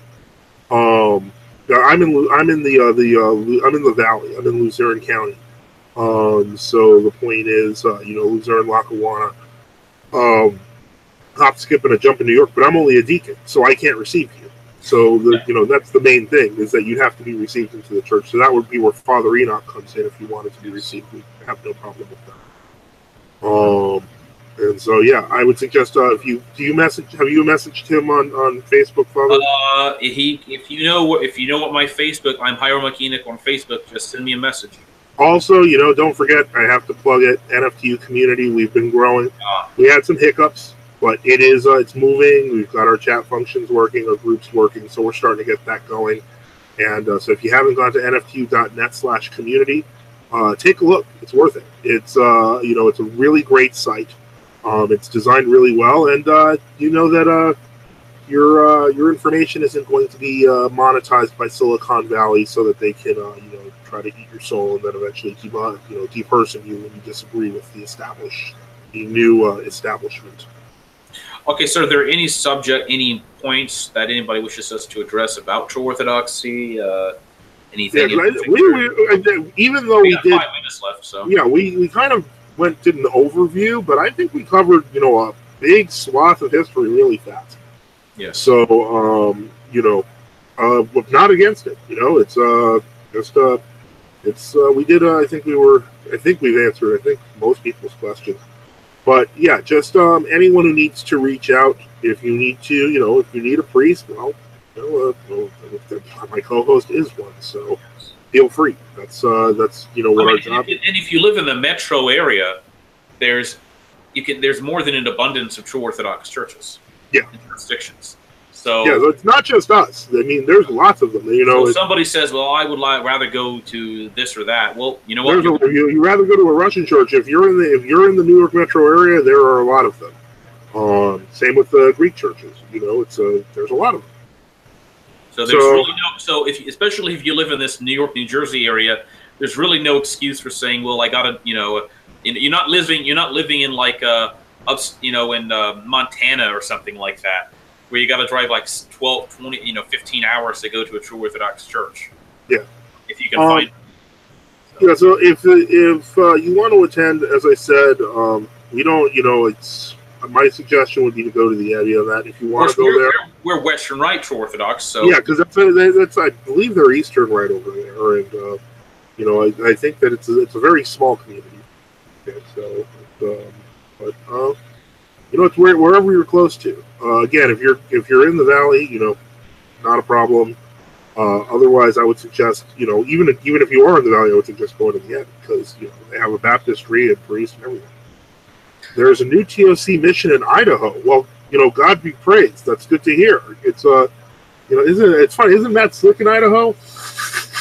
A: I'm in the Valley. I'm in Luzerne County. So the point is, Luzerne, Lackawanna, hop, skip, and a jump in New York. But I'm only a deacon, so I can't receive you. So that's the main thing, is that you have to be received into the church. So that would be where Father Enoch comes in if you wanted to be received. We have no problem with that. And so yeah, I would suggest have you messaged him on Facebook, Father?
B: If you know what my Facebook, I'm Hiram Enoch on Facebook. Just send me a message. Also,
A: don't forget, I have to plug it. NFTU community, we've been growing. We had some hiccups, but it's moving. We've got our chat functions working, our groups working, so we're starting to get that going. And so if you haven't gone to nftu.net/community, take a look. It's worth it. It's it's a really great site. It's designed really well, and that your information isn't going to be monetized by Silicon Valley so that they can try to eat your soul and then eventually deperson you when you disagree with the new establishment.
B: Okay, so are there any points that anybody wishes us to address about True Orthodoxy? Anything?
A: Yeah, even though we did
B: 5 minutes left, so
A: yeah, we kind of did an overview, but I think we covered a big swath of history really fast.
B: Yeah.
A: So not against it. It's we did. I think we've answered most people's questions. But yeah, just anyone who needs to reach out, if you need to, if you need a priest, well, my co-host is one, so feel free. That's what our job.
B: And if you live in the metro area, there's more than an abundance of True Orthodox churches.
A: Yeah.
B: In jurisdictions. So
A: yeah, so it's not just us. I mean, there's lots of them.
B: So somebody says, "Well, I would rather go to this or that." Well, you know what?
A: You rather go to a Russian church. If you're in the New York metro area, there are a lot of them. Same with the Greek churches. There's a lot of them.
B: So there's really no. Especially if you live in this New York, New Jersey area, there's really no excuse for saying, "Well, I gotta," you're not living in like in Montana or something like that, where you got to drive like 12, 20, 15 hours to go to a True Orthodox church.
A: Yeah.
B: If you can find.
A: Yeah. So if you want to attend, as I said, we don't. It's my suggestion would be to go to the Abbey on that. If you want to go there,
B: we're Western Rite True Orthodox, so
A: yeah, because that's I believe they're Eastern Rite over there, and I think that it's a very small community. Okay, so, it's wherever you're close to. Again, if you're in the valley, not a problem. Otherwise, I would suggest, even if you are in the valley, I would suggest going to the end because they have a baptistry and priest and everything. There's a new TOC mission in Idaho. Well, God be praised. That's good to hear. It's it's funny. Isn't Matt Slick in Idaho?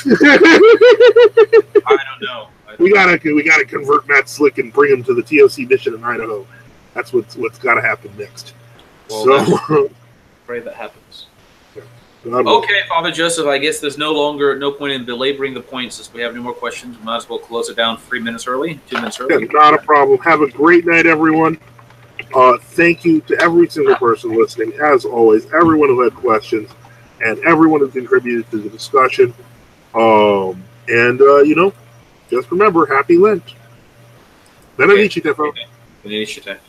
B: I don't know.
A: We gotta convert Matt Slick and bring him to the TOC mission in Idaho. That's what's got to happen next.
B: Well, so pray that happens. Okay, Father Joseph. I guess there's no point in belaboring the points since we have no more questions. We might as well close it down 2 minutes early.
A: Yeah, not a problem. Have a great night, everyone. Thank you to every single person listening. As always, everyone who had questions and everyone who contributed to the discussion. Just remember, Happy Lent. Benedicite.
B: Benedicite.